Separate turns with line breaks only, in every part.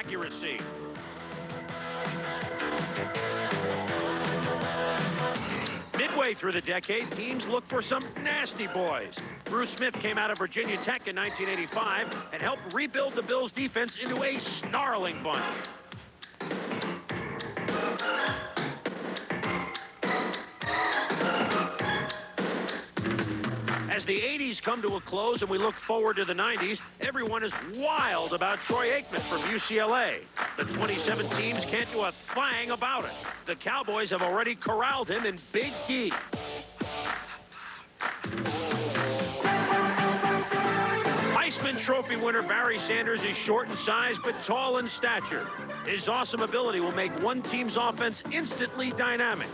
accuracy. Midway through the decade, teams look for some nasty boys. Bruce Smith came out of Virginia Tech in 1985 and helped rebuild the Bills' defense into a snarling bunch. As the 80s come to a close and we look forward to the 90s, everyone is wild about Troy Aikman from UCLA. The 27 teams can't do a thing about it. The Cowboys have already corralled him in Big Key. Heisman Trophy winner Barry Sanders is short in size but tall in stature. His awesome ability will make one team's offense instantly dynamic.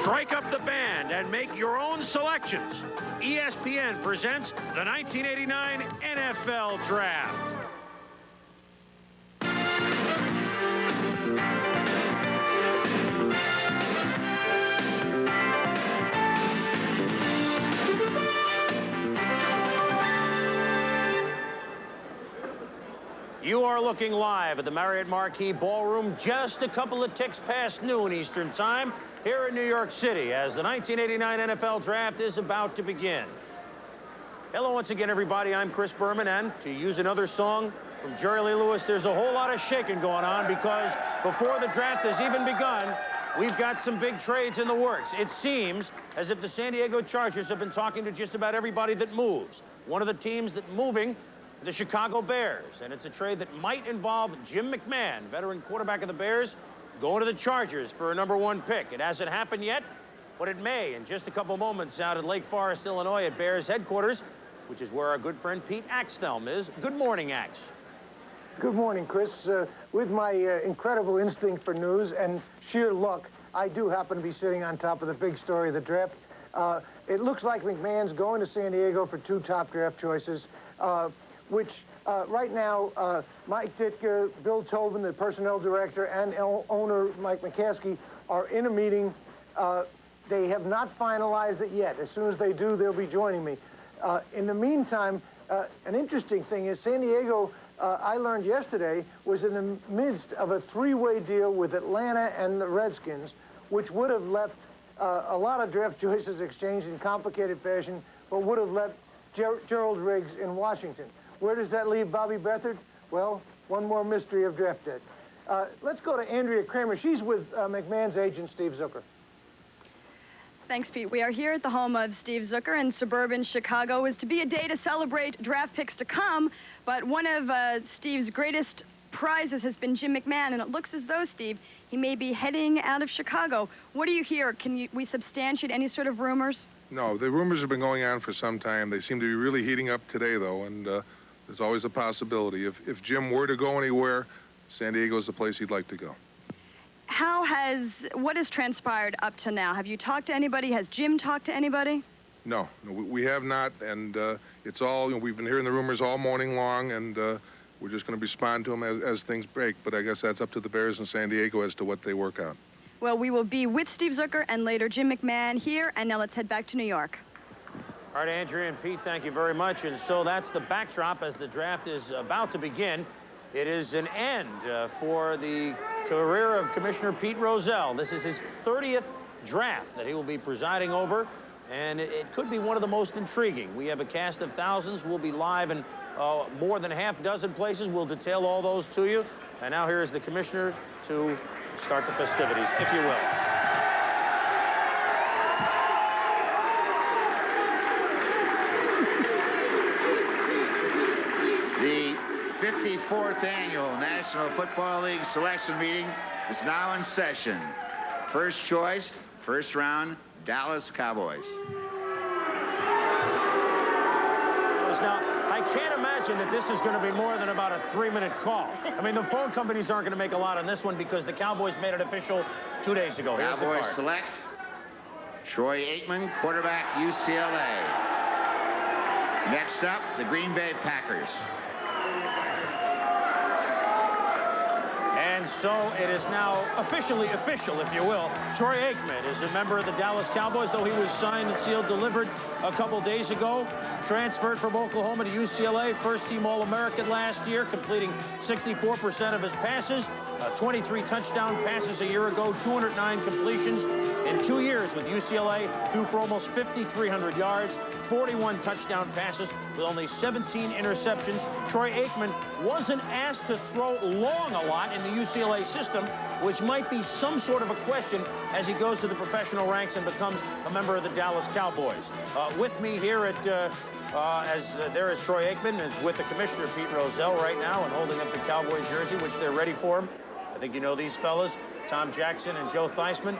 Strike up the band and make your own selections. ESPN presents the 1989 NFL Draft. You are looking live at the Marriott Marquis Ballroom, just a couple of ticks past noon Eastern Time, here in New York City, as the 1989 NFL Draft is about to begin. Hello once again, everybody. I'm Chris Berman, and to use another song from Jerry Lee Lewis, there's a whole lot of shaking going on because before the draft has even begun, we've got some big trades in the works. It seems as if the San Diego Chargers have been talking to just about everybody that moves. One of the teams that moving, the Chicago Bears, and it's a trade that might involve Jim McMahon, veteran quarterback of the Bears, going to the Chargers for a #1 pick. It hasn't happened yet, but it may in just a couple moments out at Lake Forest, Illinois at Bears headquarters, which is where our good friend Pete Axthelm is. Good morning, Ax.
Good morning, Chris. With my incredible instinct for news and sheer luck, I do happen to be sitting on top of the big story of the draft. It looks like McMahon's going to San Diego for 2 top draft choices, which right now, Mike Ditka, Bill Tobin, the personnel director, and owner Mike McCaskey are in a meeting. They have not finalized it yet. As soon as they do, they'll be joining me. In the meantime, an interesting thing is San Diego, I learned yesterday, was in the midst of a 3-way deal with Atlanta and the Redskins, which would have left a lot of draft choices exchanged in complicated fashion, but would have left Gerald Riggs in Washington. Where does that leave Bobby Beathard? Well, one more mystery of draft day. Let's go to Andrea Kramer. She's with McMahon's agent, Steve Zucker.
Thanks, Pete. We are here at the home of Steve Zucker in suburban Chicago. It is to be a day to celebrate draft picks to come, but one of Steve's greatest prizes has been Jim McMahon, and it looks as though, Steve, he may be heading out of Chicago. What do you hear? Can we substantiate any sort of rumors?
No, the rumors have been going on for some time. They seem to be really heating up today, though, and there's always a possibility. If Jim were to go anywhere, San Diego is the place he'd like to go.
What has transpired up to now? Have you talked to anybody? Has Jim talked to anybody?
No, we have not, and it's all, we've been hearing the rumors all morning long, and we're just going to respond to them as things break, but I guess that's up to the Bears in San Diego as to what they work out.
Well, we will be with Steve Zucker and later Jim McMahon here, and now let's head back to New York.
All right, Andrea and Pete, thank you very much. And so that's the backdrop as the draft is about to begin. It is an end for the career of Commissioner Pete Rozelle. This is his 30th draft that he will be presiding over, and it could be one of the most intriguing. We have a cast of thousands. We'll be live in more than half dozen places. We'll detail all those to you. And now here is the commissioner to start the festivities, if you will.
The 54th Annual National Football League Selection Meeting is now in session. First choice, first round, Dallas Cowboys.
Now, I can't imagine that this is going to be more than about a 3-minute call. I mean, the phone companies aren't going to make a lot on this one because the Cowboys made it official 2 days ago. Here's the
Cowboys
card.
select Troy Aikman, quarterback, UCLA. Next up, the Green Bay Packers.
And So it is now officially official, if you will. Troy Aikman is a member of the Dallas Cowboys, though he was signed and sealed, delivered a couple days ago. Transferred from Oklahoma to UCLA, first-team All-American last year, completing 64% of his passes. 23 touchdown passes a year ago, 209 completions. In 2 years with UCLA, threw for almost 5,300 yards, 41 touchdown passes with only 17 interceptions. Troy Aikman wasn't asked to throw long a lot in the UCLA system, which might be some sort of a question as he goes to the professional ranks and becomes a member of the Dallas Cowboys. With me here at there is Troy Aikman, and with the commissioner, Pete Rozelle, right now, and holding up the Cowboys jersey, which they're ready for him. I think you know these fellas, Tom Jackson and Joe Theismann.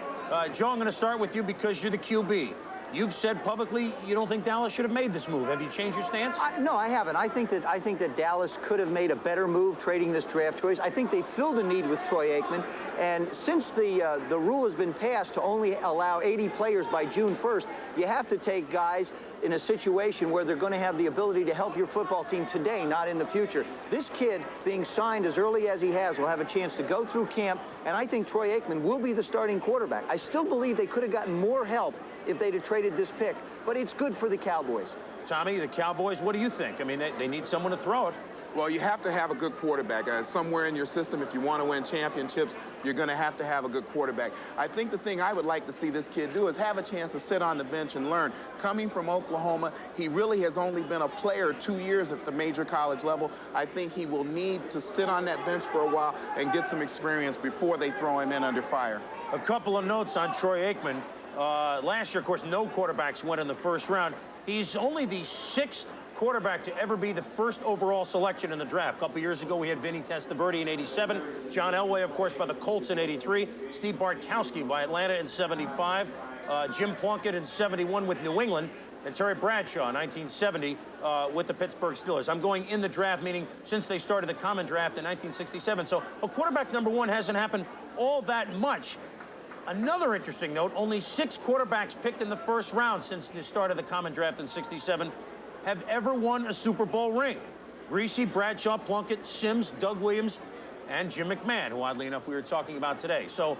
Joe, I'm going to start with you because you're the QB. You've said publicly you don't think Dallas should have made this move. Have you changed your stance?
No, I haven't. I think that Dallas could have made a better move trading this draft choice. I think they filled a need with Troy Aikman. And since the rule has been passed to only allow 80 players by June 1st, you have to take guys in a situation where they're going to have the ability to help your football team today, not in the future. This kid, being signed as early as he has, will have a chance to go through camp, and I think Troy Aikman will be the starting quarterback. I still believe they could have gotten more help if they'd have traded this pick, but it's good for the Cowboys.
Tommy, the Cowboys, what do you think? I mean, they need someone to throw it.
Well, you have to have a good quarterback. Somewhere in your system, if you want to win championships, you're going to have a good quarterback. I think the thing I would like to see this kid do is have a chance to sit on the bench and learn. Coming from Oklahoma, he really has only been a player 2 years at the major college level. I think he will need to sit on that bench for a while and get some experience before they throw him in under fire.
A couple of notes on Troy Aikman. Last year, of course, no quarterbacks went in the first round. He's only the 6th quarterback to ever be the first overall selection in the draft. A couple years ago, we had Vinny Testaverde in '87, John Elway, of course, by the Colts in '83, Steve Bartkowski by Atlanta in '75, Jim Plunkett in '71 with New England, and Terry Bradshaw in 1970 with the Pittsburgh Steelers. I'm going in the draft, meaning since they started the common draft in 1967. So a quarterback number one hasn't happened all that much. Another interesting note, only 6 quarterbacks picked in the first round since the start of the common draft in '67 have ever won a Super Bowl ring. Greasy, Bradshaw, Plunkett, Sims, Doug Williams, and Jim McMahon, who oddly enough we were talking about today. So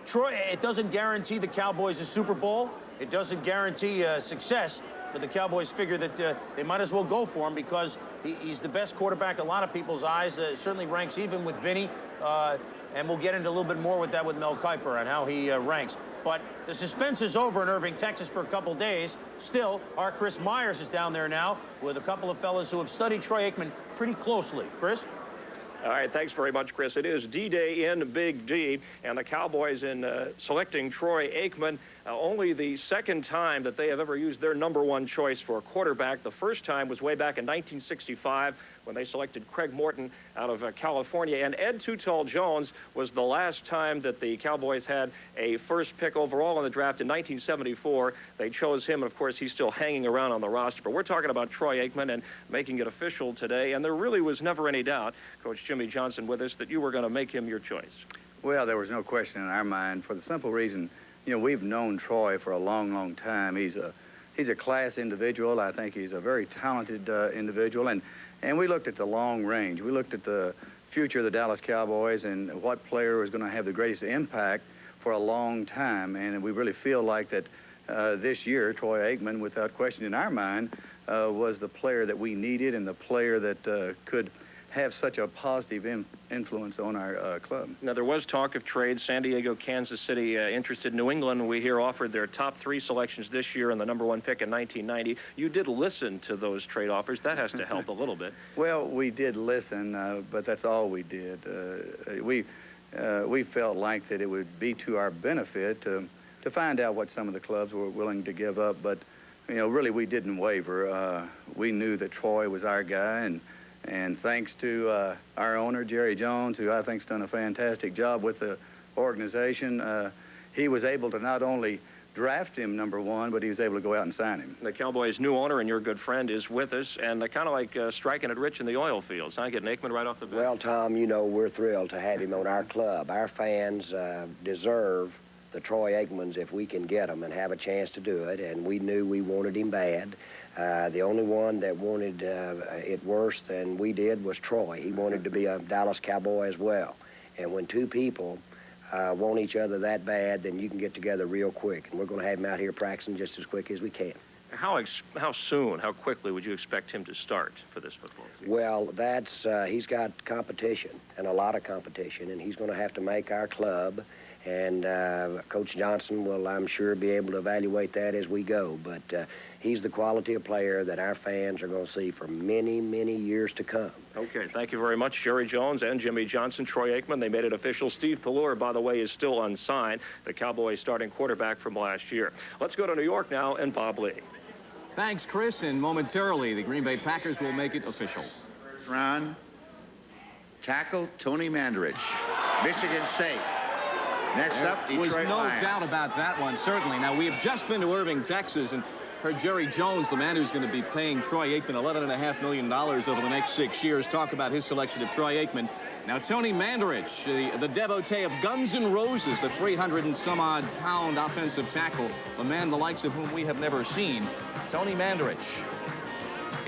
Troy, it doesn't guarantee the Cowboys a Super Bowl. It doesn't guarantee success, but the Cowboys figure that they might as well go for him because he's the best quarterback in a lot of people's eyes. Certainly ranks even with Vinny, and we'll get into a little bit more with that with Mel Kiper on how he ranks. But the suspense is over in Irving, Texas for a couple days. Still, our Chris Myers is down there now with a couple of fellas who have studied Troy Aikman pretty closely. Chris?
All right, thanks very much, Chris. It is D-Day in Big D, and the Cowboys in selecting Troy Aikman, only the second time that they have ever used their number one choice for a quarterback. The first time was way back in 1965 when they selected Craig Morton out of California, and Ed Too Tall Jones was the last time that the Cowboys had a first pick overall in the draft in 1974. They chose him, and of course he's still hanging around on the roster. But we're talking about Troy Aikman and making it official today, and there really was never any doubt, Coach Jimmy Johnson with us, that you were going to make him your choice.
Well, there was no question in our mind for the simple reason, you know, we've known Troy for a long, long time. He's a class individual. I think he's a very talented individual, and we looked at the long range. We looked at the future of the Dallas Cowboys and what player was going to have the greatest impact for a long time. And we really feel like that this year, Troy Aikman, without question in our mind, was the player that we needed and the player that could have such a positive influence on our club.
Now, there was talk of trades. San Diego, Kansas City interested. New England, we hear, offered their top 3 selections this year and the number 1 pick in 1990. You did listen to those trade offers. That has to help a little bit.
Well, we did listen, but that's all we did. We felt like that it would be to our benefit to find out what some of the clubs were willing to give up. But, you know, really we didn't waver. We knew that Troy was our guy, and thanks to our owner, Jerry Jones, who I think's done a fantastic job with the organization, he was able to not only draft him number 1, but he was able to go out and sign him.
The Cowboys' new owner and your good friend is with us, and kind of like striking it rich in the oil fields, huh? Getting Aikman right off the bat.
Well, Tom, you know, we're thrilled to have him on our club. Our fans deserve the Troy Aikmans if we can get them and have a chance to do it, and we knew we wanted him bad. The only one that wanted it worse than we did was Troy. He wanted to be a Dallas Cowboy as well. And when two people want each other that bad, then you can get together real quick. And we're going to have him out here practicing just as quick as we can.
How soon, how quickly would you expect him to start for this football season?
Well, that's he's got competition, and a lot of competition, and he's going to have to make our club. And Coach Johnson will, I'm sure, be able to evaluate that as we go. But he's the quality of player that our fans are going to see for many, many years to come.
Okay, thank you very much, Jerry Jones and Jimmy Johnson. Troy Aikman, they made it official. Steve Pallure, by the way, is still unsigned, the Cowboys starting quarterback from last year. Let's go to New York now and Bob Lee.
Thanks, Chris, and momentarily the Green Bay Packers will make it official.
First round, tackle Tony Mandarich, Michigan State. Next up, Detroit
There was no
Lions.
doubt about that one, certainly. Now, we have just been to Irving, Texas, and heard Jerry Jones, the man who's going to be paying Troy Aikman $11.5 million over the next 6 years, talk about his selection of Troy Aikman. Now, Tony Mandarich, the devotee of Guns N' Roses, the 300-and-some-odd-pound offensive tackle, a man the likes of whom we have never seen. Tony Mandarich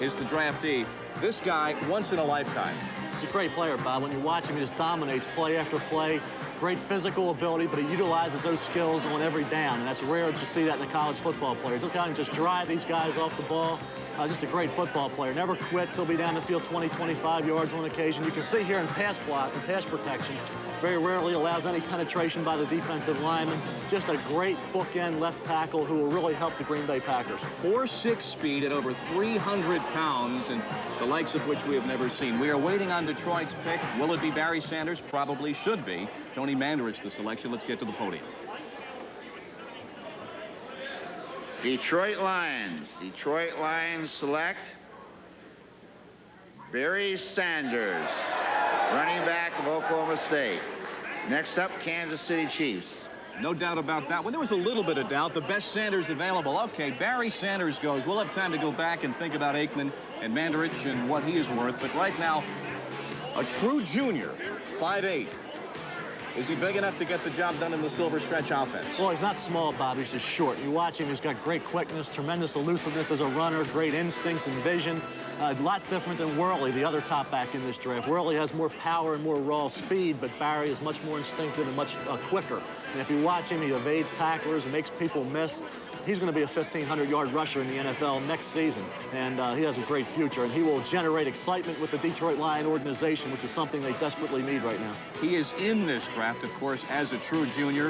is the draftee. This guy, once in a lifetime.
He's a great player, Bob. When you watch him, he just dominates play after play. Great physical ability, but he utilizes those skills on every down, and that's rare to see that in the college football players. Look how he can just drive these guys off the ball. Just a great football player. Never quits. He'll be down the field 20, 25 yards on occasion. You can see here in pass block and pass protection, very rarely allows any penetration by the defensive lineman. Just a great bookend left tackle who will really help the Green Bay Packers.
4.6 speed at over 300 pounds, and the likes of which we have never seen. We are waiting on Detroit's pick. Will it be Barry Sanders? Probably should be. Tony Mandarich, the selection. Let's get to the podium.
Detroit Lions. Detroit Lions select Barry Sanders, running back of Oklahoma State. Next up, Kansas City Chiefs.
No doubt about that one. There was a little bit of doubt. The best Sanders available. Okay, Barry Sanders goes. We'll have time to go back and think about Aikman and Mandarich and what he is worth. But right now, a true junior, 5'8". Is he big enough to get the job done in the silver stretch offense?
Well, he's not small, Bob. He's just short. You watch him, he's got great quickness, tremendous elusiveness as a runner, great instincts and vision. A lot different than Worley, the other top back in this draft. Worley has more power and more raw speed, but Barry is much more instinctive and much quicker. And if you watch him, he evades tacklers and makes people miss. He's going to be a 1,500-yard rusher in the NFL next season, and he has a great future, and he will generate excitement with the Detroit Lion organization, which is something they desperately need right now.
He is in this draft, of course, as a true junior.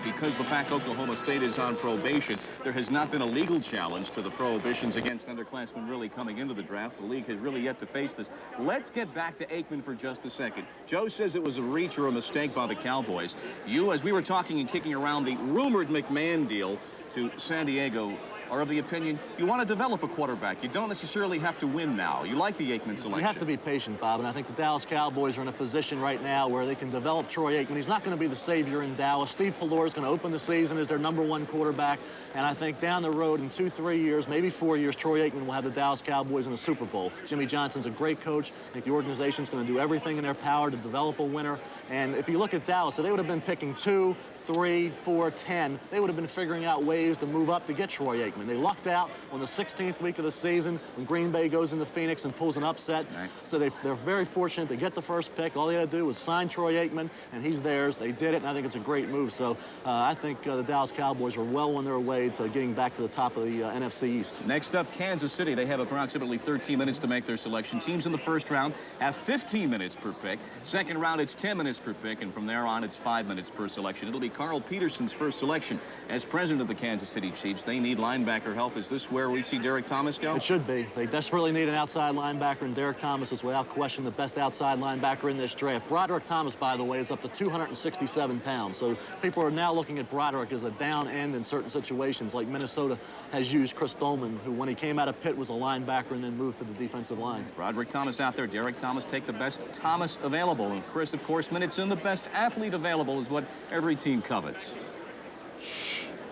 Because the fact Oklahoma State is on probation, there has not been a legal challenge to the prohibitions against underclassmen really coming into the draft. The league has really yet to face this. Let's get back to Aikman for just a second. Joe says it was a reach or a mistake by the Cowboys. You, as we were talking and kicking around the rumored McMahon deal to San Diego, are of the opinion you want to develop a quarterback. You don't necessarily have to win now. You like the Aikman selection.
You have to be patient, Bob, and I think the Dallas Cowboys are in a position right now where they can develop Troy Aikman. He's not going to be the savior in Dallas. Steve Pallure is going to open the season as their #1 quarterback, and I think down the road in 2-3 years, maybe 4 years, Troy Aikman will have the Dallas Cowboys in a Super Bowl. Jimmy Johnson's a great coach. I think the organization's going to do everything in their power to develop a winner, and if you look at Dallas, if they would have been picking 2, 3, 4, 10, they would have been figuring out ways to move up to get Troy Aikman. They lucked out on the 16th week of the season when Green Bay goes into Phoenix and pulls an upset. Right. So they're very fortunate to get the first pick. All they had to do was sign Troy Aikman, and he's theirs. They did it, and I think it's a great move. So I think the Dallas Cowboys are well on their way to getting back to the top of the NFC East.
Next up, Kansas City. They have approximately 13 minutes to make their selection. Teams in the first round have 15 minutes per pick. Second round, it's 10 minutes per pick, and from there on, it's 5 minutes per selection. It'll be Carl Peterson's first selection as president of the Kansas City Chiefs. They need linebacker help. Is this where we see Derek Thomas go?
It should be. They desperately need an outside linebacker, and Derek Thomas is without question the best outside linebacker in this draft. Broderick Thomas, by the way, is up to 267 pounds. So people are now looking at Broderick as a down end in certain situations, like Minnesota has used Chris Dolman, who when he came out of Pitt was a linebacker and then moved to the defensive line.
Broderick Thomas out there. Derek Thomas, take the best Thomas available. And Chris, of course, minutes in the best athlete available is what every team covets.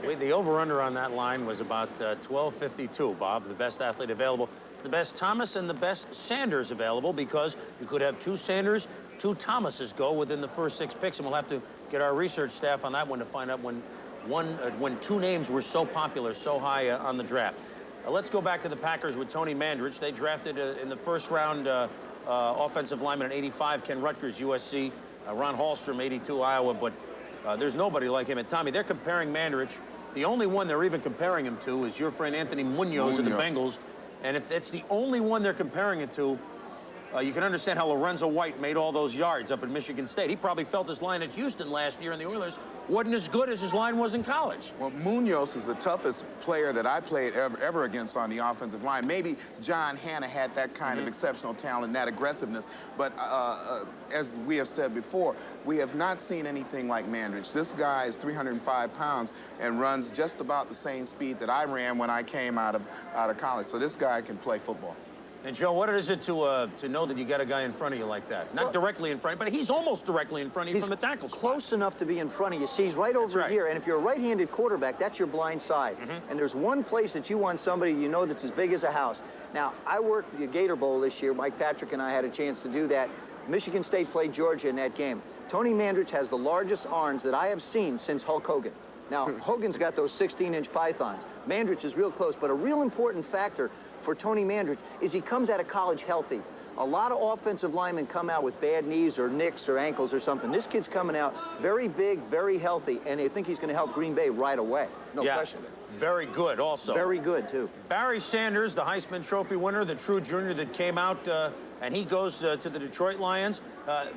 The over-under on that line was about 12.52, Bob, the best athlete available. The best Thomas and the best Sanders available, because you could have 2 Sanders, 2 Thomases go within the first 6 picks, and we'll have to get our research staff on that one to find out when 2 names were so popular, so high on the draft. Let's go back to the Packers with Tony Mandarich. They drafted in the first round offensive lineman at 85, Ken Rutgers, USC Ron Hallstrom, 82 Iowa, but there's nobody like him. And Tommy, they're comparing Mandrich. The only one they're even comparing him to is your friend Anthony Munoz of the Bengals. And if that's the only one they're comparing it to, you can understand how Lorenzo White made all those yards up at Michigan State. He probably felt his line at Houston last year in the Oilers wasn't as good as his line was in college.
Well, Munoz is the toughest player that I played ever against on the offensive line. Maybe John Hanna had that kind of exceptional talent, that aggressiveness. But as we have said before, we have not seen anything like Mandrich. This guy is 305 pounds and runs just about the same speed that I ran when I came out of college. So this guy can play football.
And Joe, what is it to know that you got a guy in front of you like that? Not directly in front, but he's almost directly in front of you from the tackle spot.
Close enough to be in front of you. See, he's right over here, and if you're a right-handed quarterback, that's your blind side. And there's one place that you want somebody you know that's as big as a house. Now, I worked the Gator Bowl this year. Mike Patrick and I had a chance to do that. Michigan State played Georgia in that game. Tony Mandrich has the largest arms that I have seen since Hulk Hogan. Now, Hogan's got those 16-inch pythons. Mandrich is real close, but a real important factor for Tony Mandrich is he comes out of college healthy. A lot of offensive linemen come out with bad knees or nicks or ankles or something. This kid's coming out very big, very healthy, and I think he's going to help Green Bay right away. No question.
Very good also.
Very good, too.
Barry Sanders, the Heisman Trophy winner, the true junior that came out, and he goes to the Detroit Lions.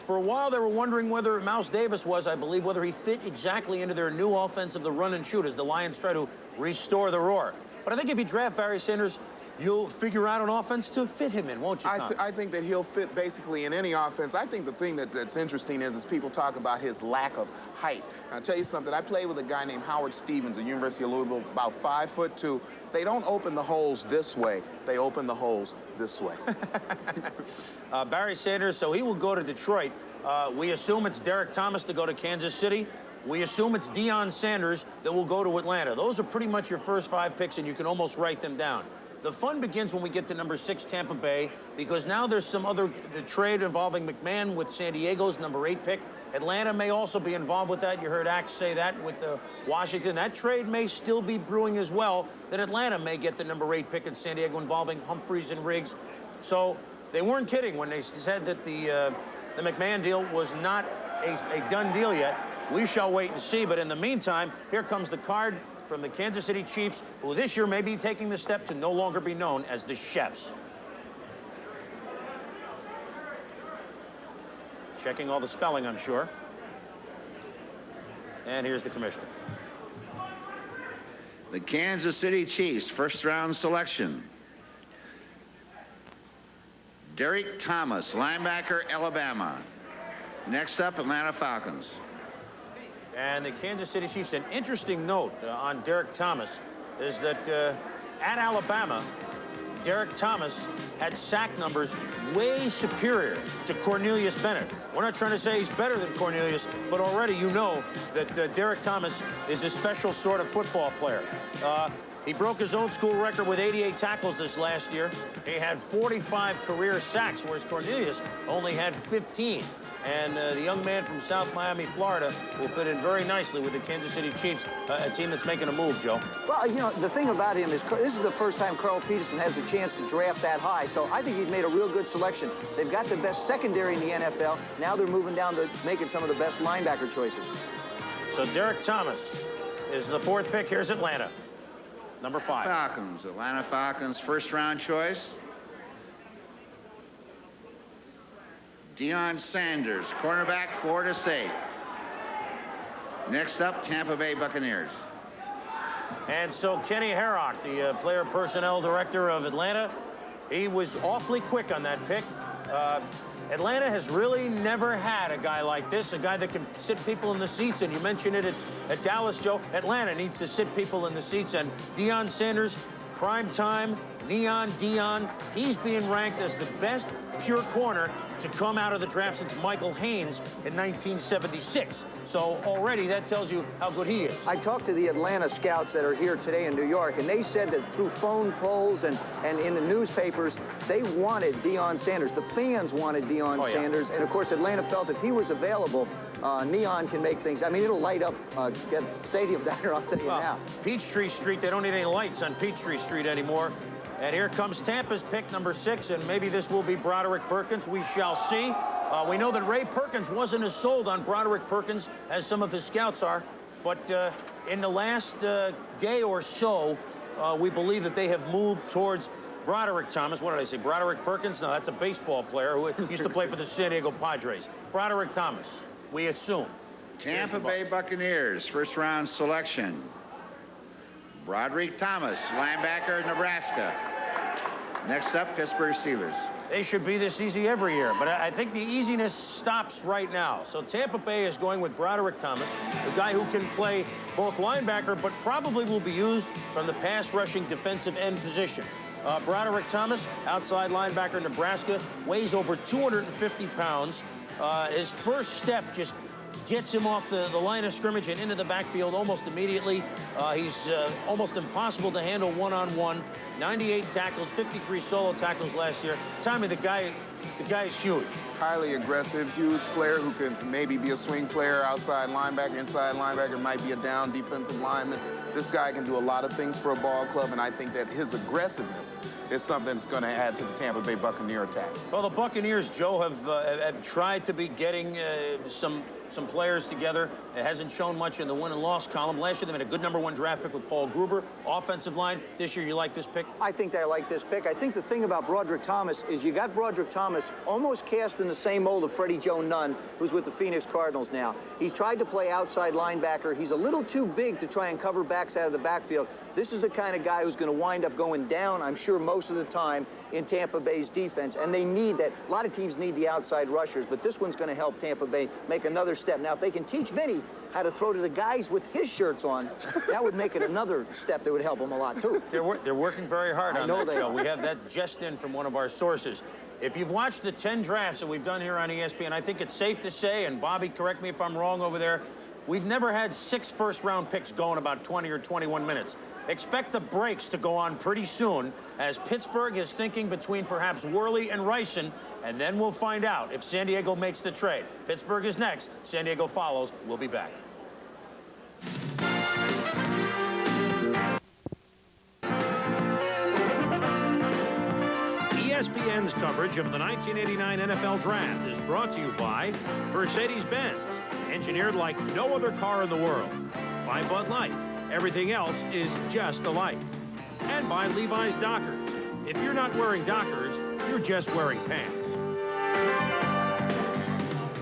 For a while, they were wondering whether Mouse Davis was, I believe, whether he fit exactly into their new offense of the run and shoot as the Lions try to restore the roar. But I think if you draft Barry Sanders, you'll figure out an offense to fit him in, won't you, Tom?
I think that he'll fit basically in any offense. I think the thing that's interesting is people talk about his lack of height. I'll tell you something. I played with a guy named Howard Stevens at the University of Louisville, about 5'2". They don't open the holes this way. They open the holes this way.
Barry Sanders, so he will go to Detroit. We assume it's Derek Thomas to go to Kansas City. We assume it's Deion Sanders that will go to Atlanta. Those are pretty much your first 5 picks, and you can almost write them down. The fun begins when we get to number 6, Tampa Bay, because now there's some other trade involving McMahon with San Diego's number 8 pick. Atlanta may also be involved with that. You heard Axe say that with Washington. That trade may still be brewing as well, that Atlanta may get the number 8 pick in San Diego involving Humphreys and Riggs. So they weren't kidding when they said that the McMahon deal was not a done deal yet. We shall wait and see, but in the meantime, here comes the card from the Kansas City Chiefs, who this year may be taking the step to no longer be known as the Chefs. Checking all the spelling, I'm sure. And here's the commissioner.
The Kansas City Chiefs, first-round selection. Derek Thomas, linebacker, Alabama. Next up, Atlanta Falcons.
And the Kansas City Chiefs, an interesting note on Derek Thomas is that at Alabama, Derek Thomas had sack numbers way superior to Cornelius Bennett. We're not trying to say he's better than Cornelius, but already you know that Derek Thomas is a special sort of football player. He broke his own school record with 88 tackles this last year. He had 45 career sacks, whereas Cornelius only had 15. And the young man from South Miami, Florida, will fit in very nicely with the Kansas City Chiefs, a team that's making a move, Joe.
Well, you know, the thing about him is this is the first time Carl Peterson has a chance to draft that high, so I think he's made a real good selection. They've got the best secondary in the NFL. Now they're moving down to making some of the best linebacker choices.
So Derek Thomas is the 4th pick. Here's Atlanta, number 5.
Falcons, Atlanta Falcons, first-round choice. Deion Sanders, cornerback, Florida State. Next up, Tampa Bay Buccaneers.
And so Kenny Herrock, the player personnel director of Atlanta, he was awfully quick on that pick. Atlanta has really never had a guy like this, a guy that can sit people in the seats. And you mentioned it at Dallas, Joe. Atlanta needs to sit people in the seats. And Deion Sanders, prime time, Neon Deion, he's being ranked as the best pure corner to come out of the draft since Michael Haynes in 1976. So already that tells you how good he is.
I talked to the Atlanta scouts that are here today in New York, and they said that through phone polls and in the newspapers, they wanted Deion Sanders. The fans wanted Deion Sanders. And, of course, Atlanta felt if he was available, Neon can make things. I mean, it'll light up that stadium down here, I'll tell you now.
Peachtree Street, they don't need any lights on Peachtree Street anymore. And here comes Tampa's pick, number 6, and maybe this will be Broderick Perkins. We shall see. We know that Ray Perkins wasn't as sold on Broderick Perkins as some of his scouts are, but in the last day or so, we believe that they have moved towards Broderick Thomas. What did I say? Broderick Perkins? No, that's a baseball player who used to play for the San Diego Padres. Broderick Thomas, we assume.
Tampa Bay Buccaneers, first-round selection. Broderick Thomas, linebacker, Nebraska. Next up, Pittsburgh Steelers.
They should be this easy every year, but I think the easiness stops right now. So Tampa Bay is going with Broderick Thomas, a guy who can play both linebacker, but probably will be used from the pass-rushing defensive end position. Broderick Thomas, outside linebacker, Nebraska, weighs over 250 pounds. His first step just gets him off the line of scrimmage and into the backfield almost immediately. He's almost impossible to handle one-on-one. 98 tackles, 53 solo tackles last year. Tommy, the guy is huge.
Highly aggressive, huge player who can maybe be a swing player, outside linebacker, inside linebacker, might be a down defensive lineman. This guy can do a lot of things for a ball club, and I think that his aggressiveness is something that's going to add to the Tampa Bay Buccaneer attack.
Well, the Buccaneers, Joe, have tried to be getting some players together. It hasn't shown much in the win and loss column. Last year, they made a good #1 draft pick with Paul Gruber. Offensive line. This year, you like this pick?
I think I like this pick. I think the thing about Broderick Thomas is you got Broderick Thomas almost cast in the same mold of Freddie Joe Nunn, who's with the Phoenix Cardinals now. He's tried to play outside linebacker. He's a little too big to try and cover backs out of the backfield. This is the kind of guy who's going to wind up going down, I'm sure, most of the time in Tampa Bay's defense, and they need that. A lot of teams need the outside rushers, but this one's going to help Tampa Bay make another step. Now, if they can teach Vinny how to throw to the guys with his shirts on, that would make it another step that would help them a lot, too.
They're working very hard on that, Joe.
Are.
We have that just in from one of our sources. If you've watched the 10 drafts that we've done here on ESPN, I think it's safe to say, and Bobby, correct me if I'm wrong over there, we've never had 6 first-round picks go in about 20 or 21 minutes. Expect the breaks to go on pretty soon as Pittsburgh is thinking between perhaps Worley and Ryson, and then we'll find out if San Diego makes the trade. Pittsburgh is next. San Diego follows. We'll be back. ESPN's coverage of the 1989 NFL Draft is brought to you by Mercedes-Benz, engineered like no other car in the world. By Bud Light, everything else is just alike. And by Levi's Dockers. If you're not wearing Dockers, you're just wearing pants.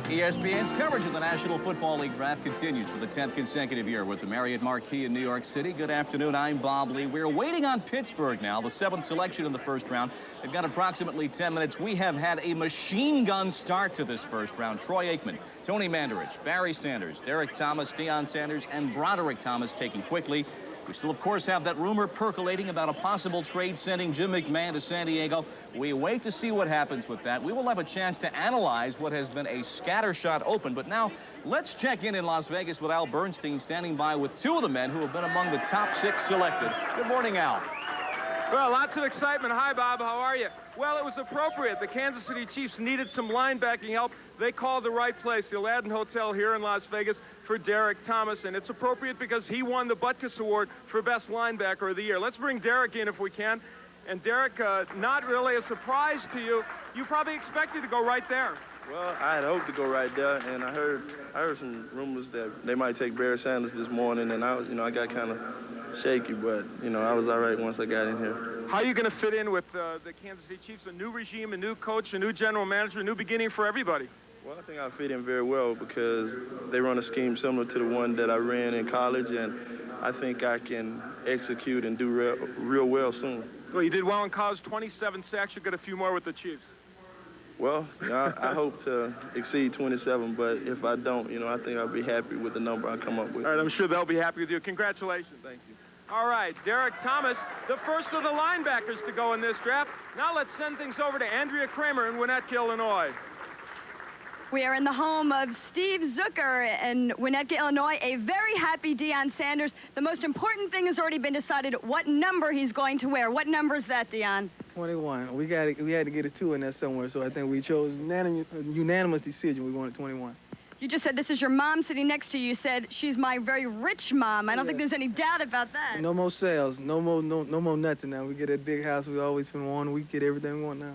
ESPN's coverage of the National Football League Draft continues for the 10th consecutive year with the Marriott Marquis in New York City. Good afternoon, I'm Bob Lee. We're waiting on Pittsburgh now, the 7th selection in the first round. They've got approximately 10 minutes. We have had a machine gun start to this first round. Troy Aikman, Tony Mandarich, Barry Sanders, Derek Thomas, Deion Sanders, and Broderick Thomas taken quickly. We still, of course, have that rumor percolating about a possible trade sending Jim McMahon to San Diego. We wait to see what happens with that. We will have a chance to analyze what has been a scattershot open. But now, let's check in Las Vegas with Al Bernstein, standing by with 2 of the men who have been among the top 6 selected. Good morning, Al.
Well, lots of excitement. Hi, Bob. How are you? Well, it was appropriate. The Kansas City Chiefs needed some linebacking help. They called the right place, the Aladdin Hotel here in Las Vegas, for Derek Thomas, and it's appropriate because he won the Butkus Award for Best Linebacker of the Year. Let's bring Derek in if we can. And Derek, not really a surprise to you. You probably expected to go right there.
Well, I had hoped to go right there, and I heard some rumors that they might take Barry Sanders this morning, and I got kind of shaky, but I was all right once I got in here.
How are you going to fit in with the Kansas City Chiefs? A new regime, a new coach, a new general manager, a new beginning for everybody.
Well, I think I fit in very well because they run a scheme similar to the one that I ran in college, and I think I can execute and do real well soon.
Well, you did well in college, 27 sacks. You'll get a few more with the Chiefs.
Well, I hope to exceed 27, but if I don't, I think I'll be happy with the number I come up with.
All right, I'm sure they'll be happy with you. Congratulations.
Thank you.
All right, Derek Thomas, the first of the linebackers to go in this draft. Now let's send things over to Andrea Kramer in Winnetka, Illinois.
We are in the home of Steve Zucker in Winnetka, Illinois. A very happy Deion Sanders. The most important thing has already been decided, what number he's going to wear. What number is that, Deion?
21. We had to get a 2 in there somewhere, so I think we chose unanimous decision. We wanted 21.
You just said this is your mom sitting next to you. You said she's my very rich mom. I don't think there's any doubt about that.
No more sales. No more nothing now. We get that big house we always been wanting. We get everything we want now.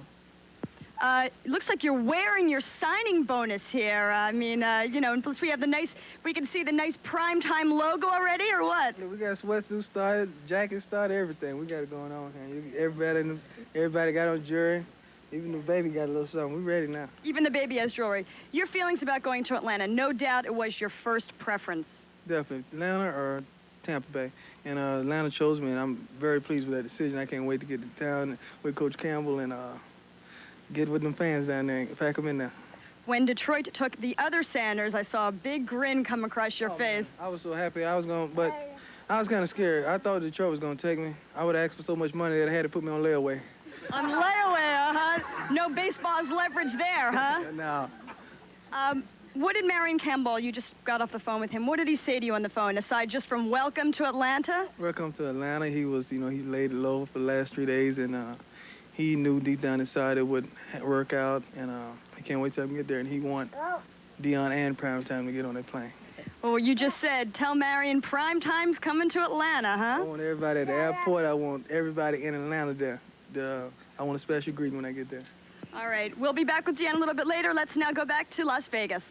It looks like you're wearing your signing bonus here. I mean, you know, and plus we have the nice, we can see the nice primetime logo already, or what?
Yeah, we got sweatsuits started, jackets started, everything. We got it going on here. Everybody got on jewelry. Even the baby got a little something. We ready now.
Even the baby has jewelry. Your feelings about going to Atlanta? No doubt it was your first preference.
Definitely. Atlanta or Tampa Bay. And Atlanta chose me, and I'm very pleased with that decision. I can't wait to get to town with Coach Campbell and get with them fans down there and pack them in there.
When Detroit took the other Sanders, I saw a big grin come across your face.
Man, I was so happy. But I was kind of scared. I thought Detroit was going to take me. I would have asked for so much money that I had to put me on layaway.
On layaway, huh? No baseball's leverage there, huh?
No.
What did Marion Campbell, you just got off the phone with him, what did he say to you on the phone, aside just from welcome to Atlanta?
Welcome to Atlanta. He was, he laid it low for the last 3 days, and he knew deep down inside it would work out, and he can't wait till I can get there, and he want Dion and Primetime to get on that plane.
Well, you just said, tell Marion Primetime's coming to Atlanta, huh?
I want everybody at the airport. I want everybody in Atlanta there. I want a special greeting when I get there.
All right, we'll be back with Dion a little bit later. Let's now go back to Las Vegas.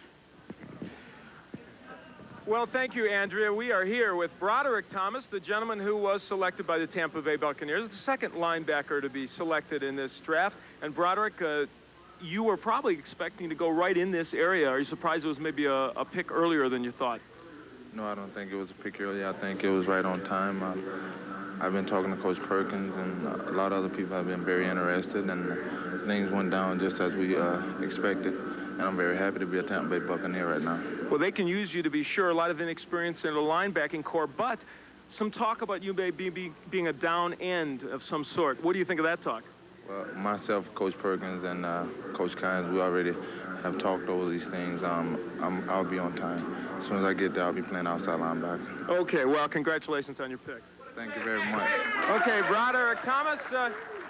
Well, thank you, Andrea. We are here with Broderick Thomas, the gentleman who was selected by the Tampa Bay Buccaneers, the second linebacker to be selected in this draft. And Broderick, you were probably expecting to go right in this area. Are you surprised it was maybe a pick earlier than you thought?
No, I don't think it was a pick earlier. I think it was right on time. I've been talking to Coach Perkins, and a lot of other people have been very interested, and things went down just as we expected. And I'm very happy to be a Tampa Bay Buccaneer right now.
Well, they can use you, to be sure, a lot of inexperience in the linebacking core, but some talk about you maybe being a down end of some sort. What do you think of that talk?
Well, myself, Coach Perkins, and Coach Kynes, we already have talked over these things. I'll be on time. As soon as I get there, I'll be playing outside linebacker.
Okay, well, congratulations on your pick.
Thank you very much.
Okay, Broderick Thomas,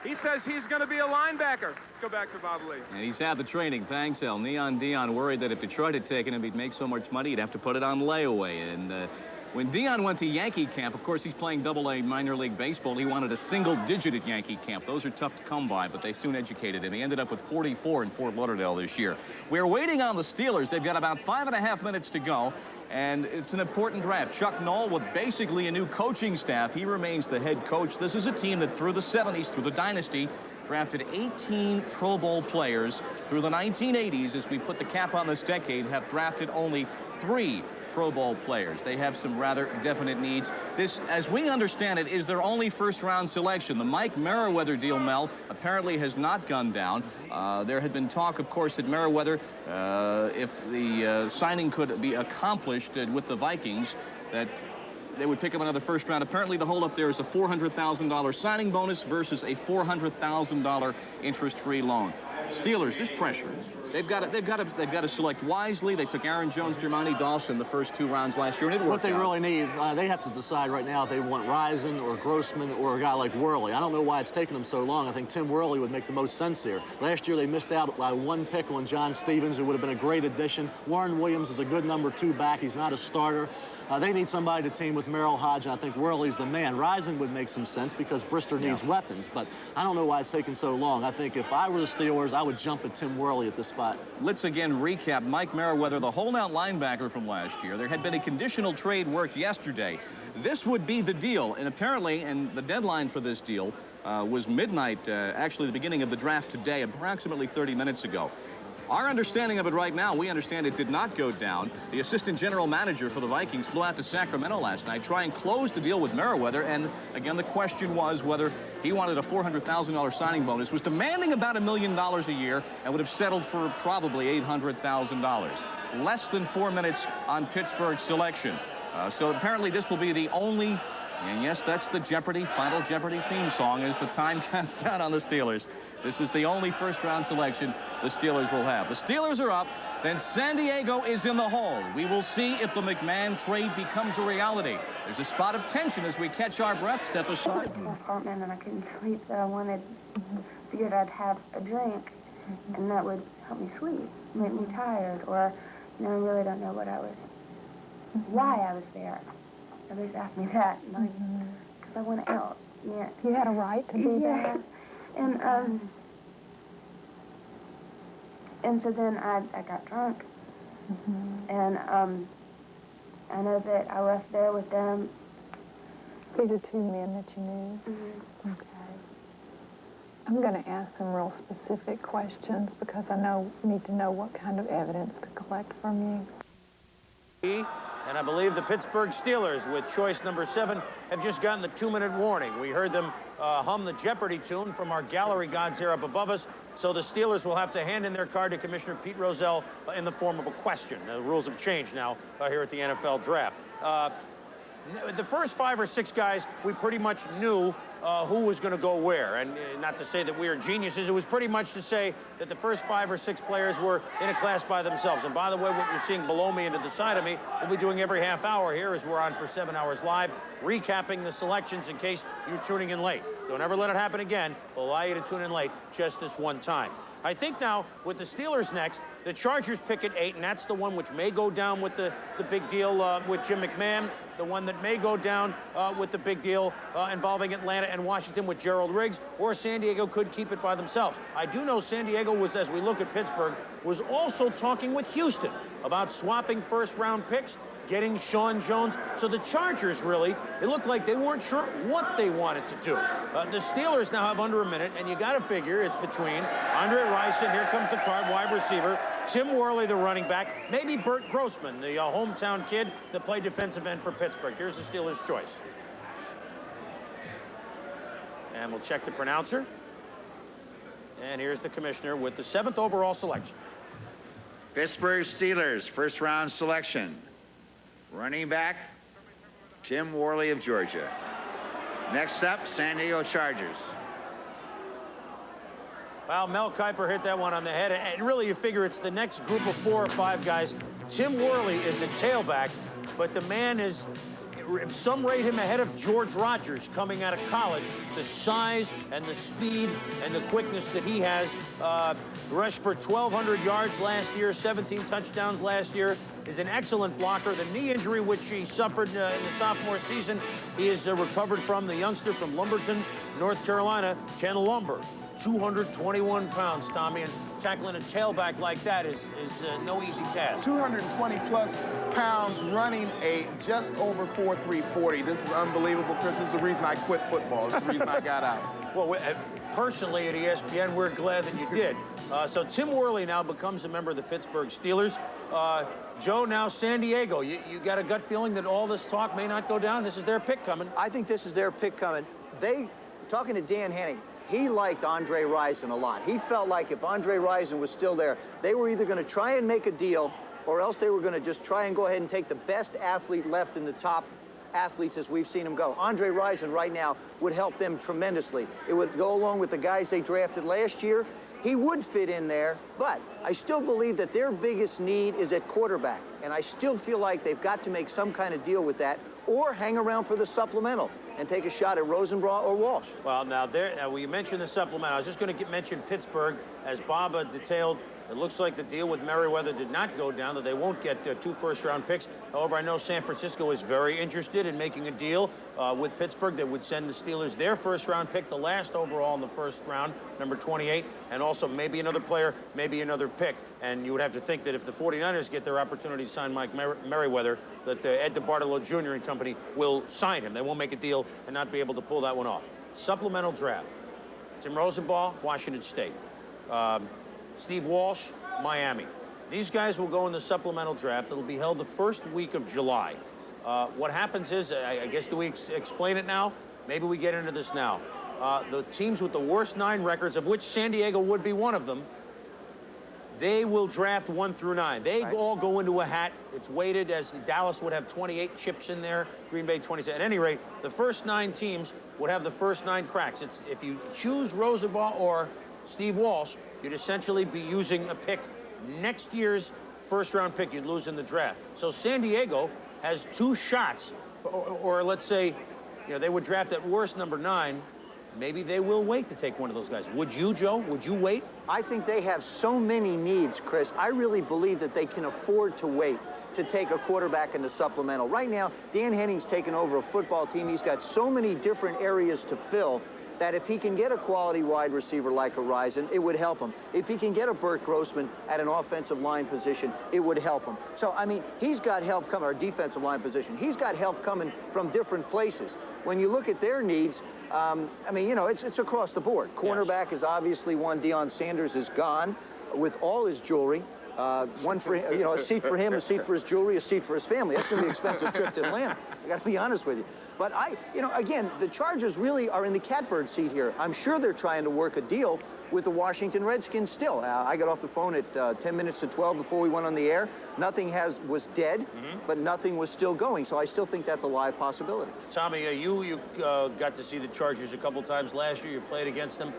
he says he's going to be a linebacker. Let's go back to Bob Lee.
And he's had the training. Thanks, El. Neon Dion worried that if Detroit had taken him, he'd make so much money, he'd have to put it on layaway. And when Dion went to Yankee camp, of course, he's playing Double-A minor league baseball. He wanted a single digit at Yankee camp. Those are tough to come by, but they soon educated him. He ended up with 44 in Fort Lauderdale this year. We're waiting on the Steelers. They've got about 5.5 minutes to go. And it's an important draft. Chuck Noll with basically a new coaching staff. He remains the head coach. This is a team that through the 70s, through the dynasty, drafted 18 Pro Bowl players. Through the 1980s, as we put the cap on this decade, have drafted only 3 Pro Bowl players. They have some rather definite needs. This, as we understand it, is their only first-round selection. The Mike Merriweather deal, Mel, apparently has not gone down. There had been talk, of course, that Merriweather, if the signing could be accomplished with the Vikings, that they would pick up another first round. Apparently, the holdup there is a $400,000 signing bonus versus a $400,000 interest-free loan. Steelers, this pressure. They've got to select wisely. They took Aaron Jones, Dermontti Dawson the first 2 rounds last year, and it worked
What they
out.
really need, they have to decide right now if they want Risen or Grossman or a guy like Worley. I don't know why it's taken them so long. I think Tim Worley would make the most sense here. Last year they missed out by 1 pick on John Stevens, who would have been a great addition. Warren Williams is a good number 2 back. He's not a starter. They need somebody to team with Merrill Hodge, and I think Worley's the man. Risen would make some sense because Brister needs weapons, but I don't know why it's taken so long. I think if I were the Steelers, I would jump at Tim Worley at this spot.
Let's again recap Mike Merriweather, the holdout linebacker from last year. There had been a conditional trade worked yesterday. This would be the deal, and apparently, and the deadline for this deal was midnight, actually the beginning of the draft today, approximately 30 minutes ago. Our understanding of it right now, we understand it did not go down. The assistant general manager for the Vikings flew out to Sacramento last night, try and close the deal with Merriweather, and again, the question was whether he wanted a $400,000 signing bonus, was demanding about $1 million a year, and would have settled for probably $800,000. Less than 4 minutes on Pittsburgh's selection. So apparently this will be the only, and yes, that's the Jeopardy, Final Jeopardy theme song as the time counts down on the Steelers. This is the only first-round selection the Steelers will have. The Steelers are up, then San Diego is in the hole. We will see if the McMahon trade becomes a reality. There's a spot of tension as we catch our breath. Step aside.
I my apartment and I couldn't sleep, so I figured I'd have a drink, and that would help me sleep, make me tired, or, I really don't know why I was there. Everybody's asked me that, because I want out. Yeah.
You had a right to be there.
And, And so then I got drunk. And I know that I left there with them.
These are two men that you knew? Okay. I'm going to ask some real specific questions because I need to know what kind of evidence to collect from you.
And I believe the Pittsburgh Steelers, with choice number 7, have just gotten the 2-minute warning. We heard them hum the Jeopardy tune from our gallery gods here up above us. So the Steelers will have to hand in their card to Commissioner Pete Rozelle in the form of a question. The rules have changed now here at the NFL Draft. The first 5 or 6 guys, we pretty much knew who was going to go where. And not to say that we are geniuses, it was pretty much to say that the first 5 or 6 players were in a class by themselves. And by the way, what you're seeing below me and to the side of me, we'll be doing every half hour here as we're on for 7 hours live, recapping the selections in case you're tuning in late. Don't ever let it happen again. We'll allow you to tune in late just this one time. I think now, with the Steelers next, the Chargers pick at 8, and that's the one which may go down with the big deal with Jim McMahon, the one that may go down with the big deal involving Atlanta and Washington with Gerald Riggs, or San Diego could keep it by themselves. I do know San Diego was, as we look at Pittsburgh, was also talking with Houston about swapping first-round picks, getting Sean Jones. So the Chargers, really, it looked like they weren't sure what they wanted to do. The Steelers now have under a minute, and you got to figure it's between Andre Rice, and here comes the card, wide receiver, Tim Worley, the running back, maybe Burt Grossman, the hometown kid that played defensive end for Pittsburgh. Here's the Steelers' choice. And we'll check the pronouncer. And here's the commissioner with the 7th overall selection.
Pittsburgh Steelers, first-round selection. Running back, Tim Worley of Georgia. Next up, San Diego Chargers.
Well, Mel Kiper hit that one on the head, and really you figure it's the next group of 4 or 5 guys. Tim Worley is a tailback, but the man is, some rate him ahead of George Rogers coming out of college. The size and the speed and the quickness that he has. Rushed for 1,200 yards last year, 17 touchdowns last year. Is an excellent blocker. The knee injury which he suffered in the sophomore season, he is recovered from. The youngster from Lumberton, North Carolina, Ken Lumber. 221 pounds, Tommy, and tackling a tailback like that is no easy task.
220-plus pounds, running a just over 4.3 40. This is unbelievable, Chris. This is the reason I quit football. This is the reason I got out.
Well, personally at ESPN, we're glad that you did. So Tim Worley now becomes a member of the Pittsburgh Steelers. Joe, now San Diego. You got a gut feeling that all this talk may not go down? This is their pick coming.
I think this is their pick coming. Talking to Dan Henning, he liked Andre Rison a lot. He felt like if Andre Rison was still there, they were either going to try and make a deal or else they were going to just try and go ahead and take the best athlete left in the top athletes as we've seen him go. Andre Rison right now would help them tremendously. It would go along with the guys they drafted last year. He would fit in there, but I still believe that their biggest need is at quarterback, and I still feel like they've got to make some kind of deal with that or hang around for the supplemental and take a shot at Rosenblatt or Walsh.
Well, now, well, you mentioned the supplemental. I was just going to mention Pittsburgh, as Bob detailed. It looks like the deal with Merriweather did not go down, that they won't get 2 first-round picks. However, I know San Francisco is very interested in making a deal with Pittsburgh that would send the Steelers their first-round pick, the last overall in the first round, number 28, and also maybe another player, maybe another pick. And you would have to think that if the 49ers get their opportunity to sign Mike Merriweather, that Ed DeBartolo Jr. and company will sign him. They won't make a deal and not be able to pull that one off. Supplemental draft. Tim Rosenball, Washington State. Steve Walsh, Miami. These guys will go in the supplemental draft. It'll be held the first week of July. What happens is, I guess, do we explain it now? Maybe we get into this now. The teams with the worst 9 records, of which San Diego would be one of them, they will draft 1 through 9. They all go into a hat. It's weighted, as Dallas would have 28 chips in there, Green Bay 27. At any rate, the first 9 teams would have the first 9 cracks. If you choose Rosenball or Steve Walsh, you'd essentially be using a pick, next year's first-round pick you'd lose in the draft. So San Diego has 2 shots, or let's say, they would draft at worst number 9. Maybe they will wait to take one of those guys. Would you, Joe? Would you wait?
I think they have so many needs, Chris. I really believe that they can afford to wait to take a quarterback in the supplemental. Right now, Dan Henning's taken over a football team. He's got so many different areas to fill that if he can get a quality wide receiver like a Rison, it would help him. If he can get a Burt Grossman at an offensive line position, it would help him. So, I mean, he's got help coming, or defensive line position. He's got help coming from different places. When you look at their needs, I mean, you know, it's across the board. Cornerback is obviously one. Deion Sanders is gone with all his jewelry. One for, you know, a seat for him, a seat for his jewelry, a seat for his family. That's going to be an expensive trip to Atlanta. I got to be honest with you. But you know, again, the Chargers really are in the catbird seat here. I'm sure they're trying to work a deal with the Washington Redskins still. I got off the phone at 10 minutes to 12 before we went on the air. Nothing was dead, but nothing was still going. So I still think that's a live possibility.
Tommy, you got to see the Chargers a couple times last year. You played against them.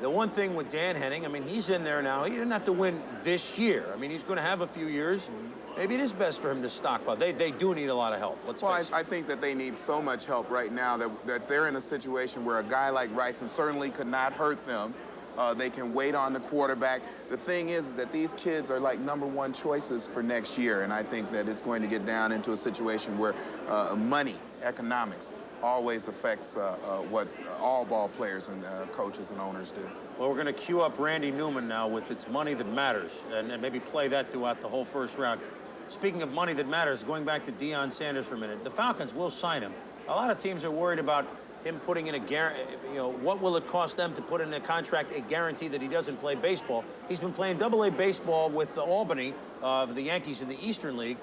The one thing with Dan Henning, I mean, he's in there now. He didn't have to win this year. I mean, he's going to have a few years. Maybe it is best for him to stockpile. They do need a lot of help. Let's face it.
I think that they need so much help right now that they're in a situation where a guy like Rison certainly could not hurt them. They can wait on the quarterback. The thing is that these kids are like #1 choices for next year, and I think that it's going to get down into a situation where money, economics, always affects what all ball players and coaches and owners do.
Well, we're going to cue up Randy Newman now with It's Money That Matters, and maybe play that throughout the whole first round. Speaking of money that matters, going back to Deion Sanders for a minute, the Falcons will sign him. A lot of teams are worried about him putting in a guarantee. You know, what will it cost them to put in a contract, a guarantee that he doesn't play baseball? He's been playing AA baseball with Albany, the Yankees in the Eastern League.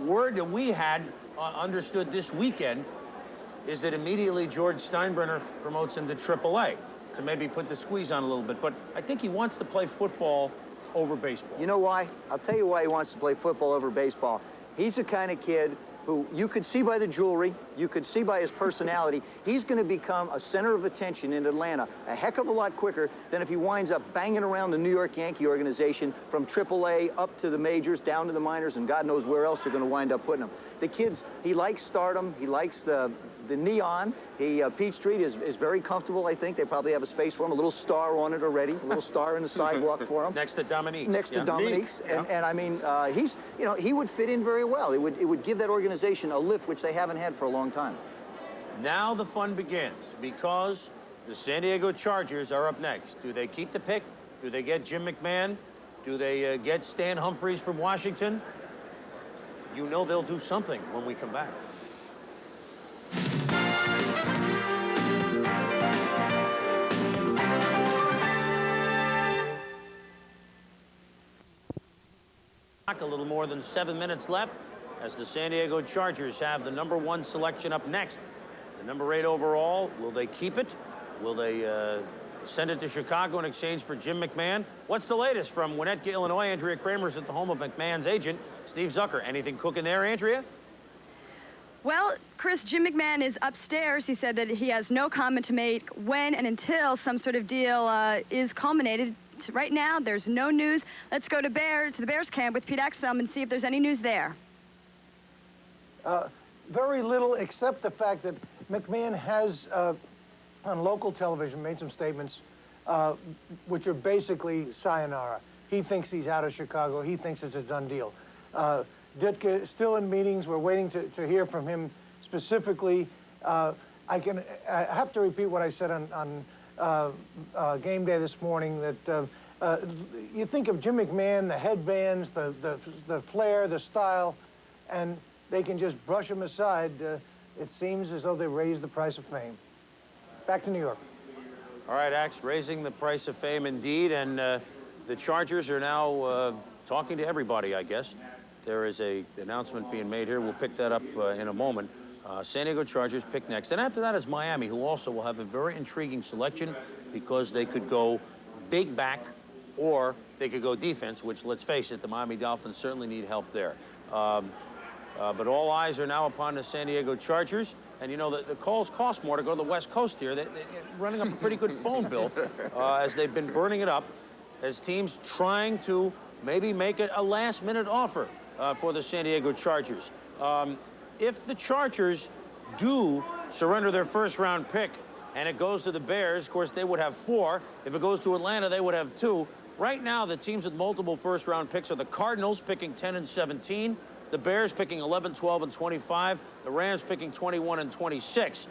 Word that we had understood this weekend is that immediately George Steinbrenner promotes him to AAA to maybe put the squeeze on a little bit. But I think he wants to play football over baseball.
You know why? I'll tell you why he wants to play football over baseball. He's the kind of kid who you could see by the jewelry, you could see by his personality, he's going to become a center of attention in Atlanta a heck of a lot quicker than if he winds up banging around the New York Yankee organization from AAA up to the majors, down to the minors, and God knows where else they're going to wind up putting him. The kids, he likes stardom, he likes the neon. Peachtree is very comfortable, I think. They probably have a space for him, a little star on it already, a little star in the sidewalk for him.
Next to Dominique.
Next to Dominique's. And I mean, he's, you know, he would fit in very well. It would give that organization a lift, which they haven't had for a long time.
Now the fun begins, because the San Diego Chargers are up next. Do they keep the pick? Do they get Jim McMahon? Do they get Stan Humphries from Washington? You know they'll do something when we come back. A little more than 7 minutes left as the San Diego Chargers have the #1 selection up next. The #8 overall, will they keep it? Will they send it to Chicago in exchange for Jim McMahon? What's the latest from Winnetka, Illinois? Andrea Kramer's at the home of McMahon's agent, Steve Zucker. Anything cooking there, Andrea?
Well, Chris, Jim McMahon is upstairs. He said that he has no comment to make when and until some sort of deal is culminated. Right now, there's no news. Let's go to the Bears camp with Pete Axthelm and see if there's any news there.
Very little, except the fact that McMahon has, on local television, made some statements which are basically sayonara. He thinks he's out of Chicago. He thinks it's a done deal. Ditka still in meetings. We're waiting to hear from him specifically. I have to repeat what I said on game day this morning, that you think of Jim McMahon, the headbands, the flair, the style, and they can just brush him aside. It seems as though they raised the price of fame. Back to New York.
All right, Axe, raising the price of fame indeed, and the Chargers are now talking to everybody, I guess. There is an announcement being made here. We'll pick that up in a moment. San Diego Chargers pick next. And after that is Miami, who also will have a very intriguing selection because they could go big back or they could go defense, which, let's face it, the Miami Dolphins certainly need help there. But all eyes are now upon the San Diego Chargers. And, you know, the calls cost more to go to the West Coast here. They're running up a pretty good phone bill as they've been burning it up, as teams trying to maybe make it a last-minute offer for the San Diego Chargers. If the Chargers do surrender their first-round pick and it goes to the Bears, of course, they would have 4. If it goes to Atlanta, they would have 2. Right now, the teams with multiple first-round picks are the Cardinals picking 10 and 17, the Bears picking 11, 12, and 25, the Rams picking 21 and 26.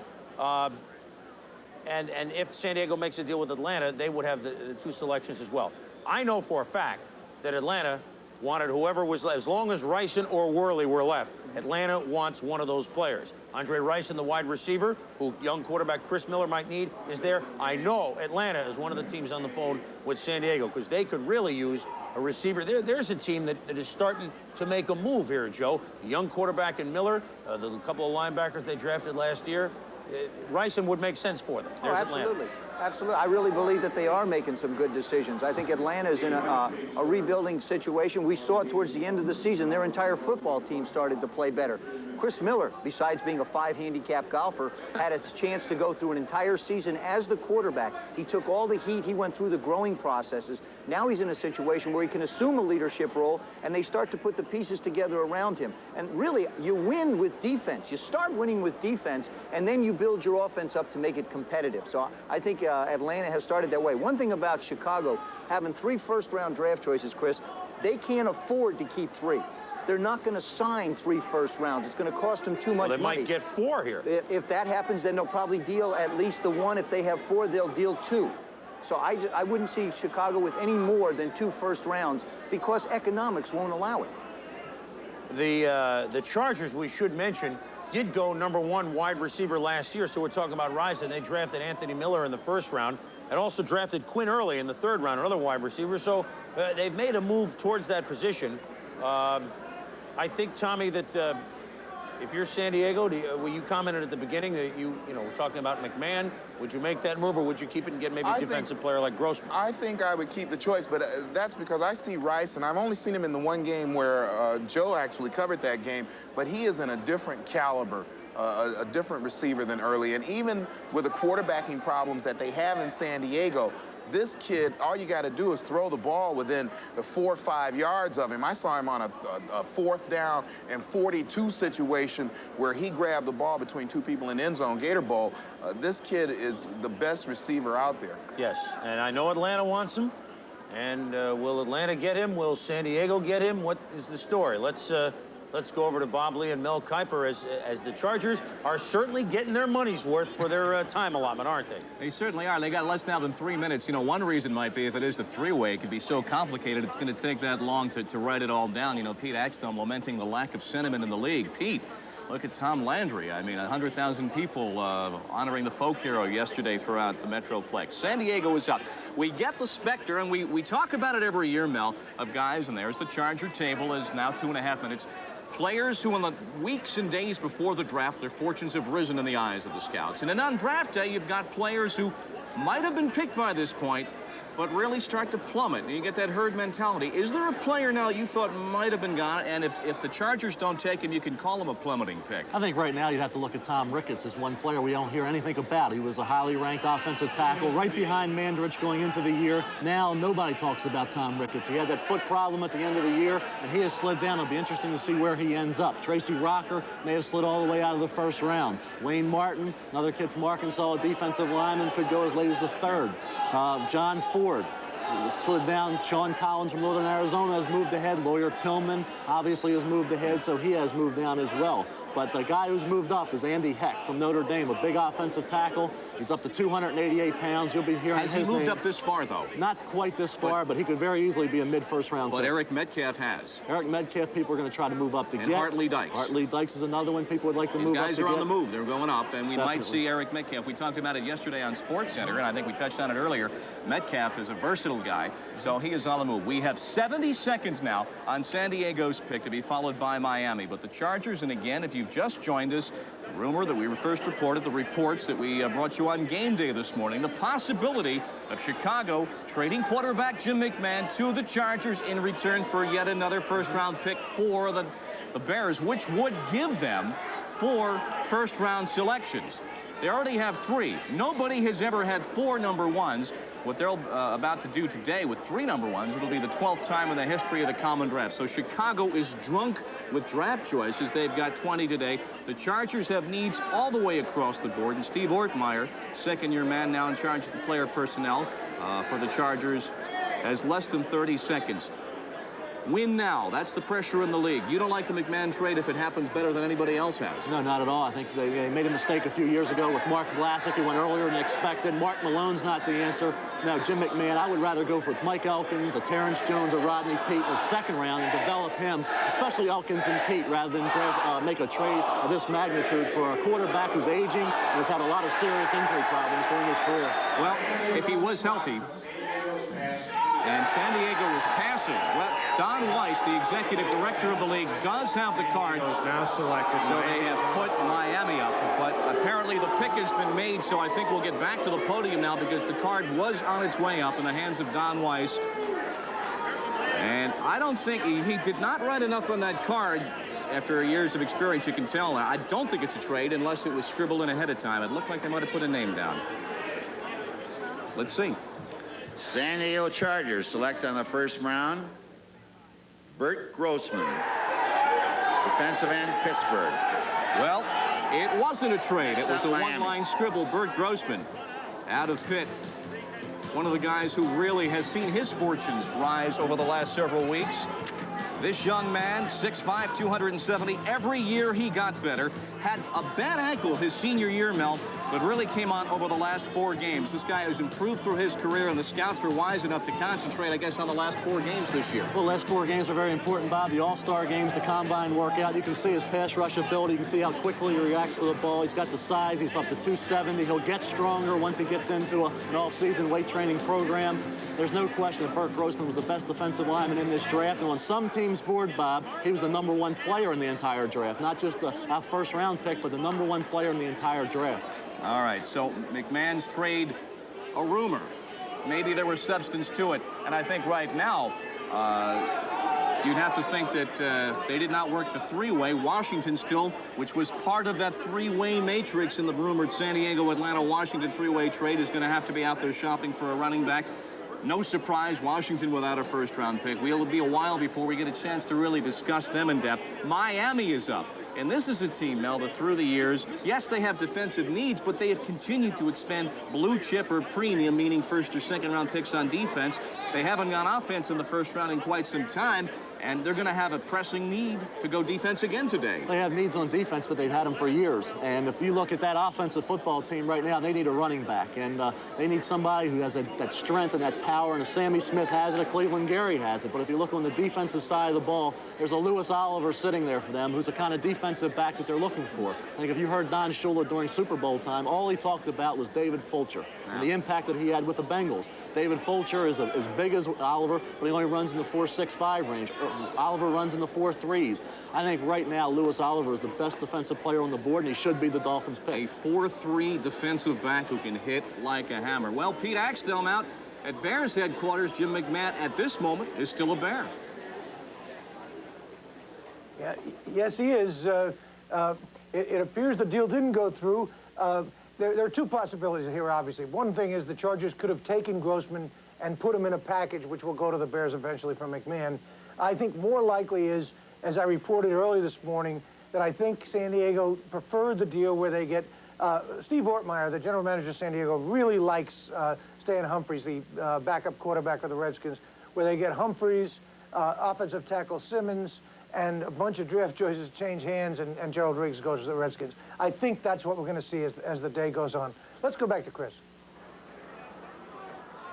And if San Diego makes a deal with Atlanta, they would have the 2 selections as well. I know for a fact that Atlanta wanted whoever was left. As long as Ryson or Worley were left, Atlanta wants one of those players. Andre Ryson, the wide receiver, who young quarterback Chris Miller might need, is there. I know Atlanta is one of the teams on the phone with San Diego because they could really use a receiver. There's a team that is starting to make a move here, Joe. A young quarterback in Miller, the couple of linebackers they drafted last year. Ryson would make sense for them. There's
absolutely.
Atlanta.
Absolutely. I really believe that they are making some good decisions. I think Atlanta is in a rebuilding situation. We saw it towards the end of the season. Their entire football team started to play better. Chris Miller, besides being a 5-handicap golfer, had a chance to go through an entire season as the quarterback. He took all the heat. He went through the growing processes. Now he's in a situation where he can assume a leadership role, and they start to put the pieces together around him. And really, you win with defense. You start winning with defense, and then you build your offense up to make it competitive. So I think Atlanta has started that way. One thing about Chicago, having 3 first-round draft choices, Chris, they can't afford to keep 3. They're not going to sign 3 first rounds. It's going to cost them too much money.
They might get 4 here.
If that happens, then they'll probably deal at least the 1. If they have 4, they'll deal 2. So I wouldn't see Chicago with any more than 2 first rounds because economics won't allow it.
The Chargers, we should mention, did go #1 wide receiver last year, so we're talking about Ryson. They drafted Anthony Miller in the 1st round and also drafted Quinn Early in the 3rd round, another wide receiver. So they've made a move towards that position. I think, Tommy, that if you're San Diego, well, you commented at the beginning that you know, we're talking about McMahon. Would you make that move, or would you keep it and get maybe a defensive player like Grossman?
I think I would keep the choice, but that's because I see Rice, and I've only seen him in the one game where Joe actually covered that game, but he is in a different caliber. A different receiver than Early, and even with the quarterbacking problems that they have in San Diego, this kid, all you got to do is throw the ball within the 4 or 5 yards of him. I saw him on a 4th down and 42 situation where he grabbed the ball between 2 people in the end zone, Gator Bowl. This kid is the best receiver out there.
Yes, and I know Atlanta wants him. And will Atlanta get him? Will San Diego get him? What is the story? Let's go over to Bob Lee and Mel Kiper as the Chargers are certainly getting their money's worth for their time allotment, aren't they?
They certainly are. They got less now than 3 minutes. You know, one reason might be if it is the 3-way, it could be so complicated, it's going to take that long to write it all down. You know, Pete Axtell lamenting the lack of sentiment in the league. Pete, look at Tom Landry. I mean, 100,000 people honoring the folk hero yesterday throughout the Metroplex. San Diego is up. We get the specter, and we talk about it every year, Mel, of guys, and there's the Charger table is now 2.5 minutes. Players who in the weeks and days before the draft, their fortunes have risen in the eyes of the scouts. And then on draft day, you've got players who might have been picked by this point, but really start to plummet. And you get that herd mentality. Is there a player now you thought might have been gone, and if the Chargers don't take him, you can call him a plummeting pick?
I think right now you'd have to look at Tom Ricketts as one player we don't hear anything about. He was a highly ranked offensive tackle right behind Mandrich going into the year. Now nobody talks about Tom Ricketts. He had that foot problem at the end of the year, and he has slid down. It'll be interesting to see where he ends up. Tracy Rocker may have slid all the way out of the 1st round. Wayne Martin, another kid from Arkansas, a defensive lineman, could go as late as the 3rd. John Ford slid down. Sean Collins from Northern Arizona has moved ahead. Lawyer Tillman obviously has moved ahead, so he has moved down as well. But the guy who's moved up is Andy Heck from Notre Dame, a big offensive tackle. He's up to 288 pounds. You'll be hearing his name.
Has he moved up this far, though?
Not quite this far, but he could very easily be a mid-1st round pick.
But Eric Metcalf has.
Eric Metcalf, people are going to try to move up to get.
And Hartley Dykes.
Hartley Dykes is another one people would like to move up to get.
These guys are on the move. They're going up, and we
Definitely.
might see Eric Metcalf. We talked about it yesterday on SportsCenter, and I think we touched on it earlier. Metcalf is a versatile guy, so he is on the move. We have 70 seconds now on San Diego's pick to be followed by Miami. But the Chargers, and again, if you've just joined us, the rumor that we first reported, the reports that we brought you on game day this morning, the possibility of Chicago trading quarterback Jim McMahon to the Chargers in return for yet another 1st-round pick for the Bears, which would give them 4 first-round selections. They already have 3. Nobody has ever had 4 number 1s. What they're about to do today with 3 number 1s, it'll be the 12th time in the history of the common draft. So Chicago is drunk with draft choices. They've got 20 today. The Chargers have needs all the way across the board. And Steve Ortmeyer, second-year man now in charge of the player personnel for the Chargers, has less than 30 seconds. Win now. That's the pressure in the league. You don't like the McMahon trade if it happens better than anybody else has.
No, not at all. I think they made a mistake a few years ago with Mark Vlasic. He went earlier than expected. Mark Malone's not the answer. No, Jim McMahon, I would rather go for Mike Elkins, a Terrence Jones, a Rodney Peete in the second round and develop him, especially Elkins and Peete, rather than make a trade of this magnitude for a quarterback who's aging and has had a lot of serious injury problems during his career.
Well, if he was healthy, and San Diego was passing. Well, Don Weiss, the executive director of the league, does have the card.
Now selected.
So they have put Miami up. But apparently the pick has been made, so I think we'll get back to the podium now because the card was on its way up in the hands of Don Weiss. And I don't think he did not write enough on that card. After years of experience, you can tell. I don't think it's a trade unless it was scribbled in ahead of time. It looked like they might have put a name down. Let's see.
San Diego Chargers select on the first round Bert Grossman, defensive end, Pittsburgh.
Well, it wasn't a trade. It was a one-line scribble. Bert Grossman out of Pitt. One of the guys who really has seen his fortunes rise over the last several weeks. This young man, 6'5", 270. Every year he got better. Had a bad ankle his senior year, Mel, but really came on over the last 4 games. This guy has improved through his career, and the scouts were wise enough to concentrate, I guess, on the last 4 games this year.
Well, last 4 games are very important, Bob. The All-Star games, the Combine workout. You can see his pass rush ability. You can see how quickly he reacts to the ball. He's got the size. He's up to 270. He'll get stronger once he gets into an off-season weight training program. There's no question that Bert Grossman was the best defensive lineman in this draft. And on some teams' board, Bob, he was the #1 player in the entire draft. Not just a first-round pick, but the #1 player in the entire draft.
All right, so McMahon's trade, a rumor. Maybe there was substance to it. And I think right now, you'd have to think that they did not work the 3-way. Washington still, which was part of that 3-way matrix in the rumored San Diego, Atlanta, Washington 3-way trade, is going to have to be out there shopping for a running back. No surprise, Washington without a first-round pick. It'll be a while before we get a chance to really discuss them in depth. Miami is up. And this is a team, Mel, that through the years, yes, they have defensive needs, but they have continued to expend blue chip or premium, meaning first or second round picks on defense. They haven't gone offense in the first round in quite some time, and they're going to have a pressing need to go defense again today.
They have needs on defense, but they've had them for years. And if you look at that offensive football team right now, they need a running back. And they need somebody who has that strength and that power. And a Sammy Smith has it, a Cleveland Gary has it. But if you look on the defensive side of the ball, there's a Lewis Oliver sitting there for them, who's the kind of defensive back that they're looking for. I think if you heard Don Shula during Super Bowl time, all he talked about was David Fulcher and the impact that he had with the Bengals. David Fulcher is as big as Oliver, but he only runs in the 4.65 range. Oliver runs in the 4.3s. I think right now Lewis Oliver is the best defensive player on the board, and he should be the Dolphins' pick.
A 4.3 defensive back who can hit like a hammer. Well, Pete Axtell out at Bears headquarters. Jim McMahon at this moment is still a Bear.
Yeah, yes, he is. It appears the deal didn't go through. There are 2 possibilities here, obviously. One thing is the Chargers could have taken Grossman and put him in a package, which will go to the Bears eventually from McMahon. I think more likely is, as I reported early this morning, that I think San Diego preferred the deal where they get Steve Ortmeyer, the general manager of San Diego, really likes Stan Humphries, the backup quarterback of the Redskins, where they get Humphries, offensive tackle Simmons, and a bunch of draft choices change hands, and Gerald Riggs goes to the Redskins. I think that's what we're going to see as the day goes on. Let's go back to Chris.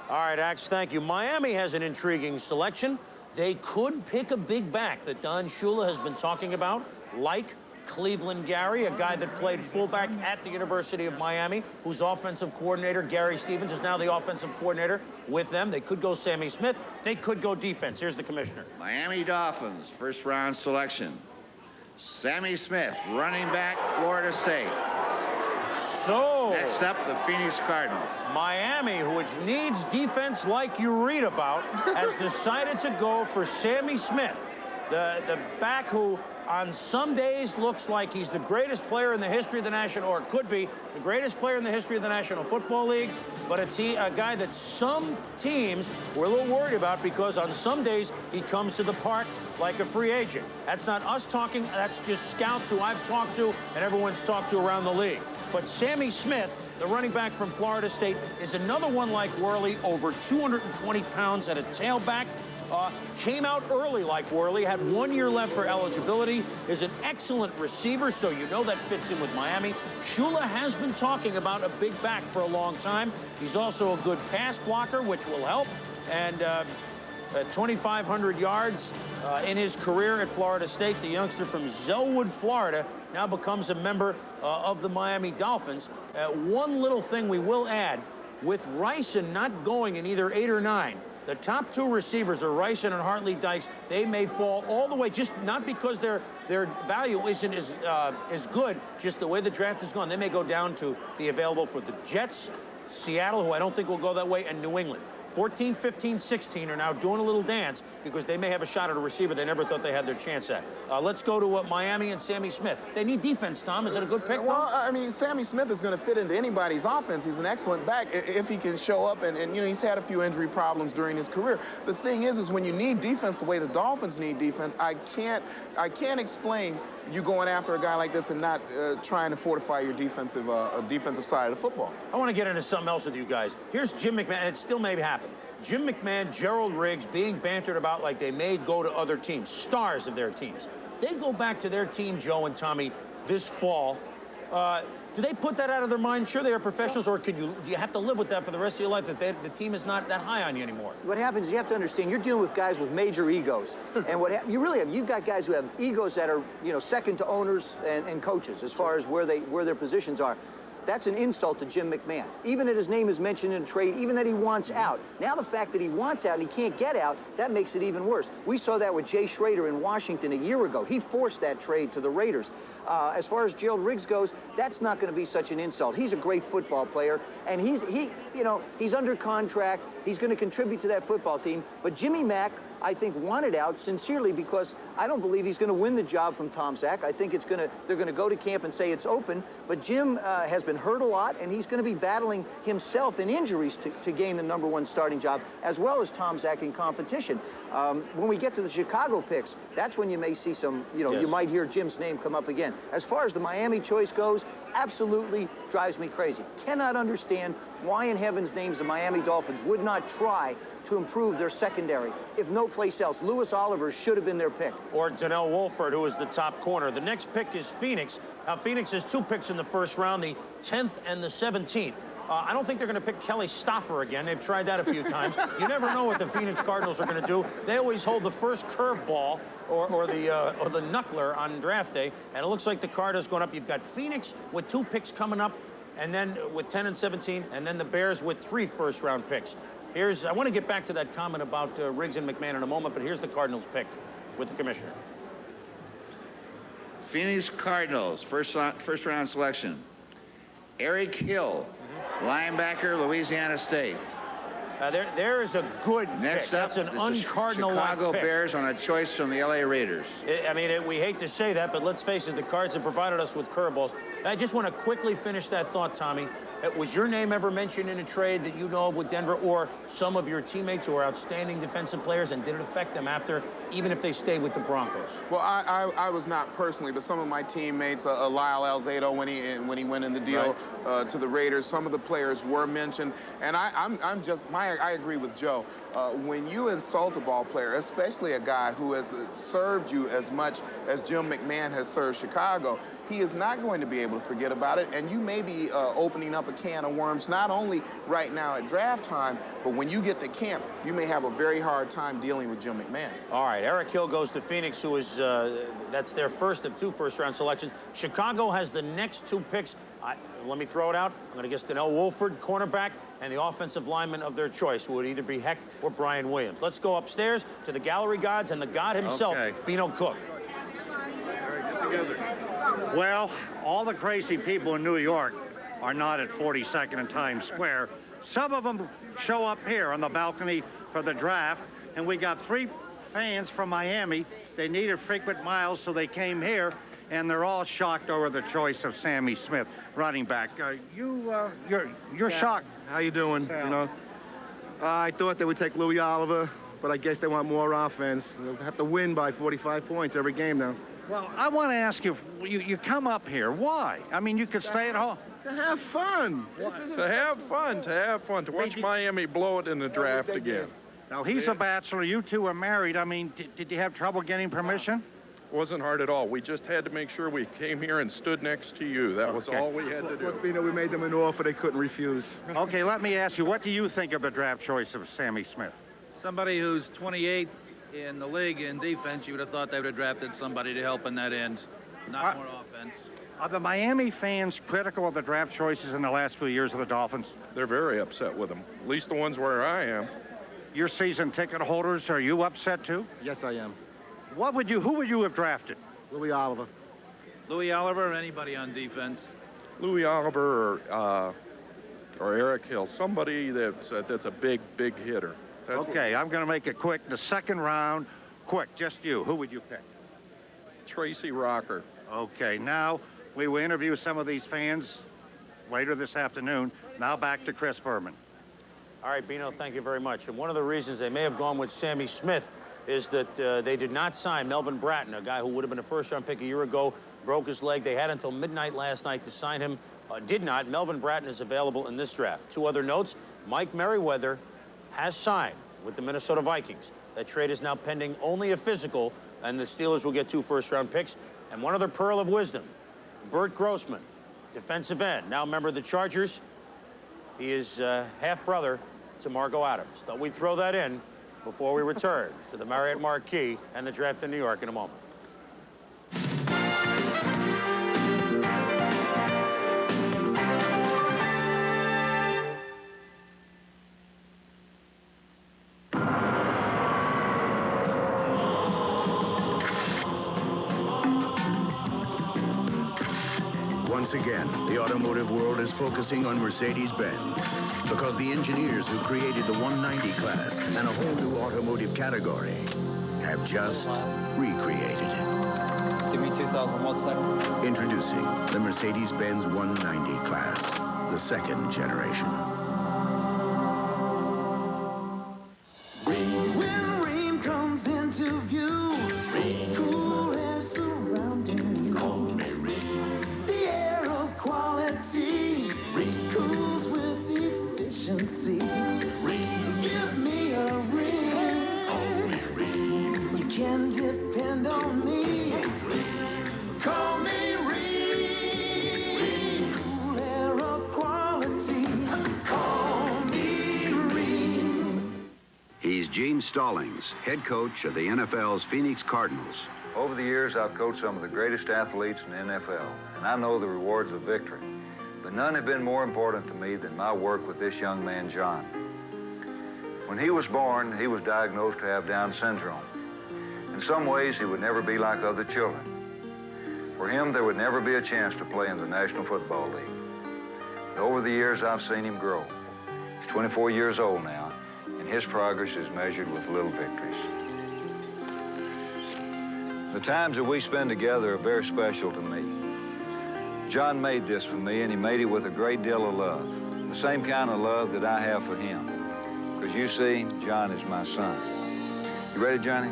All right, Axe, thank you. Miami has an intriguing selection. They could pick a big back that Don Shula has been talking about, like Cleveland Gary, a guy that played fullback at the University of Miami, whose offensive coordinator, Gary Stevens, is now the offensive coordinator with them. They could go Sammy Smith. They could go defense. Here's the commissioner.
Miami Dolphins, first-round selection. Sammy Smith, running back, Florida State.
So,
next up, the Phoenix Cardinals.
Miami, which needs defense like you read about, has decided to go for Sammy Smith, the back who on some days looks like he's the greatest player in the history of the National, or could be the greatest player in the history of the National Football League, but a guy that some teams were a little worried about because on some days he comes to the park like a free agent. That's not us talking, that's just scouts who I've talked to and everyone's talked to around the league. But Sammy Smith, the running back from Florida State, is another one like Worley, over 220 pounds at a tailback. Came out early like Worley, had 1 year left for eligibility, is an excellent receiver, so you know that fits in with Miami. Shula has been talking about a big back for a long time. He's also a good pass blocker, which will help. And 2,500 yards in his career at Florida State. The youngster from Zellwood, Florida, now becomes a member of the Miami Dolphins. One little thing we will add, with Ryson not going in either 8 or 9, the top 2 receivers are Ryson and Hartley Dykes. They may fall all the way, just not because their value isn't as good, just the way the draft has gone. They may go down to be available for the Jets, Seattle, who I don't think will go that way, and New England. 14, 15, 16 are now doing a little dance because they may have a shot at a receiver they never thought they had their chance at. Let's go to Miami and Sammy Smith. They need defense, Tom. Is it a good pick?
Well, I mean, Sammy Smith is going to fit into anybody's offense. He's an excellent back if he can show up. And you know, he's had a few injury problems during his career. The thing is when you need defense the way the Dolphins need defense, I can't explain you going after a guy like this and not trying to fortify your defensive side of the football.
I want to get into something else with you guys. Here's Jim McMahon, and it still may happen. Jim McMahon, Gerald Riggs being bantered about like they may go to other teams, stars of their teams. They go back to their team, Joe and Tommy, this fall. Do they put that out of their mind? Sure, they are professionals, or do you have to live with that for the rest of your life, that the team is not that high on you anymore?
What happens is you have to understand you're dealing with guys with major egos. And you really have, you've got guys who have egos that are, you know, second to owners and coaches as far as where their positions are. That's an insult to Jim McMahon. Even that his name is mentioned in a trade, even that he wants out. Now the fact that he wants out and he can't get out, that makes it even worse. We saw that with Jay Schrader in Washington a year ago. He forced that trade to the Raiders. As far as Gerald Riggs goes, that's not going to be such an insult. He's a great football player, and he's under contract. He's going to contribute to that football team. But Jimmy Mack, I think, wanted out sincerely because I don't believe he's going to win the job from Tom Zach. I think they're going to go to camp and say it's open. But Jim has been hurt a lot, and he's going to be battling himself in injuries to gain the #1 starting job, as well as Tom Zach in competition. When we get to the Chicago picks, that's when you may see some, you might hear Jim's name come up again. As far as the Miami choice goes, absolutely drives me crazy. Cannot understand why in heaven's names the Miami Dolphins would not try to improve their secondary, if no place else. Lewis Oliver should have been their pick.
Or Donnell Wolford, who is the top corner. The next pick is Phoenix. Now, Phoenix has 2 picks in the first round, the 10th and the 17th. I don't think they're going to pick Kelly Stoffer again. They've tried that a few times. You never know what the Phoenix Cardinals are going to do. They always hold the first curveball or the knuckler on draft day, and it looks like the Cardinals going up. You've got Phoenix with 2 picks coming up, and then with 10 and 17, and then the Bears with 3 first-round picks. I want to get back to that comment about Riggs and McMahon in a moment, but here's the Cardinals pick with the commissioner.
Phoenix Cardinals, first round selection. Eric Hill, linebacker, Louisiana State.
There is a good
Next
pick.
up,
That's an uncardinal-like
Chicago
pick.
Bears on a choice from the LA Raiders.
I mean, we hate to say that, but let's face it, the Cards have provided us with curveballs. I just want to quickly finish that thought, Tommy. Was your name ever mentioned in a trade that you know of with Denver, or some of your teammates who are outstanding defensive players, and did it affect them after, even if they stayed with the Broncos?
Well, I was not personally, but some of my teammates, Lyle Alzado, when he went in the deal to the Raiders, some of the players were mentioned, and I agree with Joe. When you insult a ball player, especially a guy who has served you as much as Jim McMahon has served Chicago, he is not going to be able to forget about it, and you may be opening up a can of worms, not only right now at draft time, but when you get to camp, you may have a very hard time dealing with Jim McMahon.
All right, Eric Hill goes to Phoenix, who is, that's their first of 2 first-round selections. Chicago has the next 2 picks. Let me throw it out. I'm going to guess Donnell Wolford, cornerback, and the offensive lineman of their choice would either be Heck or Brian Williams. Let's go upstairs to the gallery gods and the god himself, Bino Cook.
Well, all the crazy people in New York are not at 42nd and Times Square. Some of them show up here on the balcony for the draft, and we got 3 fans from Miami. They needed frequent miles, so they came here, and they're all shocked over the choice of Sammy Smith, running back. You're shocked.
How you doing?
Sal.
You know, I thought they would take Louis Oliver, but I guess they want more offense. They'll have to win by 45 points every game now.
Well, I want to ask you, you come up here. Why? I mean, you could stay at home.
To have fun.
To have fun. To watch Miami blow it in the draft again.
Now, he's a bachelor. You two are married. I mean, did you have trouble getting permission?
Wasn't hard at all. We just had to make sure we came here and stood next to you. That was all we had to do.
But, we made them an offer they couldn't refuse.
Okay, let me ask you, what do you think of the draft choice of Sammy Smith?
Somebody who's 28th in the league in defense, you would have thought they would have drafted somebody to help in that end, not more offense.
Are the Miami fans critical of the draft choices in the last few years of the Dolphins?
They're very upset with them, at least the ones where I am.
Your season ticket holders, are you upset too?
Yes, I am.
Who would you have drafted?
Louis Oliver.
Louis Oliver or anybody on defense?
Louis Oliver or Eric Hill, somebody that's a big hitter.
Okay, I'm going to make it quick. The second round, quick, just you. Who would you pick?
Tracy Rocker.
Okay, now we will interview some of these fans later this afternoon. Now back to Chris Berman.
All right, Bino, thank you very much. And one of the reasons they may have gone with Sammy Smith is that they did not sign Melvin Bratton, a guy who would have been a first-round pick a year ago, broke his leg. They had until midnight last night to sign him. Did not. Melvin Bratton is available in this draft. Two other notes. Mike Merriweather has signed with the Minnesota Vikings. That trade is now pending only a physical, and the Steelers will get 2 first-round picks. And one other pearl of wisdom, Bert Grossman, defensive end, now a member of the Chargers. He is half-brother to Margot Adams. Thought we'd throw that in before we return to the Marriott Marquis and the draft in New York in a moment.
Once again, the automotive world is focusing on Mercedes-Benz because the engineers who created the 190 class and a whole new automotive category have just recreated it.
Give me 2,000 1 second.
Introducing the Mercedes-Benz 190 class, the second generation.
When a rain comes into view, cool air surrounding you. Call me rain. The air of quality, cools with efficiency. Rain, give me a ring. Call me rain. You can depend on me. Call me rain. Cool air of quality. Call me rain.
He's Gene Stallings, head coach of the NFL's Phoenix Cardinals.
Over the years, I've coached some of the greatest athletes in the NFL, and I know the rewards of victory. But none have been more important to me than my work with this young man, John. When he was born, he was diagnosed to have Down syndrome. In some ways, he would never be like other children. For him, there would never be a chance to play in the National Football League. But over the years, I've seen him grow. He's 24 years old now, and his progress is measured with little victories. The times that we spend together are very special to me. John made this for me, and he made it with a great deal of love. The same kind of love that I have for him. Because you see, John is my son. You ready, Johnny?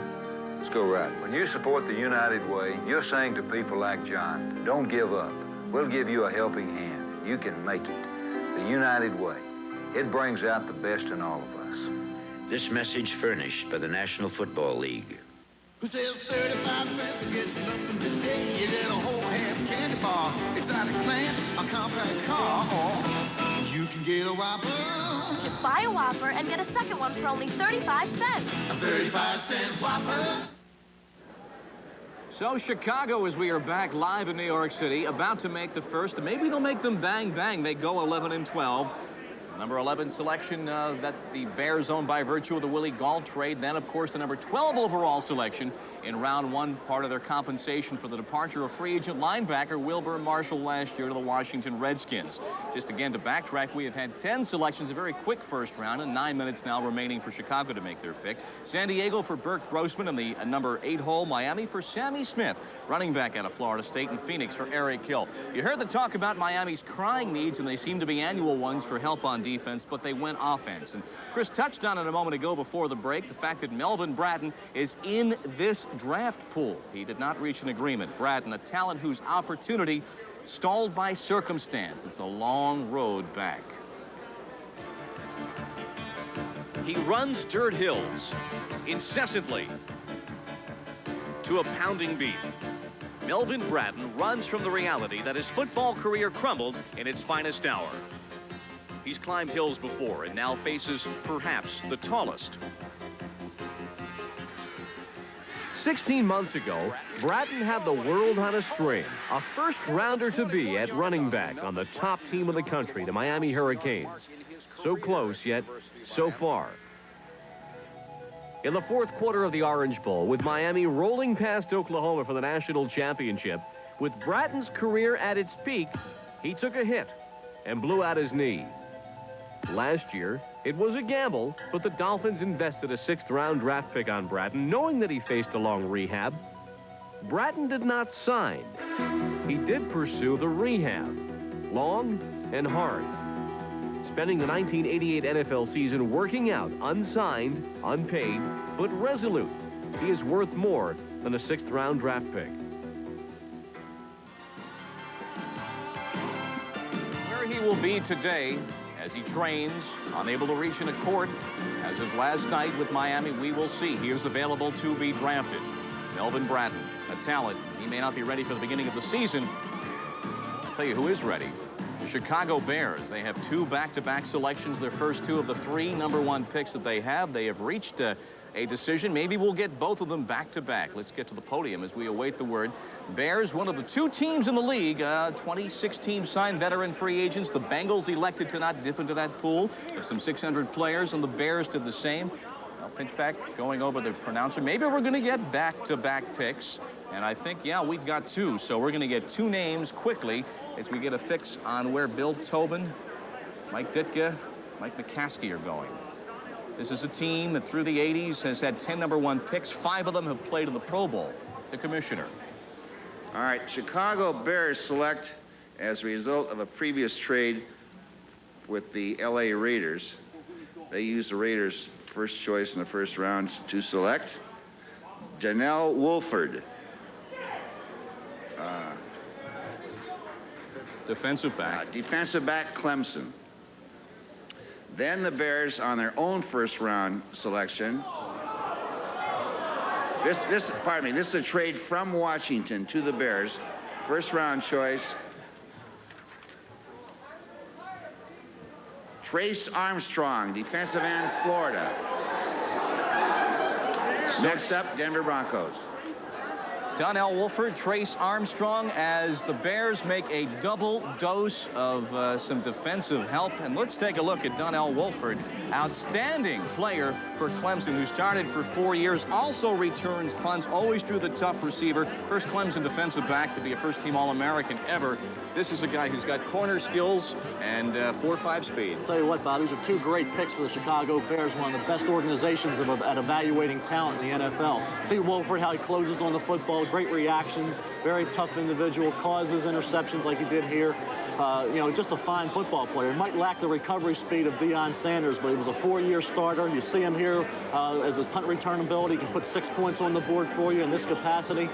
Let's go right. When you support the United Way, you're saying to people like John, don't give up. We'll give you a helping hand. You can make it. The United Way. It brings out the best in all of us.
This message furnished by the National Football League.
Who says 35 cents and gets nothing today? You get a whole half candy bar, exotic plant, a compact car, or you can get a Whopper.
Just buy a Whopper and get a second one for only 35 cents.
A 35-cent Whopper.
So Chicago, as we are back live in New York City, about to make the first. Maybe they'll make them bang, bang. They go 11-12. Number 11 selection that the Bears own by virtue of the Willie Gault trade. Then, of course, the number 12 overall selection in round one, part of their compensation for the departure of free agent linebacker Wilbur Marshall last year to the Washington Redskins. Just again to backtrack, we have had 10 selections, a very quick first round, and 9 minutes now remaining for Chicago to make their pick. San Diego for Bert Grossman in the number 8 hole. Miami for Sammy Smith, running back out of Florida State, and Phoenix for Eric Hill. You heard the talk about Miami's crying needs, and they seem to be annual ones for help on defense, but they went offense. And Chris touched on it a moment ago before the break, the fact that Melvin Bratton is in this draft pool. He did not reach an agreement. Bratton, a talent whose opportunity stalled by circumstance. It's a long road back. He runs dirt hills incessantly to a pounding beat. Melvin Bratton runs from the reality that his football career crumbled in its finest hour. He's climbed hills before and now faces perhaps the tallest.
16 months ago, Bratton had the world on a string, a first-rounder to be at running back on the top team of the country, the Miami Hurricanes. So close, yet so far. In the fourth quarter of the Orange Bowl, with Miami rolling past Oklahoma for the national championship, with Bratton's career at its peak, he took a hit and blew out his knee. Last year, it was a gamble, but the Dolphins invested a sixth-round draft pick on Bratton, knowing that he faced a long rehab. Bratton did not sign. He did pursue the rehab, long and hard, spending the 1988 NFL season working out, unsigned, unpaid, but resolute. He is worth more than a sixth-round draft pick.
Where he will be today as he trains, unable to reach in a court. As of last night with Miami, we will see. He is available to be drafted. Melvin Bratton, a talent. He may not be ready for the beginning of the season. I'll tell you who is ready. The Chicago Bears. They have two back-to-back selections, their first two of the three #1 picks that they have. They have reached a decision. Maybe we'll get both of them back-to-back. Let's get to the podium as we await the word. Bears, one of the two teams in the league, 26 teams signed veteran free agents. The Bengals elected to not dip into that pool. There's some 600 players, and the Bears did the same. Now, Pinchback going over the pronouncer. Maybe we're going to get back-to-back picks. And I think, yeah, we've got two. So we're going to get two names quickly as we get a fix on where Bill Tobin, Mike Ditka, Mike McCaskey are going. This is a team that through the 80s has had 10 #1 picks. 5 of them have played in the Pro Bowl. The commissioner.
All right, Chicago Bears select as a result of a previous trade with the LA Raiders. They used the Raiders' first choice in the first round to select Janelle Wolford.
Defensive back.
Defensive back, Clemson. Then the Bears on their own first round selection. This is a trade from Washington to the Bears. First round choice. Trace Armstrong, defensive end, Florida. Next up, Denver Broncos.
Donnell Wolford, Trace Armstrong, as the Bears make a double dose of some defensive help. And let's take a look at Donnell Wolford, outstanding player for Clemson, who started for 4 years, also returns punts, always drew the tough receiver. First Clemson defensive back to be a first-team All-American ever. This is a guy who's got corner skills and 4.5 speed.
I'll tell you what, Bob, these are two great picks for the Chicago Bears, one of the best organizations at evaluating talent in the NFL. See Wolford, how he closes on the football, great reactions, very tough individual, causes interceptions like he did here. You know, just a fine football player. Might lack the recovery speed of Deion Sanders, but he was a 4-year starter. You see him here as a punt return ability. He can put 6 points on the board for you in this capacity.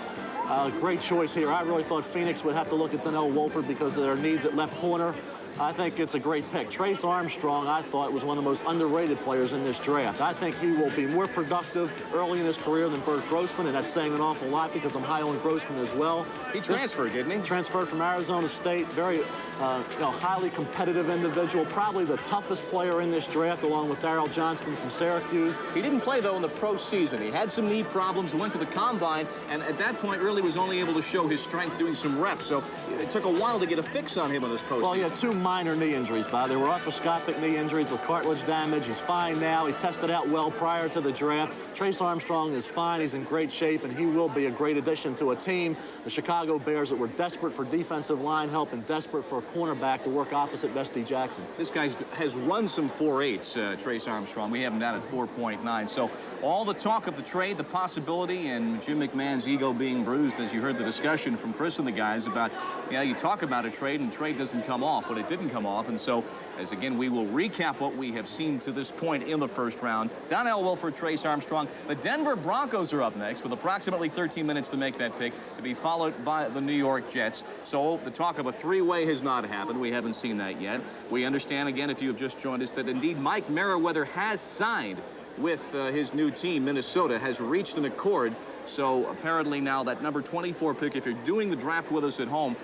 Great choice here. I really thought Phoenix would have to look at Donnell Wolford because of their needs at left corner. I think it's a great pick. Trace Armstrong, I thought, was one of the most underrated players in this draft. I think he will be more productive early in his career than Bert Grossman, and that's saying an awful lot because I'm high on Grossman as well.
He transferred, didn't he?
Transferred from Arizona State. Very highly competitive individual. Probably the toughest player in this draft, along with Darrell Johnston from Syracuse.
He didn't play, though, in the pro season. He had some knee problems, went to the combine, and at that point really was only able to show his strength doing some reps. So it took a while to get a fix on him in this postseason.
Well, he had 2 minor knee injuries, Bob. They were arthroscopic knee injuries with cartilage damage. He's fine now. He tested out well prior to the draft. Trace Armstrong is fine. He's in great shape, and he will be a great addition to a team, the Chicago Bears, that were desperate for defensive line help and desperate for a cornerback to work opposite Bestie Jackson.
This guy has run some 4.8s, Trace Armstrong. We have him down at 4.9. So all the talk of the trade, the possibility, and Jim McMahon's ego being bruised, enthused as you heard the discussion from Chris and the guys about, you talk about a trade and trade doesn't come off, but it didn't come off. And so, as again, we will recap what we have seen to this point in the first round. Donnell Wilford, Trace Armstrong. The Denver Broncos are up next with approximately 13 minutes to make that pick, to be followed by the New York Jets. So the talk of a three-way has not happened. We haven't seen that yet. We understand, again, if you have just joined us, that indeed Mike Merriweather has signed with his new team. Minnesota has reached an accord. So apparently now that number 24 pick, if you're doing the draft with us at home,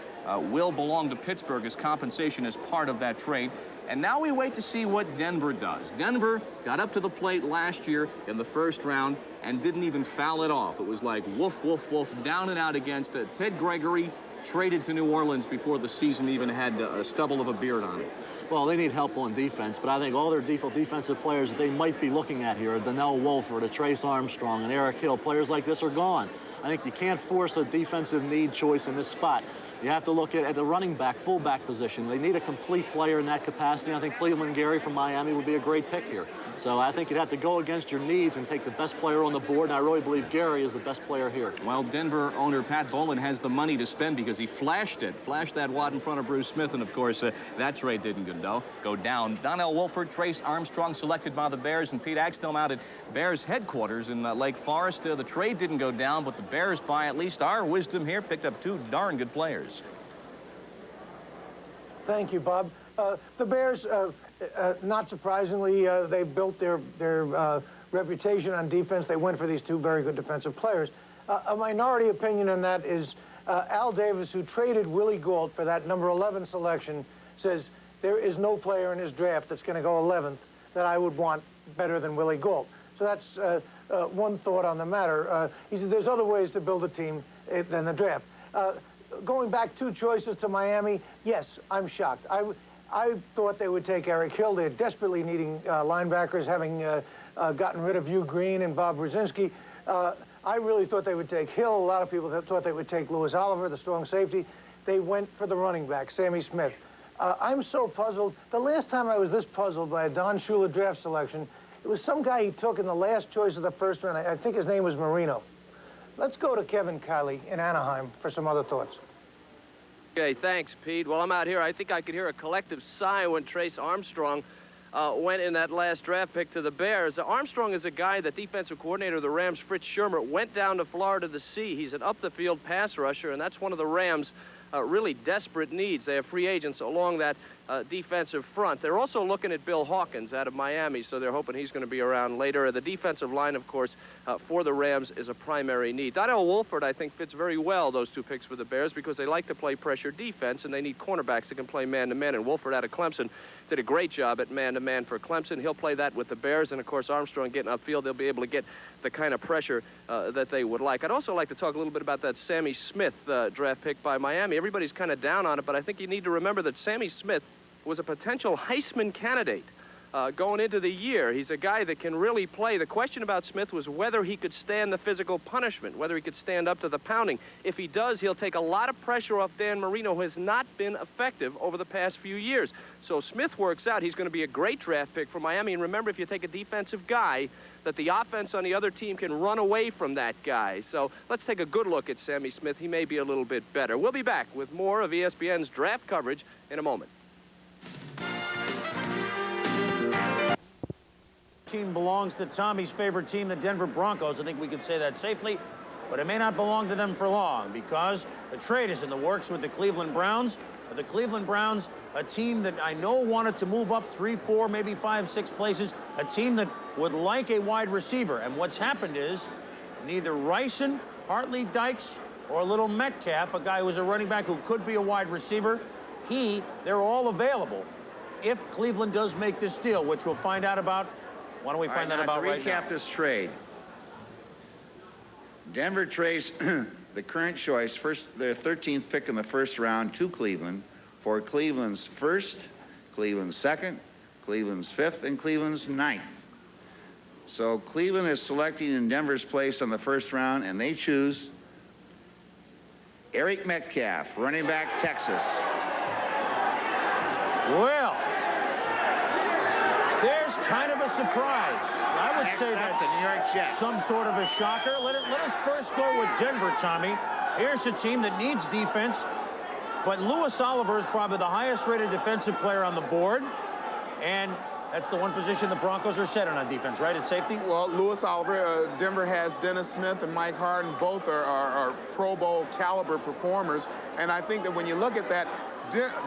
will belong to Pittsburgh as compensation as part of that trade. And now we wait to see what Denver does. Denver got up to the plate last year in the first round and didn't even foul it off. It was like woof, woof, woof, down and out against Ted Gregory, traded to New Orleans before the season even had a stubble of a beard on it.
Well, they need help on defense, but I think all their defensive players that they might be looking at here, Donnell Wolford, Trace Armstrong, and Eric Hill, players like this are gone. I think you can't force a defensive need choice in this spot. You have to look at the running back, fullback position. They need a complete player in that capacity. I think Cleveland Gary from Miami would be a great pick here. So I think you'd have to go against your needs and take the best player on the board, and I really believe Gary is the best player here.
Well, Denver owner Pat Bowlen has the money to spend because he flashed that wad in front of Bruce Smith, and of course that trade didn't go down. Donnell Wolford, Trace Armstrong selected by the Bears, and Pete Axtell out at Bears headquarters in Lake Forest. The trade didn't go down, but the Bears, by at least our wisdom here, picked up two darn good players.
Thank you, Bob. The Bears, not surprisingly, they built their reputation on defense. They went for these two very good defensive players. A minority opinion on that is Al Davis, who traded Willie Gault for that number 11 selection, says there is no player in his draft that's going to go 11th that I would want better than Willie Gault. So that's one thought on the matter. He said there's other ways to build a team than the draft. Going back 2 choices to Miami, yes, I'm shocked. I thought they would take Eric Hill. They're desperately needing linebackers, having gotten rid of Hugh Green and Bob Brzezinski. I really thought they would take Hill. A lot of people thought they would take Louis Oliver, the strong safety. They went for the running back, Sammy Smith. I'm so puzzled. The last time I was this puzzled by a Don Shula draft selection, it was some guy he took in the last choice of the first round. I think his name was Marino. Let's go to Kevin Kiley in Anaheim for some other thoughts.
Okay, thanks, Pete. Well, I'm out here. I think I could hear a collective sigh when Trace Armstrong went in that last draft pick to the Bears. Armstrong is a guy that defensive coordinator of the Rams, Fritz Shermer, went down to Florida to see. He's an up-the-field pass rusher, and that's one of the Rams' really desperate needs. They have free agents along that defensive front. They're also looking at Bill Hawkins out of Miami, so they're hoping he's going to be around later. The defensive line, of course, for the Rams is a primary need. Donnell Wolford, I think, fits very well, those 2 picks for the Bears, because they like to play pressure defense, and they need cornerbacks that can play man-to-man. And Wolford out of Clemson did a great job at man-to-man for Clemson. He'll play that with the Bears, and, of course, Armstrong getting upfield, they'll be able to get the kind of pressure that they would like. I'd also like to talk a little bit about that Sammy Smith draft pick by Miami. Everybody's kind of down on it, but I think you need to remember that Sammy Smith was a potential Heisman candidate going into the year. He's a guy that can really play. The question about Smith was whether he could stand the physical punishment, whether he could stand up to the pounding. If he does, he'll take a lot of pressure off Dan Marino, who has not been effective over the past few years. So Smith works out. He's going to be a great draft pick for Miami. And remember, if you take a defensive guy, that the offense on the other team can run away from that guy. So let's take a good look at Sammy Smith. He may be a little bit better. We'll be back with more of ESPN's draft coverage in a moment.
Team belongs to Tommy's favorite team, the Denver Broncos. I think we can say that safely, but it may not belong to them for long because the trade is in the works with the Cleveland Browns. The Cleveland Browns, a team that I know wanted to move up 3, 4, maybe 5, 6 places, a team that would like a wide receiver. And what's happened is neither Ryson, Hartley Dykes, or little Metcalf, a guy who's a running back who could be a wide receiver, they're all available if Cleveland does make this deal, which we'll find out about. Why don't we find that out right now?
To recap this trade, Denver trades the current choice, their 13th pick in the first round to Cleveland for Cleveland's first, Cleveland's second, Cleveland's fifth, and Cleveland's 9th. So Cleveland is selecting in Denver's place on the first round, and they choose Eric Metcalf, running back, Texas.
Well, there's kind of a surprise. I would say that's
the New York Jets.
Some sort of a shocker. Let us first go with Denver, Tommy. Here's a team that needs defense, but Louis Oliver is probably the highest-rated defensive player on the board, and that's the one position the Broncos are set on defense, right, at safety?
Well, Louis Oliver, Denver has Dennis Smith and Mike Harden. Both are Pro Bowl caliber performers, and I think that when you look at that,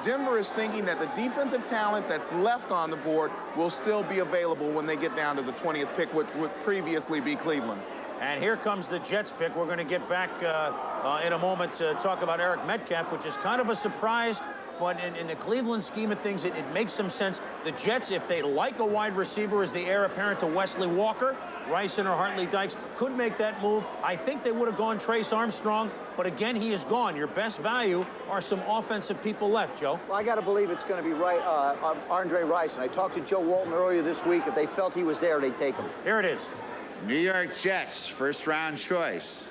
Denver is thinking that the defensive talent that's left on the board will still be available when they get down to the 20th pick, which would previously be Cleveland's.
And here comes the Jets pick. We're going to get back in a moment to talk about Eric Metcalf, which is kind of a surprise. But in the Cleveland scheme of things, it makes some sense. The Jets, if they like a wide receiver as the heir apparent to Wesley Walker, Ryson or Hartley Dykes, could make that move. I think they would have gone Trace Armstrong, but again, he is gone. Your best value are some offensive people left, Joe.
Well, I got to believe it's going to be Andre Ryson. I talked to Joe Walton earlier this week. If they felt he was there, they'd take him.
Here it is.
New York Jets, first-round choice.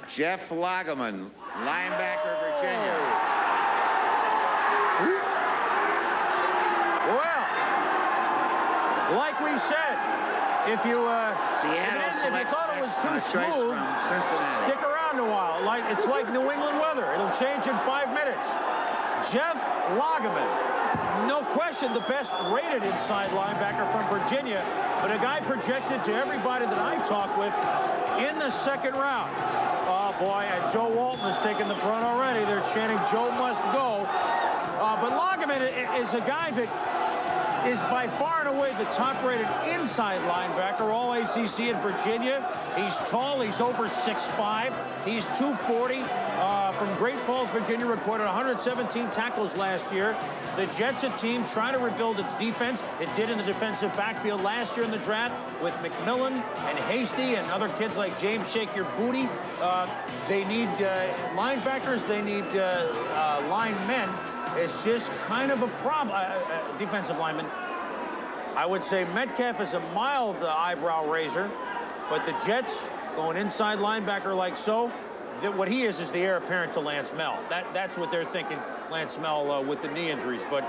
Jeff Lageman, linebacker, Virginia.
Well, like we said, if you thought it was too smooth, stick around a while. It's like New England weather. It'll change in 5 minutes. Jeff Lageman, no question the best rated inside linebacker from Virginia, but a guy projected to everybody that I talk with in the second round. Oh boy, and Joe Walton has taken the front already. They're chanting Joe must go. But Lageman is a guy that is by far and away the top-rated inside linebacker, all ACC in Virginia. He's tall. He's over 6'5". He's 240. From Great Falls, Virginia, recorded 117 tackles last year. The Jets, a team trying to rebuild its defense. It did in the defensive backfield last year in the draft with McMillan and Hasty and other kids like James Shake Your Booty. They need linebackers. They need linemen. It's just kind of a problem. Defensive lineman. I would say Metcalf is a mild eyebrow raiser, but the Jets going inside linebacker like so. What he is the heir apparent to Lance Mel. That's what they're thinking, Lance Mel with the knee injuries. But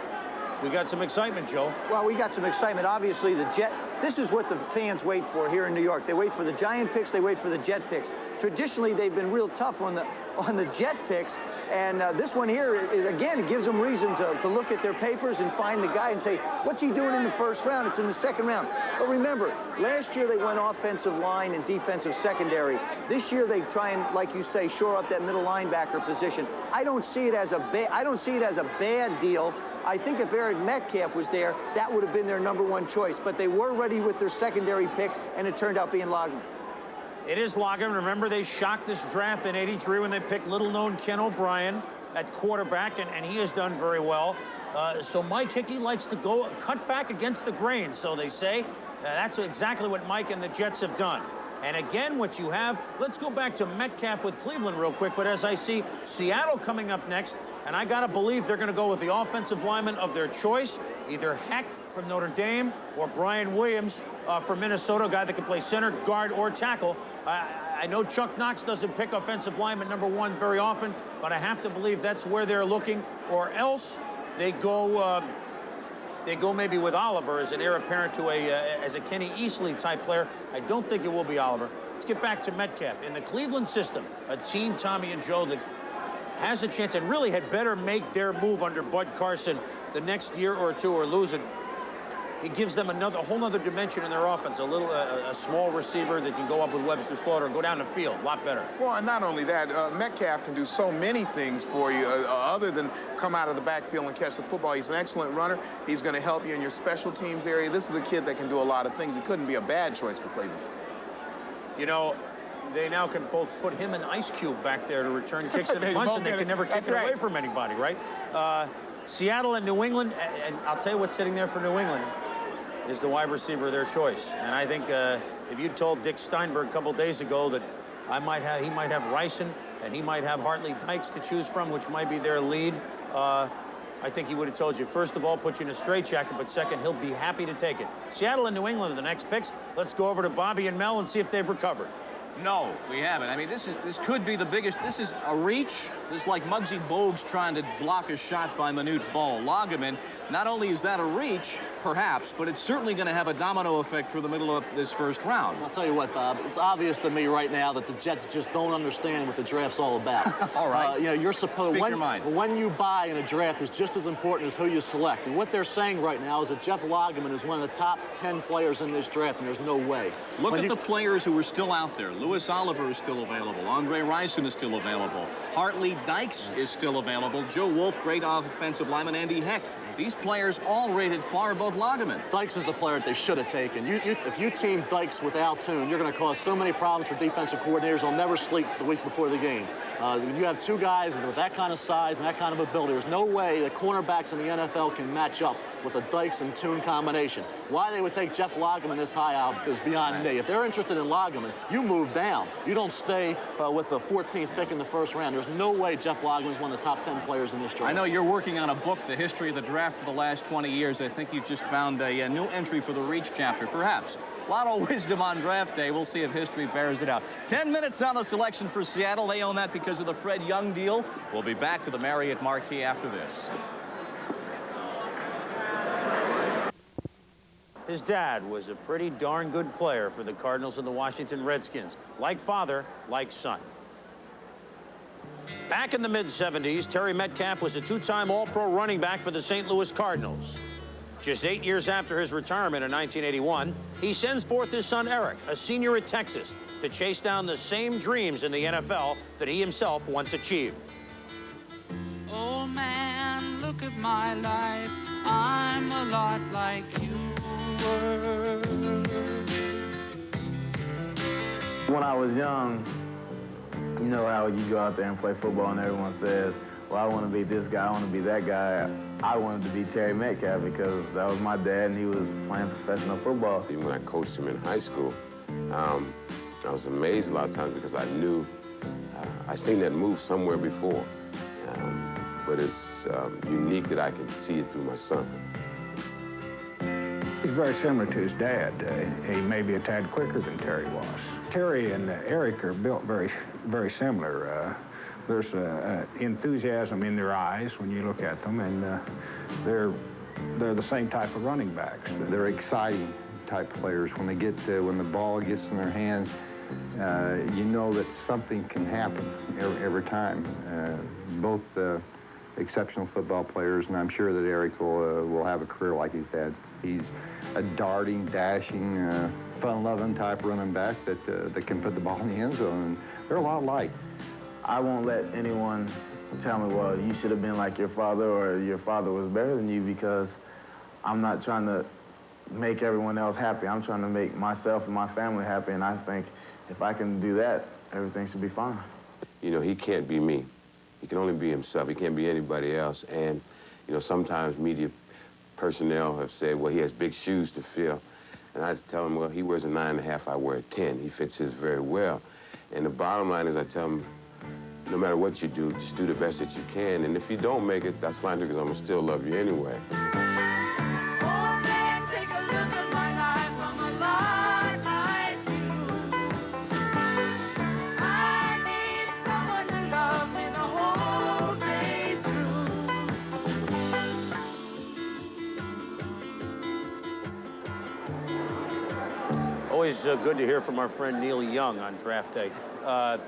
we got some excitement, Joe. Well, we got some excitement. Obviously, this is what the fans wait for here in New York. They wait for the Giant picks. They wait for the Jet picks. Traditionally, they've been real tough on the Jet picks. And this one here, again, it gives them reason to look at their papers and find the guy and say, what's he doing in the first round? It's in the second round. But remember, last year they went offensive line and defensive secondary. This year they try and, like you say, shore up that middle linebacker position. I don't see it as a bad deal. I think if Eric Metcalf was there, that would have been their #1 choice. But they were ready with their secondary pick, and it turned out being Lageman. It is Lageman. Remember, they shocked this draft in '83 when they picked little-known Ken O'Brien at quarterback, and he has done very well. So Mike Hickey likes to go cut back against the grain, so they say. That's exactly what Mike and the Jets have done. And again, what you have, let's go back to Metcalf with Cleveland real quick, but as I see Seattle coming up next, and I got to believe they're going to go with the offensive lineman of their choice, either Heck from Notre Dame or Brian Williams from Minnesota, a guy that can play center, guard, or tackle. I know Chuck Knox doesn't pick offensive lineman #1 very often, but I have to believe that's where they're looking, or else they go maybe with Oliver as an heir apparent to as a Kenny Easley type player. I don't think it will be Oliver. Let's get back to Metcalf. In the Cleveland system, a team, Tommy and Joe, that has a chance and really had better make their move under Bud Carson the next year or two or lose it. It gives them a whole other dimension in their offense. A small receiver that can go up with Webster Slaughter and go down the field. A lot better.
Well, and not only that, Metcalf can do so many things for you other than come out of the backfield and catch the football. He's an excellent runner. He's going to help you in your special teams area. This is a kid that can do a lot of things. He couldn't be a bad choice for Cleveland. You know, they now can both put him and Ice Cube back there to return kicks and punts, and they can never kick it away from anybody, right? Seattle and New England, and I'll tell you what's sitting there for New England is the wide receiver of their choice. And I think if you told Dick Steinberg a couple days ago that he might have Ryson and he might have Hartley Dykes to choose from, which might be their lead, I think he would have told you, first of all, put you in a straitjacket, but second, he'll be happy to take it. Seattle and New England are the next picks. Let's go over to Bobby and Mel and see if they've recovered.
No, we haven't. I mean, this could be the biggest. This is a reach. This is like Muggsy Bogues trying to block a shot by Manute Bol. Lageman, not only is that a reach, perhaps, but it's certainly going to have a domino effect through the middle of this first round.
I'll tell you what, Bob, it's obvious to me right now that the Jets just don't understand what the draft's all about.
All right.
You know, you're supposed
Speak your mind.
When you buy in a draft is just as important as who you select. And what they're saying right now is that Jeff Lageman is one of the top 10 players in this draft, and there's no way.
Look at the players who are still out there. Lewis Oliver is still available. Andre Rison is still available. Hartley Dykes is still available. Joe Wolf, great offensive lineman. Andy Heck. These players all rated far above Lageman.
Dykes is the player that they should have taken. If you team Dykes with Altoon, you're going to cause so many problems for defensive coordinators. They'll never sleep the week before the game. You have two guys with that kind of size and that kind of ability. There's no way that cornerbacks in the NFL can match up with a Dykes and Toon combination. Why they would take Jeff Lageman this high out is beyond me. If they're interested in Lageman, you move down. You don't stay with the 14th pick in the first round. There's no way Jeff Lageman is one of the top 10 players in this draft.
I know you're working on a book, The History of the Draft for the last 20 years. I think you've just found a new entry for the Reach chapter, perhaps. A lot of wisdom on draft day. We'll see if history bears it out. 10 minutes on the selection for Seattle. They own that because of the Fred Young deal. We'll be back to the Marriott Marquis after this.
His dad was a pretty darn good player for the Cardinals and the Washington Redskins. Like father, like son. Back in the mid-'70s, Terry Metcalf was a two-time All-Pro running back for the St. Louis Cardinals. Just 8 years after his retirement in 1981, he sends forth his son Eric, a senior at Texas, to chase down the same dreams in the NFL that he himself once achieved.
Oh man, look at my life. I'm a lot like you were.
When I was young, you know how you go out there and play football and everyone says, well, I want to be this guy, I want to be that guy. I wanted to be Terry Metcalf because that was my dad and he was playing professional football.
Even when I coached him in high school, I was amazed a lot of times because I knew, I seen that move somewhere before. But it's unique that I can see it through my son.
He's very similar to his dad. He may be a tad quicker than Terry was. Terry and Eric are built very, very similar. There's enthusiasm in their eyes when you look at them, and they're the same type of running backs.
They're exciting type players. When when the ball gets in their hands, you know that something can happen every time. Both exceptional football players, and I'm sure that Eric will have a career like his dad. He's a darting, dashing, fun-loving type running back that can put the ball in the end zone. And they're a lot alike.
I won't let anyone tell me, well, you should have been like your father or your father was better than you, because I'm not trying to make everyone else happy. I'm trying to make myself and my family happy, and I think if I can do that, everything should be fine.
You know, he can't be me. He can only be himself. He can't be anybody else. And, you know, sometimes media personnel have said, well, he has big shoes to fill. And I just tell him, well, he wears a 9.5, I wear a 10. He fits his very well. And the bottom line is I tell him, no matter what you do, just do the best that you can. And if you don't make it, that's fine, because I'm going to still love you anyway.
Always good to hear from our friend Neil Young on draft day.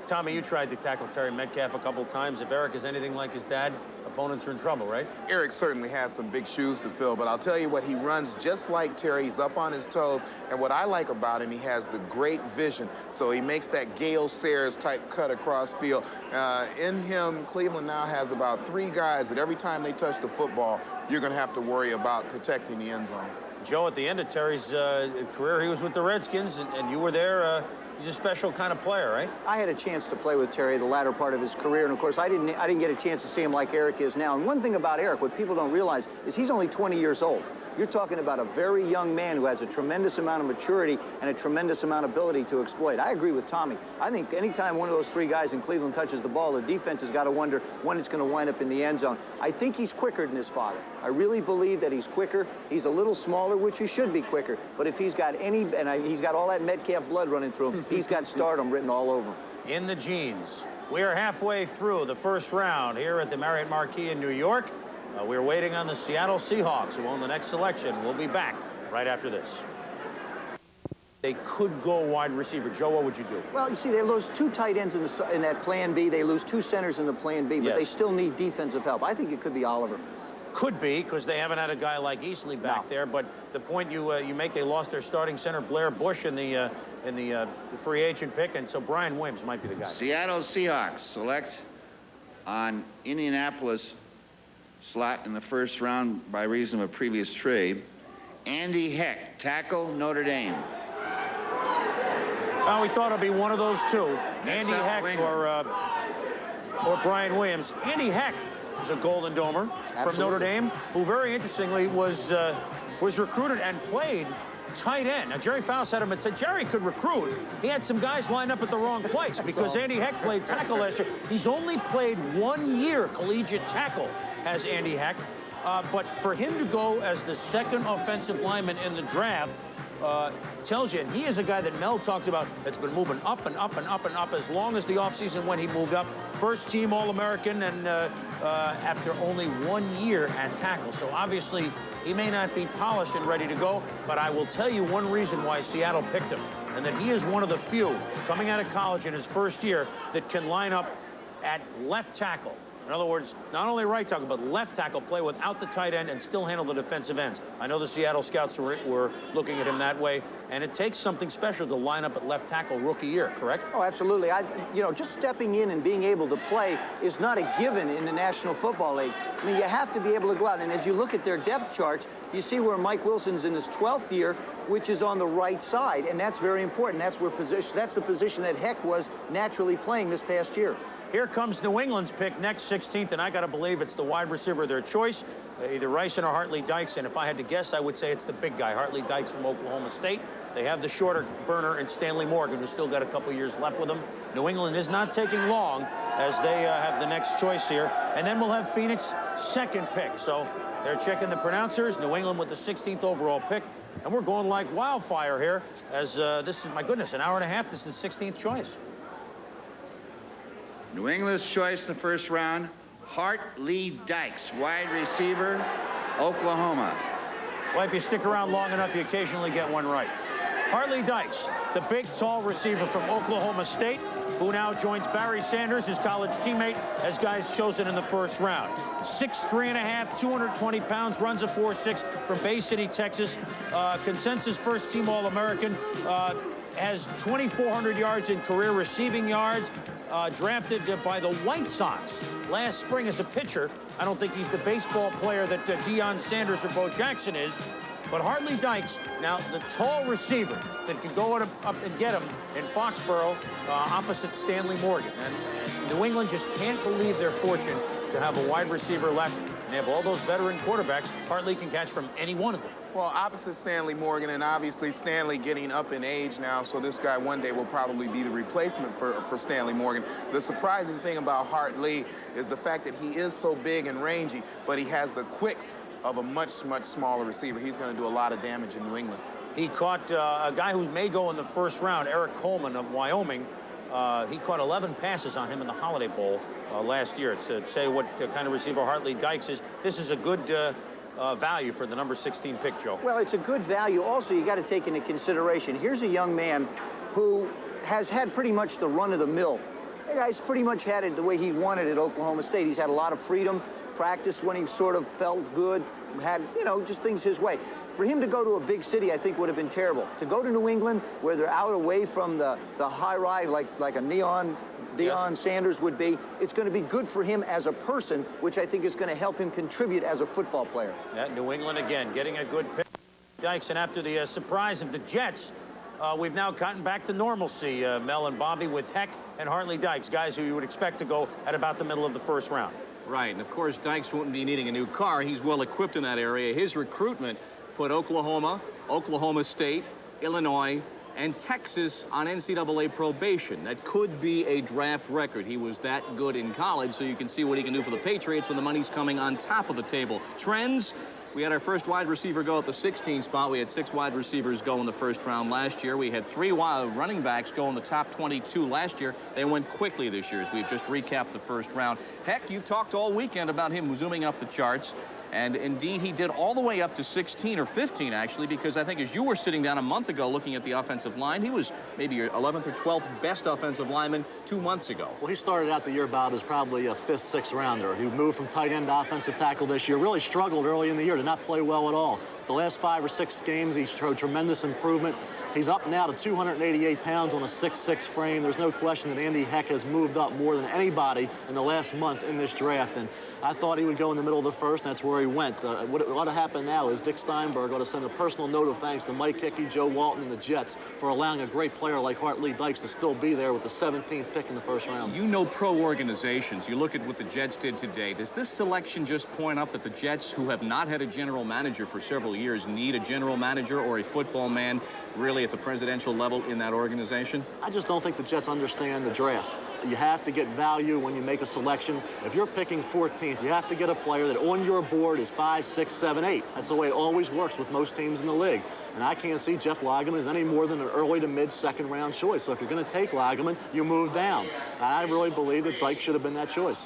Tommy, you tried to tackle Terry Metcalf a couple times. If Eric is anything like his dad, opponents are in trouble, right?
Eric certainly has some big shoes to fill, but I'll tell you what, he runs just like Terry. He's up on his toes, and what I like about him, he has the great vision. So he makes that Gale Sayers type cut across field. In him, Cleveland now has about 3 guys that every time they touch the football, you're going to have to worry about protecting the end zone.
Joe, at the end of Terry's career, he was with the Redskins, and you were there. He's a special kind of player, right?
I had a chance to play with Terry the latter part of his career, and of course, I didn't get a chance to see him like Eric is now. And one thing about Eric, what people don't realize, is he's only 20 years old. You're talking about a very young man who has a tremendous amount of maturity and a tremendous amount of ability to exploit. I agree with Tommy. I think anytime one of those three guys in Cleveland touches the ball, the defense has got to wonder when it's going to wind up in the end zone. I think he's quicker than his father. I really believe that he's quicker. He's a little smaller, which he should be quicker. But if he's got any, he's got all that Metcalf blood running through him, he's got stardom written all over him.
In the genes. We are halfway through the first round here at the Marriott Marquis in New York. We're waiting on the Seattle Seahawks, who own the next selection. We'll be back right after this. They could go wide receiver. Joe, what would you do?
Well, you see, they lose two tight ends in that plan B. They lose two centers in the plan B, but they still need defensive help. I think it could be Oliver.
Could be, because they haven't had a guy like Easley back there. But the point you make, they lost their starting center, Blair Bush, in the free agent pick, and so Brian Williams might be the guy.
Seattle Seahawks select on Indianapolis slot in the first round by reason of a previous trade, Andy Heck, tackle, Notre Dame.
Well, we thought it'd be one of those two, Andy Heck or Brian Williams. Andy Heck is a Golden Domer from Notre Dame, who very interestingly was recruited and played tight end. Now, Jerry Faust had him and said Jerry could recruit. He had some guys lined up at the wrong place because Andy Heck played tackle last year. He's only played 1 year collegiate tackle, has Andy Heck. But for him to go as the second offensive lineman in the draft tells you, and he is a guy that Mel talked about that's been moving up and up and up and up as long as the offseason when he moved up. First team All-American and after only 1 year at tackle. So obviously he may not be polished and ready to go, but I will tell you one reason why Seattle picked him, and that he is one of the few coming out of college in his first year that can line up at left tackle. In other words, not only right tackle, but left tackle, play without the tight end and still handle the defensive ends. I know the Seattle scouts were looking at him that way, and it takes something special to line up at left tackle rookie year, correct?
Oh, absolutely. Just stepping in and being able to play is not a given in the National Football League. I mean, you have to be able to go out, and as you look at their depth charts, you see where Mike Wilson's in his 12th year, which is on the right side, and that's very important. That's the position that Heck was naturally playing this past year.
Here comes New England's pick next, 16th, and I got to believe it's the wide receiver of their choice, either Ryson or Hartley Dykes. And if I had to guess, I would say it's the big guy, Hartley Dykes from Oklahoma State. They have the shorter burner in Stanley Morgan, who's still got a couple years left with them. New England is not taking long as they have the next choice here. And then we'll have Phoenix second pick. So they're checking the pronouncers. New England with the 16th overall pick. And we're going like wildfire here as this is, my goodness, an hour and a half. This is the 16th choice.
New England's choice in the first round, Hartley Dykes, wide receiver, Oklahoma.
Well, if you stick around long enough, you occasionally get one right. Hartley Dykes, the big, tall receiver from Oklahoma State, who now joins Barry Sanders, his college teammate, as guys chosen in the first round. 6'3½", 220 pounds, runs a 4.6 from Bay City, Texas. Consensus first-team All-American. Has 2,400 yards in career receiving yards. Drafted by the White Sox last spring as a pitcher. I don't think he's the baseball player that Deion Sanders or Bo Jackson is. But Hartley Dykes, now the tall receiver that can go up and get him in Foxborough opposite Stanley Morgan. And New England just can't believe their fortune to have a wide receiver left. And they have all those veteran quarterbacks. Hartley can catch from any one of them.
Well, opposite Stanley Morgan, and obviously Stanley getting up in age now, so this guy one day will probably be the replacement for Stanley Morgan. The surprising thing about Hartley is the fact that he is so big and rangy, but he has the quicks of a much, much smaller receiver. He's going to do a lot of damage in New England.
He caught a guy who may go in the first round, Eric Coleman of Wyoming. He caught 11 passes on him in the Holiday Bowl last year. To say what kind of receiver Hartley Dykes is, this is a good value for the number 16 pick, Joe.
Well, it's a good value. Also, you got to take into consideration, here's a young man who has had pretty much the run of the mill. The guy's pretty much had it the way he wanted at Oklahoma State. He's had a lot of freedom, practiced when he sort of felt good, had, just things his way. For him to go to a big city, I think would have been terrible. To go to New England, where they're out away from the high rise, like a Deion Sanders would be, it's going to be good for him as a person, which I think is going to help him contribute as a football player.
Yeah, New England again, getting a good pick. Dykes, and after the surprise of the Jets, we've now gotten back to normalcy, Mel and Bobby, with Heck and Hartley Dykes, guys who you would expect to go at about the middle of the first round.
Right, and of course Dykes won't be needing a new car. He's well equipped in that area. His recruitment put Oklahoma, Oklahoma State, Illinois, and Texas on NCAA probation. That could be a draft record. He was that good in college, so you can see what he can do for the Patriots when the money's coming on top of the table. Trends. We had our first wide receiver go at the 16 spot. We had 6 wide receivers go in the first round last year. We had 3 running backs go in the top 22 last year. They went quickly this year as we've just recapped the first round. Heck, you've talked all weekend about him zooming up the charts. And indeed, he did all the way up to 16 or 15, actually, because I think as you were sitting down a month ago looking at the offensive line, he was maybe your 11th or 12th best offensive lineman 2 months ago.
Well, he started out the year, Bob, as probably a 5th, 6th rounder. He moved from tight end to offensive tackle this year. Really struggled early in the year, did not play well at all. The last 5 or 6 games, he showed tremendous improvement. He's up now to 288 pounds on a 6'6" frame. There's no question that Andy Heck has moved up more than anybody in the last month in this draft. And I thought he would go in the middle of the first, and that's where he went. What ought to happen now is Dick Steinberg ought to send a personal note of thanks to Mike Hickey, Joe Walton, and the Jets for allowing a great player like Hartley Dykes to still be there with the 17th pick in the first round.
You know pro organizations. You look at what the Jets did today. Does this selection just point up that the Jets, who have not had a general manager for several years, need a general manager or a football man really at the presidential level in that organization?
I just don't think the Jets understand the draft. You have to get value when you make a selection. If you're picking 14th, you have to get a player that on your board is 5, 6, 7, 8. That's the way it always works with most teams in the league. And I can't see Jeff Lageman as any more than an early to mid-second round choice. So if you're going to take Lageman, you move down. And I really believe that Dyke should have been that choice.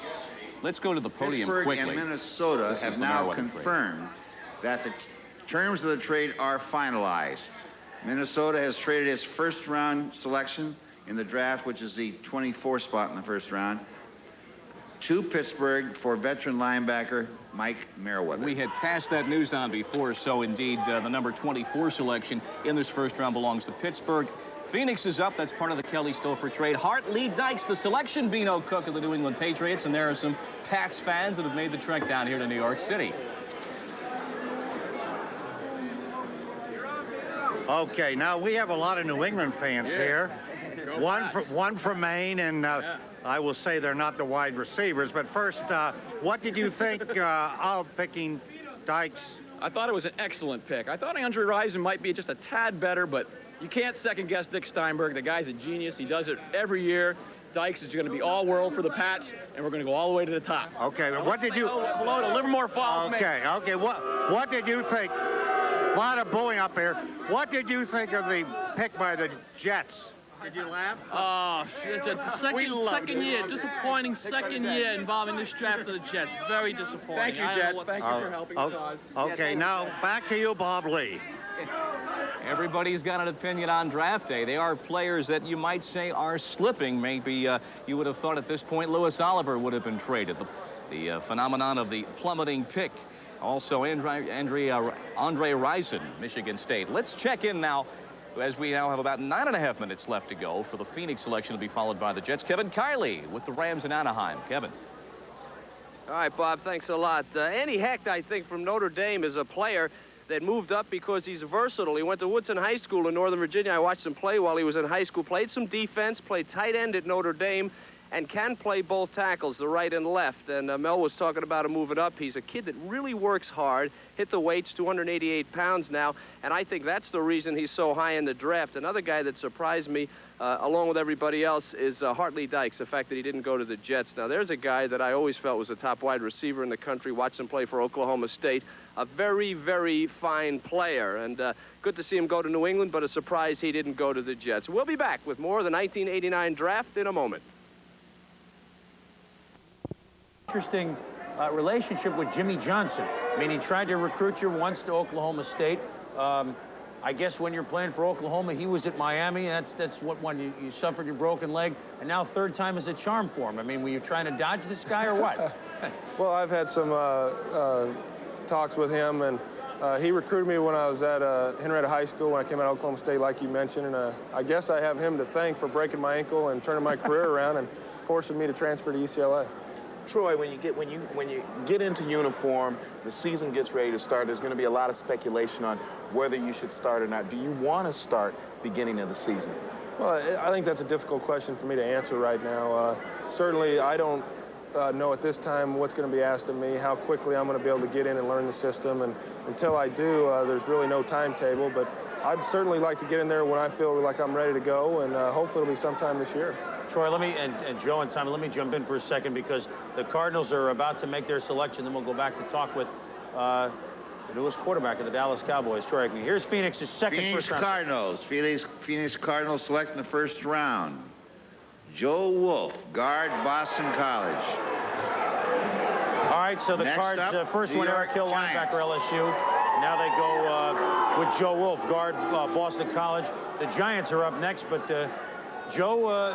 Let's go to the podium
Pittsburgh
quickly.
and Minnesota have now confirmed that the terms of the trade are finalized. Minnesota has traded its first-round selection in the draft, which is the 24th spot in the first round, to Pittsburgh for veteran linebacker Mike Merriweather.
We had passed that news on before, so indeed the number 24 selection in this first round belongs to Pittsburgh. Phoenix is up. That's part of the Kelly Stouffer trade. Hartley Dykes, the selection Beano Cook of the New England Patriots, and there are some Pats fans that have made the trek down here to New York City.
Okay, now we have a lot of New England fans here. One from Maine, and I will say they're not the wide receivers. But first, what did you think of picking Dykes?
I thought it was an excellent pick. I thought Andre Rison might be just a tad better, but you can't second-guess Dick Steinberg. The guy's a genius. He does it every year. Dykes is going to be all-world for the Pats, and we're going to go all the way to the top.
Okay, but what did you...
Below to Livermore Falls.
Okay, what did you think? A lot of booing up here. What did you think of the pick by the Jets? Did you laugh?
Oh, it's a second year, disappointing second year involving this draft of the Jets. Very disappointing.
Thank you, Jets. Thank you for helping us.
Okay, now back to you, Bob Lee.
Everybody's got an opinion on draft day. They are players that you might say are slipping. Maybe you would have thought at this point Lewis Oliver would have been traded. The phenomenon of the plummeting pick. Also, Andre Rison, Michigan State. Let's check in now, as we now have about 9.5 minutes left to go for the Phoenix selection to be followed by the Jets. Kevin Kiley with the Rams in Anaheim. Kevin.
All right, Bob, thanks a lot. Andy Heck, I think, from Notre Dame is a player that moved up because he's versatile. He went to Woodson High School in Northern Virginia. I watched him play while he was in high school. Played some defense, played tight end at Notre Dame, and can play both tackles, the right and left. And Mel was talking about him moving up. He's a kid that really works hard, hit the weights, 288 pounds now, and I think that's the reason he's so high in the draft. Another guy that surprised me, along with everybody else, is Hartley Dykes, the fact that he didn't go to the Jets. Now, there's a guy that I always felt was a top wide receiver in the country, watched him play for Oklahoma State. A very, very fine player, and good to see him go to New England, but a surprise he didn't go to the Jets. We'll be back with more of the 1989 draft in a moment.
Interesting relationship with Jimmy Johnson. I mean, he tried to recruit you once to Oklahoma State. I guess when you're playing for Oklahoma, he was at Miami. That's what one you suffered your broken leg, and now third time is a charm for him. I mean, were you trying to dodge this guy or what?
Well, I've had some talks with him, and he recruited me when I was at Henrietta High School when I came out of Oklahoma State, like you mentioned, and I guess I have him to thank for breaking my ankle and turning my career around and forcing me to transfer to UCLA.
Troy, when you get into uniform, the season gets ready to start. There's going to be a lot of speculation on whether you should start or not. Do you want to start beginning of the season?
Well, I think that's a difficult question for me to answer right now. Certainly, I don't know at this time what's going to be asked of me, how quickly I'm going to be able to get in and learn the system. And until I do, there's really no timetable. But I'd certainly like to get in there when I feel like I'm ready to go, and hopefully it'll be sometime this year.
Troy, let me, and Joe and Tommy, let me jump in for a second because the Cardinals are about to make their selection. Then we'll go back to talk with the newest quarterback of the Dallas Cowboys, Troy Aikman. Here's Phoenix's second
Phoenix
first round.
Cardinals. Phoenix Cardinals select in the first round. Joe Wolf, guard, Boston College.
All right, so the
Next
Cards,
up,
first
New
one,
York
Eric Hill,
Giants.
linebacker, LSU. Now they go with Joe Wolf, guard, Boston College. The Giants are up next, but Joe,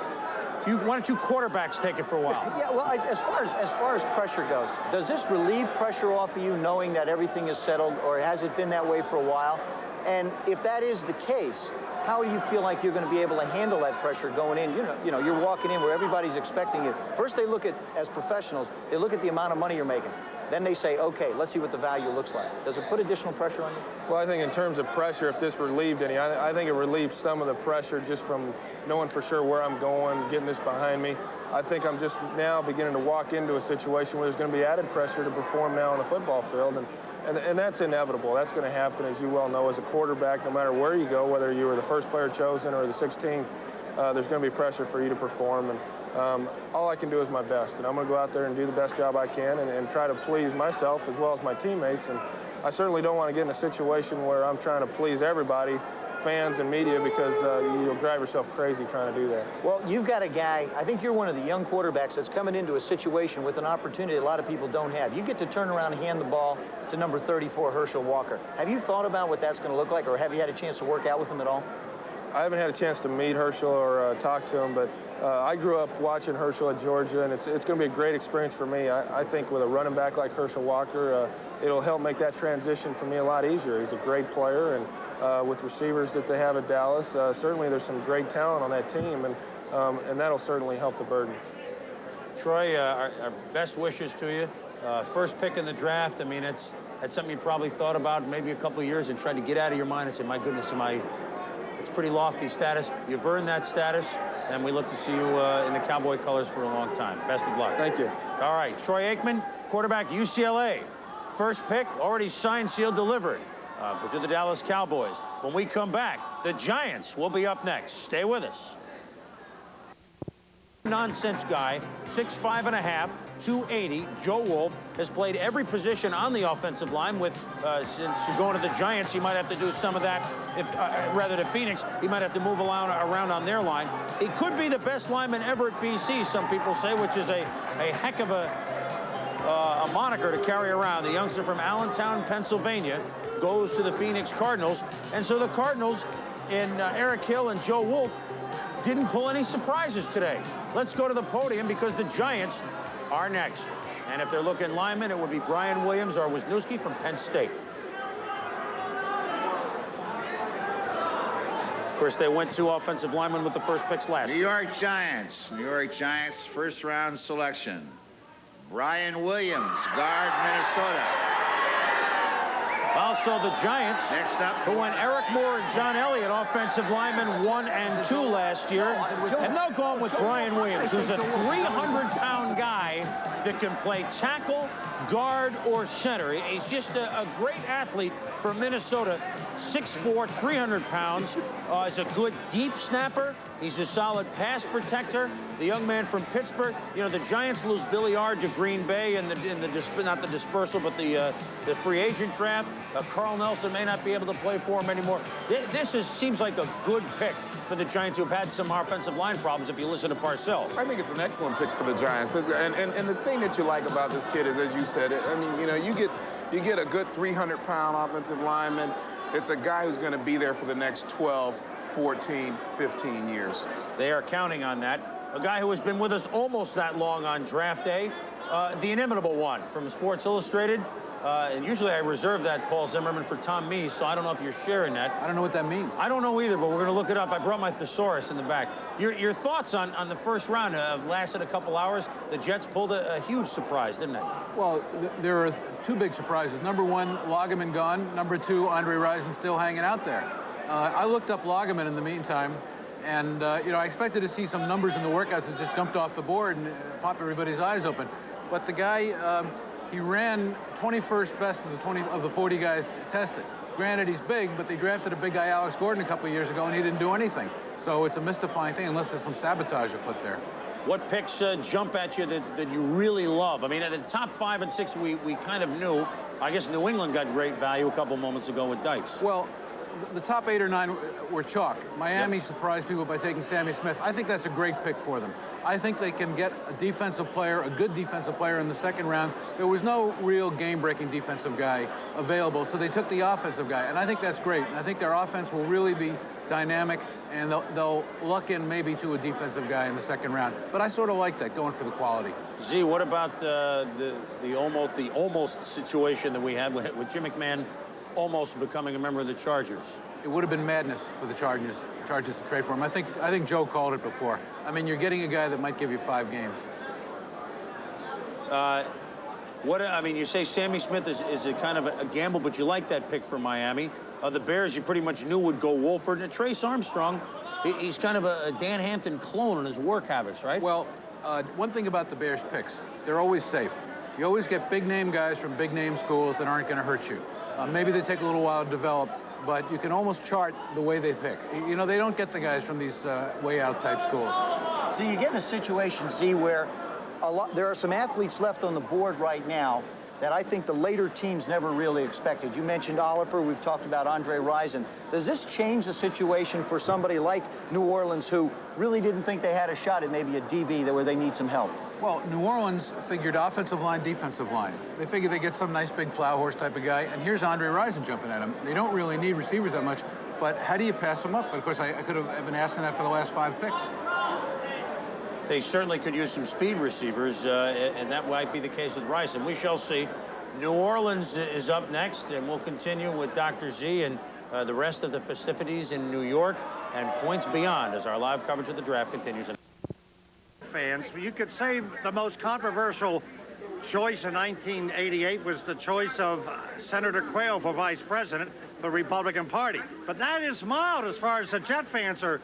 why don't you quarterbacks take it for a while?
Yeah, well, as far as pressure goes, does this relieve pressure off of you knowing that everything is settled, or has it been that way for a while? And if that is the case, how do you feel like you're going to be able to handle that pressure going in? You know, you're walking in where everybody's expecting you. First, they look at, as professionals, they look at the amount of money you're making. Then they say, okay, let's see what the value looks like. Does it put additional pressure on you?
Well, I think in terms of pressure, if this relieved any, I think it relieves some of the pressure just from knowing for sure where I'm going, getting this behind me. I think I'm just now beginning to walk into a situation where there's going to be added pressure to perform now on the football field. And that's inevitable. That's going to happen, as you well know, as a quarterback, no matter where you go, whether you were the first player chosen or the 16th, there's going to be pressure for you to perform. And all I can do is my best. And I'm going to go out there and do the best job I can and try to please myself as well as my teammates. And I certainly don't want to get in a situation where I'm trying to please everybody, fans and media, because you'll drive yourself crazy trying to do that.
Well, you've got a guy, I think you're one of the young quarterbacks that's coming into a situation with an opportunity a lot of people don't have. You get to turn around and hand the ball to number 34, Herschel Walker. Have you thought about what that's going to look like, or have you had a chance to work out with him at all?
I haven't had a chance to meet Herschel or talk to him, but I grew up watching Herschel at Georgia, and it's going to be a great experience for me. I think with a running back like Herschel Walker, it'll help make that transition for me a lot easier. He's a great player, and with receivers that they have at Dallas, certainly there's some great talent on that team, and that'll certainly help the burden.
Troy, our best wishes to you. First pick in the draft, I mean, that's something you probably thought about maybe a couple of years and tried to get out of your mind and say, my goodness, it's pretty lofty status. You've earned that status, and we look to see you in the Cowboy colors for a long time. Best of luck.
Thank you.
All right, Troy Aikman, quarterback, UCLA. First pick, already signed, sealed, delivered to the Dallas Cowboys. When we come back, the Giants will be up next. Stay with us. Nonsense guy, 6'5½", 280. Joe Wolf has played every position on the offensive line. With since you're going to the Giants, he might have to do some of that. If rather to Phoenix, he might have to move around on their line. He could be the best lineman ever at BC, some people say, which is a heck of a moniker to carry around. The youngster from Allentown, Pennsylvania, goes to the Phoenix Cardinals, and so the Cardinals in Eric Hill and Joe Wolf didn't pull any surprises today. Let's go to the podium because the Giants are next. And if they're looking linemen, it would be Brian Williams or Wisniewski from Penn State. Of course, they went to offensive linemen with the first picks last.
New York Giants, first round selection. Brian Williams, guard, Minnesota.
Also, the Giants, who went Eric Moore and John Elliott, offensive linemen 1 and 2 last year, and they're going with Brian Williams, who's a 300-pound guy that can play tackle, guard, or center. He's just a great athlete for Minnesota. 6'4", 300 pounds. He's a good deep snapper. He's a solid pass protector. The young man from Pittsburgh. You know, the Giants lose Billy Ard to Green Bay in not the dispersal, but the free agent draft. Carl Nelson may not be able to play for him anymore. This seems like a good pick for the Giants, who've had some offensive line problems, if you listen to Parcells.
I think it's an excellent pick for the Giants. And the thing that you like about this kid is, as you said, I mean, you know, you get a good 300-pound offensive lineman. It's a guy who's going to be there for the next 12, 14, 15 years.
They are counting on that. A guy who has been with us almost that long on draft day, the inimitable one from Sports Illustrated. And usually I reserve that, Paul Zimmerman, for Tom Meese, so I don't know if you're sharing that.
I don't know what that means.
I don't know either, but we're going to look it up. I brought my thesaurus in the back. Your thoughts on the first round lasted a couple hours. The Jets pulled a huge surprise, didn't they?
Well, there are two big surprises. Number one, Lageman gone. Number two, Andre Rison still hanging out there. I looked up Lageman in the meantime, and you know, I expected to see some numbers in the workouts that just jumped off the board and popped everybody's eyes open. but the guy, he ran 21st best of the 40 guys tested. Granted, he's big, but they drafted a big guy, Alex Gordon, a couple of years ago, and he didn't do anything. So it's a mystifying thing, unless there's some sabotage afoot there.
What picks jump at you that you really love? I mean, at the top 5 and 6, we kind of knew. I guess New England got great value a couple moments ago with Dykes.
Well, the top 8 or 9 were chalk. Miami surprised people by taking Sammy Smith. I think that's a great pick for them. I think they can get a defensive player, a good defensive player in the second round. There was no real game-breaking defensive guy available, so they took the offensive guy, and I think that's great. And I think their offense will really be dynamic, and they'll luck in maybe to a defensive guy in the second round. But I sort of like that, going for the quality.
Z, what about the almost situation that we had with Jim McMahon almost becoming a member of the Chargers?
It would have been madness for the Chargers to trade for him. I think Joe called it before. I mean, you're getting a guy that might give you 5 games.
I mean, you say Sammy Smith is a kind of a gamble, but you like that pick for Miami. The Bears, you pretty much knew would go Wolford. And Trace Armstrong, he's kind of a Dan Hampton clone in his work habits, right?
Well, one thing about the Bears picks, they're always safe. You always get big-name guys from big-name schools that aren't going to hurt you. Maybe they take a little while to develop, but you can almost chart the way they pick. You know, they don't get the guys from these way-out type schools.
Do you get in a situation, Z, where there are some athletes left on the board right now that I think the later teams never really expected? You mentioned Oliver. We've talked about Andre Rison. Does this change the situation for somebody like New Orleans, who really didn't think they had a shot at maybe a DB where they need some help?
Well, New Orleans figured offensive line, defensive line. They figured they get some nice big plow horse type of guy, and here's Andre Rison jumping at him. They don't really need receivers that much, but how do you pass them up? Of course, I could have been asking that for the last 5 picks.
They certainly could use some speed receivers, and that might be the case with Rison. We shall see. New Orleans is up next, and we'll continue with Dr. Z and the rest of the festivities in New York and points beyond as our live coverage of the draft continues.
Fans, you could say the most controversial choice in 1988 was the choice of Senator Quayle for vice president for the Republican Party. But that is mild as far as the Jet fans are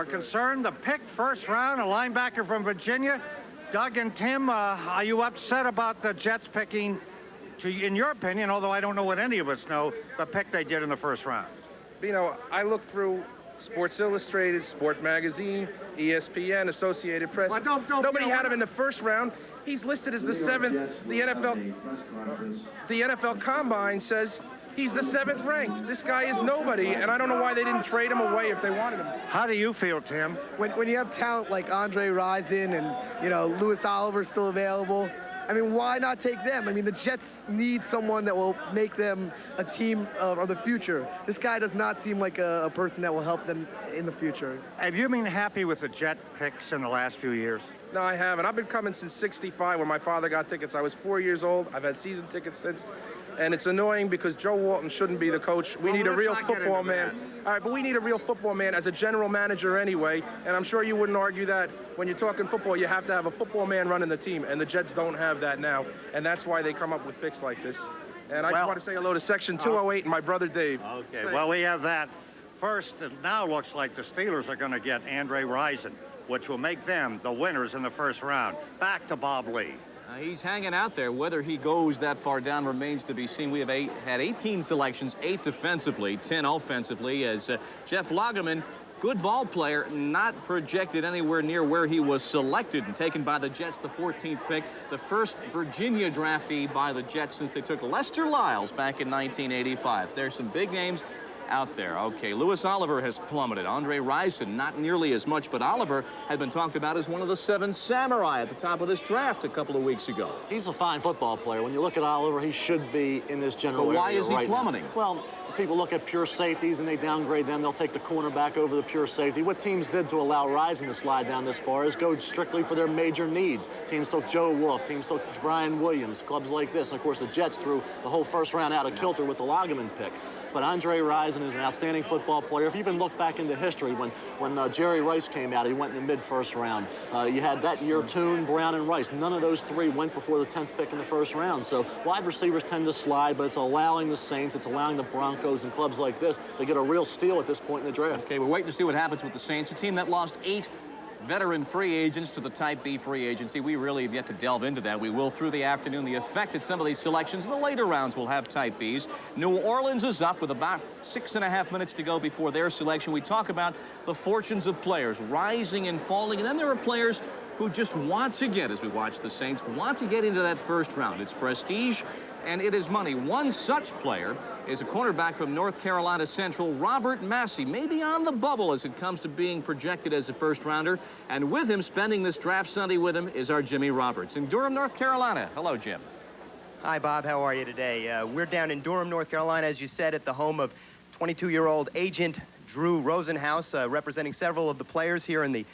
concerned. The pick first round, a linebacker from Virginia. Doug and Tim, are you upset about the Jets picking, in your opinion, although I don't know what any of us know, the pick they did in the first round?
You know, I looked through Sports Illustrated, Sport Magazine, ESPN, Associated Press. Nobody had him in the first round. He's listed as the 7th. The NFL Combine says he's the 7th ranked. This guy is nobody, and I don't know why they didn't trade him away if they wanted him.
How do you feel, Tim?
When you have talent like Andre Rison and, you know, Louis Oliver still available, I mean, why not take them? I mean, the Jets need someone that will make them a team of the future. This guy does not seem like a person that will help them in the future.
Have you been happy with the Jet picks in the last few years?
No, I haven't. I've been coming since '65 when my father got tickets. I was 4 years old. I've had season tickets since. And it's annoying because Joe Walton shouldn't be the coach. We need a real football man. All right, but we need a real football man as a general manager anyway. And I'm sure you wouldn't argue that when you're talking football, you have to have a football man running the team. And the Jets don't have that now. And that's why they come up with picks like this. And I just want to say hello to Section 208 and my brother Dave.
Okay, well, we have that. First, it now looks like the Steelers are going to get Andre Rison, which will make them the winners in the first round. Back to Bob Lee.
He's hanging out there. Whether he goes that far down remains to be seen. We have had 18 selections, 8 defensively, 10 offensively, as Jeff Lageman, good ball player, not projected anywhere near where he was selected and taken by the Jets, the 14th pick, the first Virginia draftee by the Jets since they took Lester Lyles back in 1985. There's some big names out there. Okay, Louis Oliver has plummeted. Andre Rison, not nearly as much, but Oliver had been talked about as one of the 7 samurai at the top of this draft a couple of weeks ago.
He's a fine football player. When you look at Oliver, he should be in this general
area. But why
area
is he
right
plummeting?
Now. Well, people look at pure safeties and they downgrade them. They'll take the cornerback over the pure safety. What teams did to allow Rison to slide down this far is go strictly for their major needs. Teams took Joe Wolf, teams took Brian Williams, clubs like this. And of course, the Jets threw the whole first round out of kilter with the Lageman pick. But Andre Rison is an outstanding football player. If you even look back into history, when Jerry Rice came out, he went in the mid-first round. You had that year Toon, Brown, and Rice. None of those 3 went before the 10th pick in the first round. So wide receivers tend to slide, but it's allowing the Saints, it's allowing the Broncos and clubs like this to get a real steal at this point in the draft.
Okay, we're waiting to see what happens with the Saints, a team that lost 8 veteran free agents to the Type B free agency. We really have yet to delve into that. We will through the afternoon. The effect that some of these selections in the later rounds will have Type Bs. New Orleans is up with about 6.5 minutes to go before their selection. We talk about the fortunes of players rising and falling, and then there are players who just want to get, as we watch the Saints, want to get into that first round. It's prestige and it is money. One such player is a cornerback from North Carolina Central, Robert Massey, maybe on the bubble as it comes to being projected as a first rounder. And with him, spending this draft Sunday with him, is our Jimmy Roberts in Durham, North Carolina. Hello, Jim.
Hi, Bob. How are you today? We're down in Durham, North Carolina, as you said, at the home of 22-year-old agent Drew Rosenhaus, representing several of the players here in the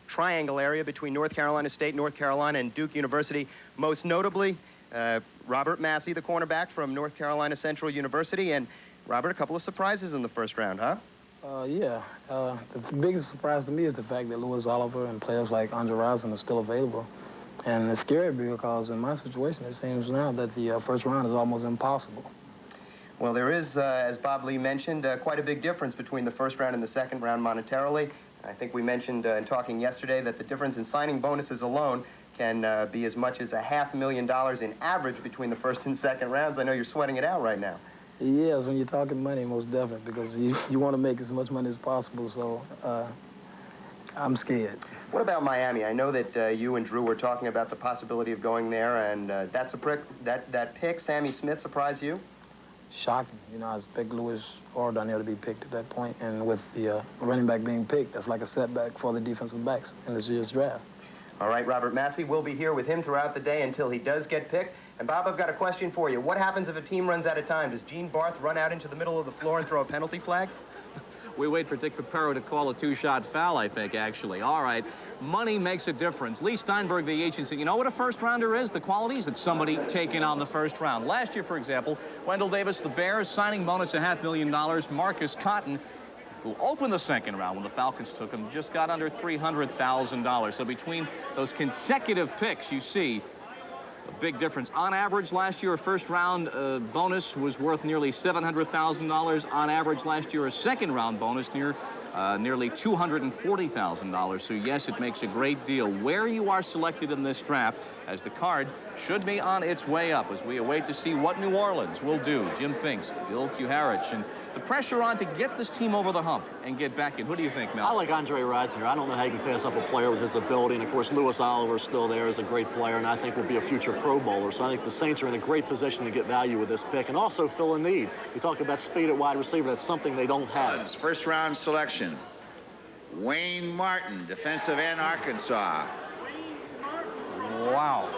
triangle area between North Carolina State, North Carolina, and Duke University. Most notably, Robert Massey, the cornerback from North Carolina Central University. And Robert, a couple of surprises in the first round, huh?
Yeah. The biggest surprise to me is the fact that Louis Oliver and players like Andre Rison are still available. And it's scary because in my situation, it seems now that the first round is almost impossible.
Well, there is, as Bob Lee mentioned, quite a big difference between the first round and the second round monetarily. I think we mentioned in talking yesterday that the difference in signing bonuses alone can be as much as $500,000 in average between the first and second rounds. I know you're sweating it out right now.
Yes, when you're talking money, most definitely, because you want to make as much money as possible, so I'm scared.
What about Miami? I know that you and Drew were talking about the possibility of going there, and that pick, Sammy Smith, surprised you?
Shocking. You know, I expect Louis O'Donnell to be picked at that point, and with the running back being picked, that's like a setback for the defensive backs in this year's draft.
All right, Robert Massey, we'll be here with him throughout the day until he does get picked. And Bob, I've got a question for you. What happens if a team runs out of time? Does Gene Barth run out into the middle of the floor and throw a penalty flag?
We wait for Dick Papero to call a two-shot foul, I think, actually. All right, money makes a difference. Lee Steinberg, the agent, said, you know what a first-rounder is? The qualities that somebody taken on the first round. Last year, for example, Wendell Davis, the Bears, signing bonus $500,000. Marcus Cotton, who opened the second round when the Falcons took him, just got under $300,000. So between those consecutive picks, you see a big difference. On average, last year, a first-round bonus was worth nearly $700,000. On average, last year, a second-round bonus nearly $240,000. So, yes, it makes a great deal where you are selected in this draft, as the card should be on its way up as we await to see what New Orleans will do. Jim Finks, Bill Kuharich, and the pressure on to get this team over the hump and get back in. Who do you think, Mel?
I like Andre Rison here. I don't know how you can pass up a player with his ability. And, of course, Louis Oliver is still there as a great player, and I think will be a future Pro Bowler. So I think the Saints are in a great position to get value with this pick and also fill a need. You talk about speed at wide receiver. That's something they don't have.
First round selection, Wayne Martin, defensive end, Arkansas.
Wow.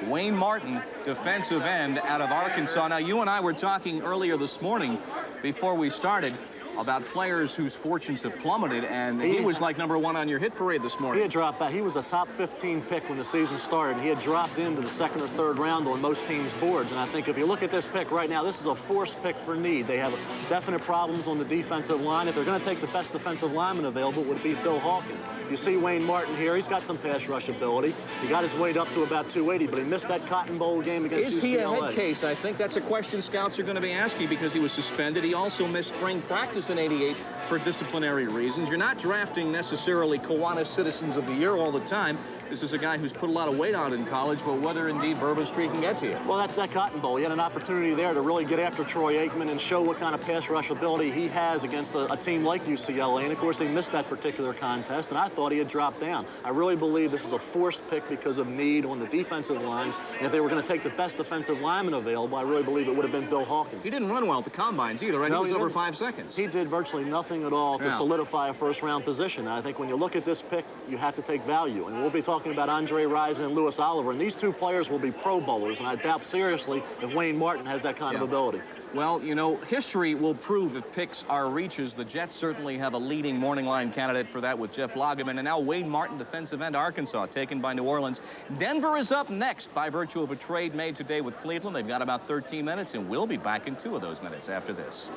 Wayne Martin, defensive end out of Arkansas. Now, you and I were talking earlier this morning before we started about players whose fortunes have plummeted, and he was like #1 on your hit parade this morning.
He had dropped back. He was a top 15 pick when the season started, and he had dropped into the second or third round on most teams' boards. And I think if you look at this pick right now, this is a forced pick for need. They have definite problems on the defensive line. If they're going to take the best defensive lineman available, it would be Bill Hawkins. You see Wayne Martin here. He's got some pass rush ability. He got his weight up to about 280, but he missed that Cotton Bowl game against UCLA.
Is he a head case? I think that's a question scouts are going to be asking because he was suspended. He also missed spring practice in '88 for disciplinary reasons. You're not drafting necessarily Kiwanis Citizens of the Year all the time. This is a guy who's put a lot of weight on in college, but whether indeed Bourbon Street can get to you.
Well, that's that Cotton Bowl. He had an opportunity there to really get after Troy Aikman and show what kind of pass rush ability he has against a team like UCLA. And, of course, he missed that particular contest, and I thought he had dropped down. I really believe this is a forced pick because of need on the defensive line. And if they were going to take the best defensive lineman available, I really believe it would have been Bill Hawkins.
He didn't run well at the combines either, right?
No,
he was over 5 seconds.
He did virtually nothing at all to solidify a first-round position. And I think when you look at this pick, you have to take value. And we'll be talking about Andre Rison and Louis Oliver, and these two players will be Pro Bowlers, and I doubt seriously if Wayne Martin has that kind of ability.
Well, you know, history will prove if picks are reaches. The Jets certainly have a leading morning line candidate for that with Jeff Lageman. And now Wayne Martin, defensive end, Arkansas, taken by New Orleans. Denver is up next by virtue of a trade made today with Cleveland. They've got about 13 minutes, and we'll be back in 2 of those minutes after this.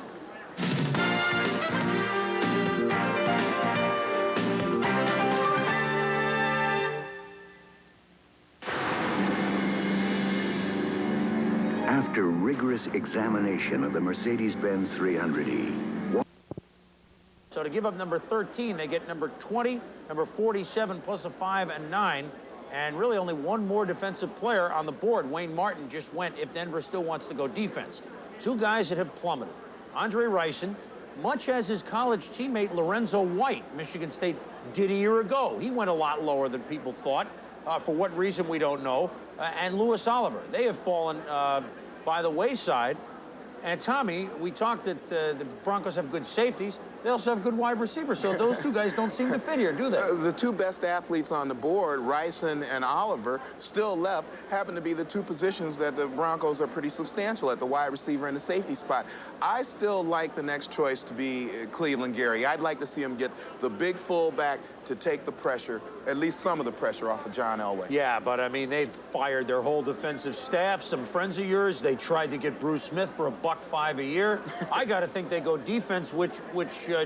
After rigorous examination of the Mercedes-Benz 300E,
So to give up number 13, they get number 20, number 47, plus a 5 and 9. And really only one more defensive player on the board. Wayne Martin just went if Denver still wants to go defense. Two guys that have plummeted. Andre Rison, much as his college teammate Lorenzo White, Michigan State, did a year ago. He went a lot lower than people thought. For what reason, we don't know. And Louis Oliver. They have fallen by the wayside. And Tommy, we talked that the Broncos have good safeties. They also have good wide receivers. So those two guys don't seem to fit here, do they?
The two best athletes on the board, Rison and Oliver, still left, happen to be the two positions that the Broncos are pretty substantial at, the wide receiver and the safety spot. I still like the next choice to be Cleveland Gary. I'd like to see him get the big fullback to take the pressure, at least some of the pressure off of John Elway.
Yeah, but I mean, they've fired their whole defensive staff. Some friends of yours, they tried to get Bruce Smith for $1.05 a year. I got to think they go defense, which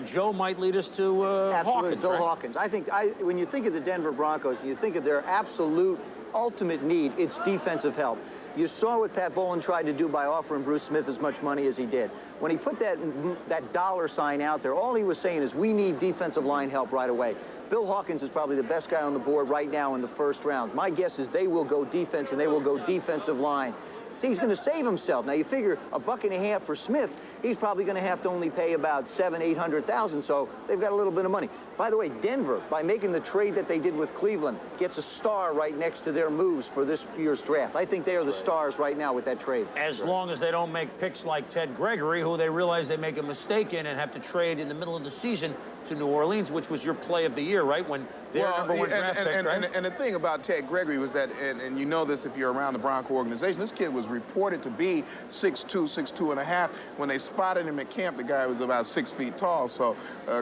Joe might lead us to
Absolutely,
Hawkins,
Bill
right?
Hawkins. I think when you think of the Denver Broncos, and you think of their absolute ultimate need, it's defensive help. You saw what Pat Bowlen tried to do by offering Bruce Smith as much money as he did. When he put that dollar sign out there, all he was saying is we need defensive line help right away. Bill Hawkins is probably the best guy on the board right now in the first round. My guess is they will go defense and they will go defensive line. See, he's going to save himself. Now, you figure $1.50 for Smith, he's probably going to have to only pay about $700,000-800,000, so they've got a little bit of money. By the way, Denver, by making the trade that they did with Cleveland, gets a star right next to their moves for this year's draft. I think they are the stars right now with that trade.
As long as they don't make picks like Ted Gregory, who they realize they make a mistake in and have to trade in the middle of the season to New Orleans, which was your play of the year, right? When their number one draft pick, right?
And the thing about Ted Gregory was that, and you know this if you're around the Bronco organization, this kid was reported to be 6'2", 6'2.5". When they spotted him at camp, the guy was about 6 feet tall, so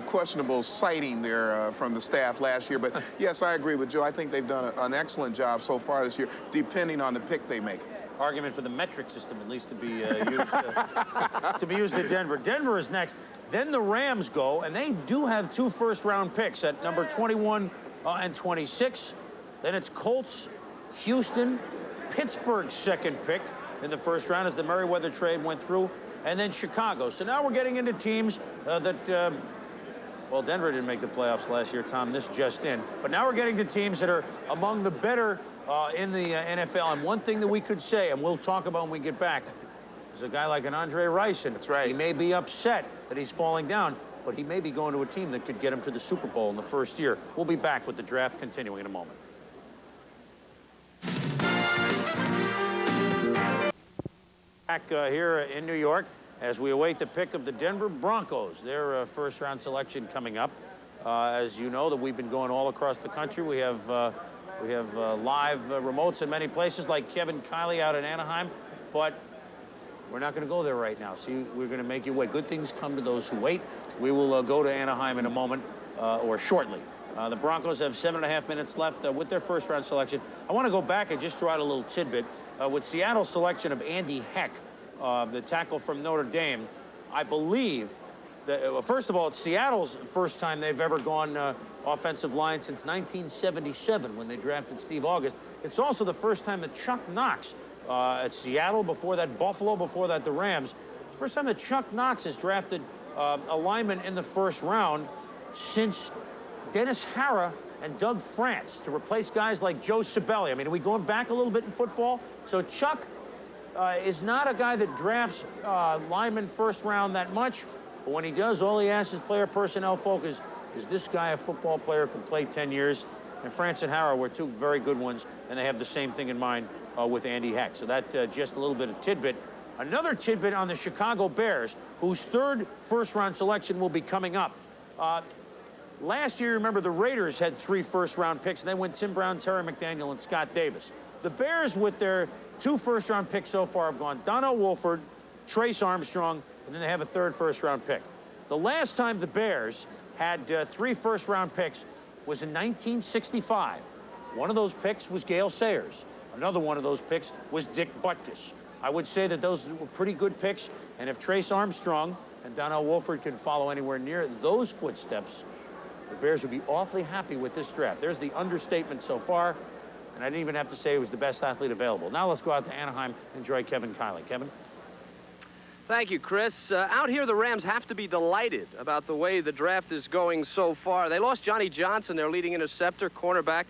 questionable sighting there from the staff last year. But yes, I agree with Joe. I think they've done an excellent job so far this year, depending on the pick they make.
Argument for the metric system, at least, to be used at Denver. Denver is next. Then the Rams go, and they do have 2 first-round picks at number 21 and 26. Then it's Colts, Houston, Pittsburgh's second pick in the first round as the Merriweather trade went through, and then Chicago. So now we're getting into teams well, Denver didn't make the playoffs last year, Tom. This just in. But now we're getting to teams that are among the better in the NFL. And one thing that we could say, and we'll talk about when we get back, is a guy like an Andre Rison. That's right. He may be upset that he's falling down, but he may be going to a team that could get him to the Super Bowl in the first year. We'll be back with the draft continuing in a moment. Back here in New York as we await the pick of the Denver Broncos, their first-round selection coming up. As you know, that we've been going all across the country. We have live remotes in many places, like Kevin Kiley out in Anaheim, but we're not going to go there right now. See, we're going to make you wait. Good things come to those who wait. We will go to Anaheim in a moment or shortly. The Broncos have 7.5 minutes left with their first-round selection. I want to go back and just throw out a little tidbit. With Seattle's selection of Andy Heck, the tackle from Notre Dame, I believe that, first of all, it's Seattle's first time they've ever gone offensive line since 1977 when they drafted Steve August. It's also the first time that Chuck Knox at Seattle, before that Buffalo, before that the Rams, first time that Chuck Knox has drafted a lineman in the first round since Dennis Harrah and Doug France to replace guys like Joe Sabelli. I mean, are we going back a little bit in football? So Chuck is not a guy that drafts linemen first round that much, but when he does, all he asks is player personnel focus. Is this guy a football player who can play 10 years? And France and Harrah were two very good ones, and they have the same thing in mind with Andy Heck. So that just a little bit of tidbit. Another tidbit on the Chicago Bears, whose third first-round selection will be coming up. Last year, remember, the Raiders had 3 first-round picks, and they went Tim Brown, Terry McDaniel, and Scott Davis. The Bears, with their 2 first-round picks so far, have gone Donnell Wolford, Trace Armstrong, and then they have a 3rd first-round pick. The last time the Bears had 3 first-round picks was in 1965. One of those picks was Gale Sayers. Another one of those picks was Dick Butkus. I would say that those were pretty good picks, and if Trace Armstrong and Donnell Wolford can follow anywhere near those footsteps, the Bears would be awfully happy with this draft. There's the understatement so far, and I didn't even have to say it was the best athlete available. Now let's go out to Anaheim and enjoy Kevin Kiley. Kevin?
Thank you, Chris. Out here, the Rams have to be delighted about the way the draft is going so far. They lost Johnny Johnson, their leading interceptor, cornerback,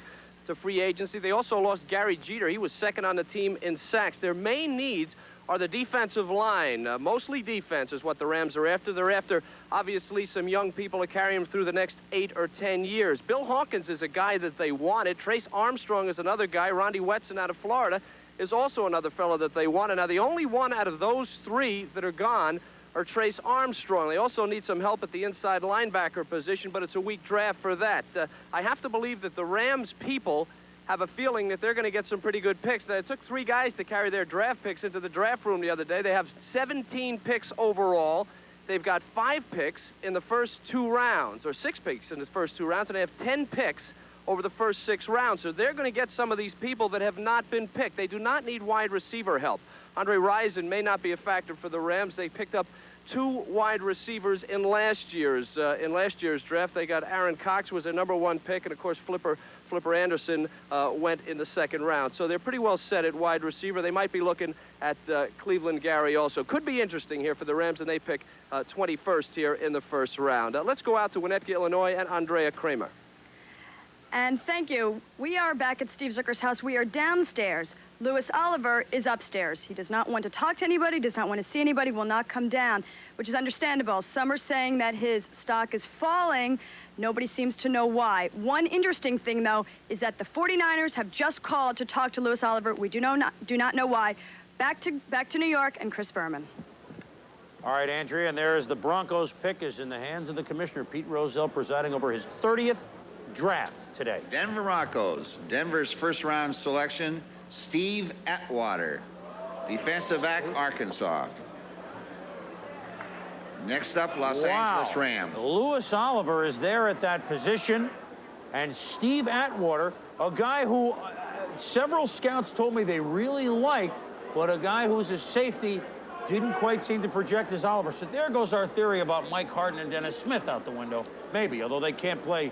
to free agency. They also lost Gary Jeter. He was second on the team in sacks. Their main needs are the defensive line. Mostly defense is what the Rams are after. They're after, obviously, some young people to carry them through the next 8 or 10 years. Bill Hawkins is a guy that they wanted. Trace Armstrong is another guy. Rondi Wetson out of Florida is also another fellow that they wanted. Now, the only one out of those 3 that are gone are Trace Armstrong. They also need some help at the inside linebacker position, but it's a weak draft for that. I have to believe that the Rams people have a feeling that they're going to get some pretty good picks. Now, it took 3 guys to carry their draft picks into the draft room the other day. They have 17 picks overall. They've got 5 picks in the first 2 rounds, or 6 picks in the first 2 rounds, and they have 10 picks over the first 6 rounds. So they're going to get some of these people that have not been picked. They do not need wide receiver help. Andre Rison may not be a factor for the Rams. They picked up 2 wide receivers in last year's draft. They got Aaron Cox, was their #1 pick, and of course Flipper Anderson went in the 2nd round. So they're pretty well set at wide receiver. They might be looking at Cleveland Gary also. Could be interesting here for the Rams, and they pick 21st here in the 1st round. Let's go out to Winnetka, Illinois, and Andrea Kramer.
And thank you. We are back at Steve Zucker's house. We are downstairs. Louis Oliver is upstairs. He does not want to talk to anybody, does not want to see anybody, will not come down, which is understandable. Some are saying that his stock is falling. Nobody seems to know why. One interesting thing, though, is that the 49ers have just called to talk to Louis Oliver. We do not know why. Back to New York and Chris Berman.
All right, Andrea, and there's the Broncos pick is in the hands of the commissioner, Pete Rozelle, presiding over his 30th draft today.
Denver Broncos. Denver's 1st round selection, Steve Atwater, defensive back, Arkansas. Next up, Los Angeles Rams.
Louis Oliver is there at that position, and Steve Atwater, a guy who several scouts told me they really liked, but a guy who's a safety didn't quite seem to project as Oliver. So there goes our theory about Mike Harden and Dennis Smith out the window. Maybe, although they can't play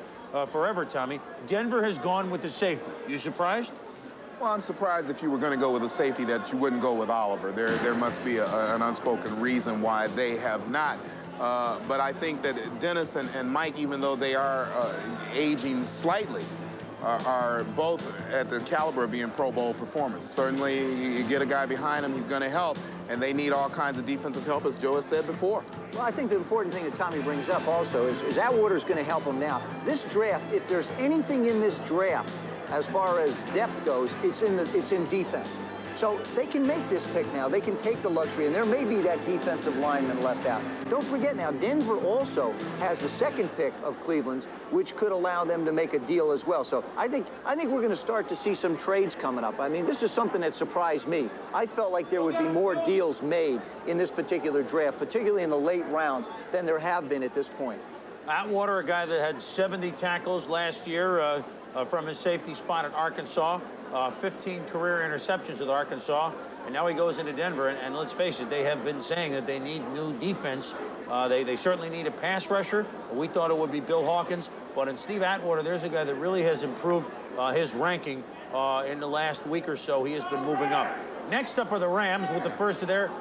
forever, Tommy. Denver has gone with the safety. You surprised?
Well, I'm surprised if you were going to go with a safety that you wouldn't go with Oliver. There must be an unspoken reason why they have not. But I think that Dennis and Mike, even though they are aging slightly, are both at the caliber of being Pro Bowl performers. Certainly, you get a guy behind him, he's going to help, and they need all kinds of defensive help, as Joe has said before.
Well, I think the important thing that Tommy brings up also is Atwater's going to help him now. This draft, if there's anything in this draft as far as depth goes, it's in defense. So they can make this pick now. They can take the luxury, and there may be that defensive lineman left out. Don't forget now, Denver also has the 2nd pick of Cleveland's, which could allow them to make a deal as well. So I think we're going to start to see some trades coming up. I mean, this is something that surprised me. I felt like there would be more deals made in this particular draft, particularly in the late rounds, than there have been at this point.
Atwater, a guy that had 70 tackles last year from his safety spot at Arkansas. 15 career interceptions with Arkansas, and now he goes into Denver, and let's face it, they have been saying that they need new defense. They certainly need a pass rusher. We thought it would be Bill Hawkins, but in Steve Atwater, there's a guy that really has improved his ranking in the last week or so. He has been moving up. Next up are the Rams with the first of their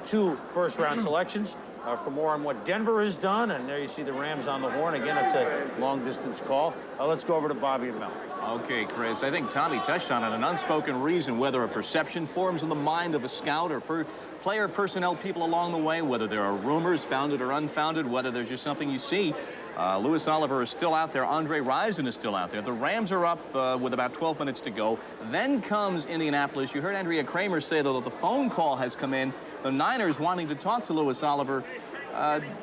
2 first-round selections. For more on what Denver has done, and there you see the Rams on the horn. Again, it's a long-distance call. Let's go over to Bobby and Mel.
Okay, Chris, I think Tommy touched on it. An unspoken reason, whether a perception forms in the mind of a scout or player personnel people along the way, whether there are rumors, founded or unfounded, whether there's just something you see. Louis Oliver is still out there. Andre Rison is still out there. The Rams are up with about 12 minutes to go. Then comes Indianapolis. You heard Andrea Kramer say, though, that the phone call has come in. The Niners wanting to talk to Louis Oliver.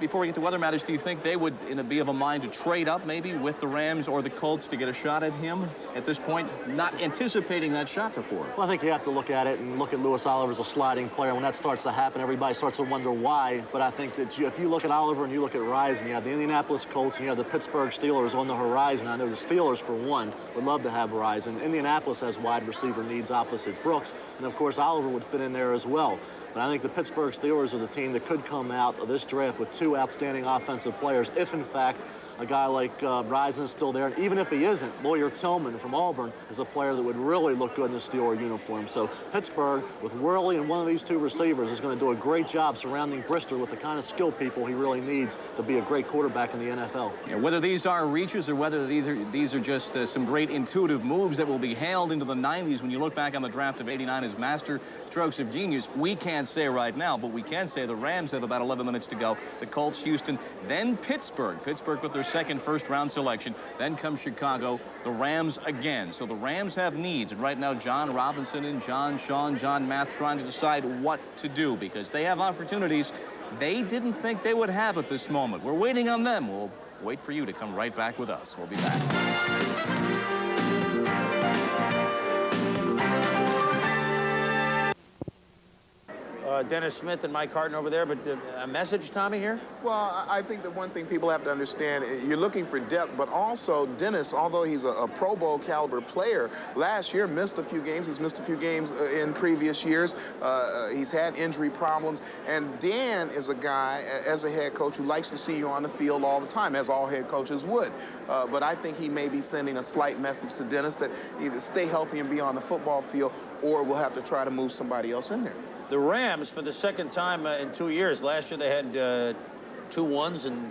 Before we get to other matters, do you think they would be of a mind to trade up maybe with the Rams or the Colts to get a shot at him at this point, not anticipating that shot before?
Well, I think you have to look at it and look at Louis Oliver as a sliding player. When that starts to happen, everybody starts to wonder why. But I think that if you look at Oliver and you look at Rison, you have the Indianapolis Colts and you have the Pittsburgh Steelers on the horizon. I know the Steelers, for one, would love to have Rison. Indianapolis has wide receiver needs opposite Brooks. And, of course, Oliver would fit in there as well. But I think the Pittsburgh Steelers are the team that could come out of this draft with 2 outstanding offensive players if, in fact, a guy like Risen is still there. And even if he isn't, Lawyer Tillman from Auburn is a player that would really look good in the Steeler uniform. So Pittsburgh, with Worley and one of these two receivers, is going to do a great job surrounding Brister with the kind of skilled people he really needs to be a great quarterback in the NFL.
Yeah, whether these are reaches or whether these are just some great intuitive moves that will be hailed into the 90s when you look back on the draft of '89 as master strokes of genius, we can't say right now, but we can say the Rams have about 11 minutes to go. The Colts, Houston, then Pittsburgh. Pittsburgh with their second first-round selection. Then comes Chicago, the Rams again. So the Rams have needs, and right now John Robinson and John Math trying to decide what to do because they have opportunities they didn't think they would have at this moment. We're waiting on them. We'll wait for you to come right back with us. We'll be back.
Dennis Smith and Mike Harton over there, but a message, Tommy, here?
Well, I think the one thing people have to understand, you're looking for depth, but also Dennis, although he's a Pro Bowl caliber player, last year missed a few games. He's missed a few games in previous years. He's had injury problems. And Dan is a guy, as a head coach, who likes to see you on the field all the time, as all head coaches would. But I think he may be sending a slight message to Dennis that either stay healthy and be on the football field, or we'll have to try to move somebody else in there.
The Rams, for the second time in 2 years, last year they had 2 1s and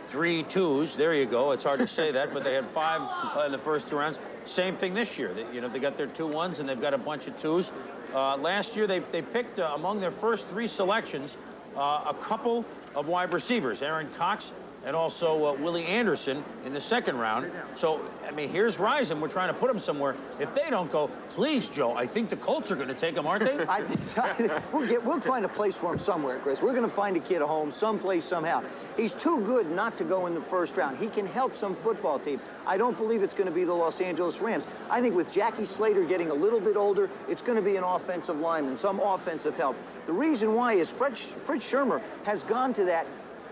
3 2s. There you go. It's hard to say that, but they had 5 in the first 2 rounds. Same thing this year. They got their 2 1s and they've got a bunch of 2s. Last year they picked among their first 3 selections a couple of wide receivers, Aaron Cox and also Willie Anderson in the second round. So, I mean, here's Risen. We're trying to put him somewhere. If they don't go, please, Joe, I think the Colts are going to take him, aren't they?
I think so. We'll find a place for him somewhere, Chris. We're going to find a kid a home someplace, somehow. He's too good not to go in the first round. He can help some football team. I don't believe it's going to be the Los Angeles Rams. I think with Jackie Slater getting a little bit older, it's going to be an offensive lineman, some offensive help. The reason why is Fritz Schirmer has gone to that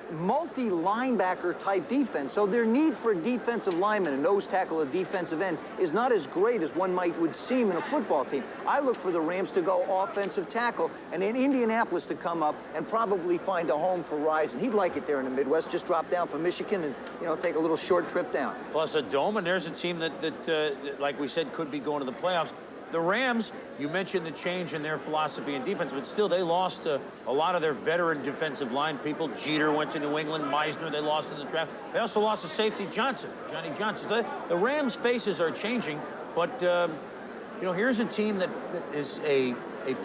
multi-linebacker type defense. So their need for a defensive lineman, a nose tackle, a defensive end, is not as great as one would seem in a football team. I look for the Rams to go offensive tackle and in Indianapolis to come up and probably find a home for Risen. He'd like it there in the Midwest. Just drop down from Michigan and, take a little short trip down.
Plus a dome, and there's a team that like we said, could be going to the playoffs. The Rams, you mentioned the change in their philosophy and defense, but still they lost a lot of their veteran defensive line people. Jeter went to New England. Meisner, they lost in the draft. They also lost a safety, Johnny Johnson. The Rams' faces are changing, but, here's a team that is a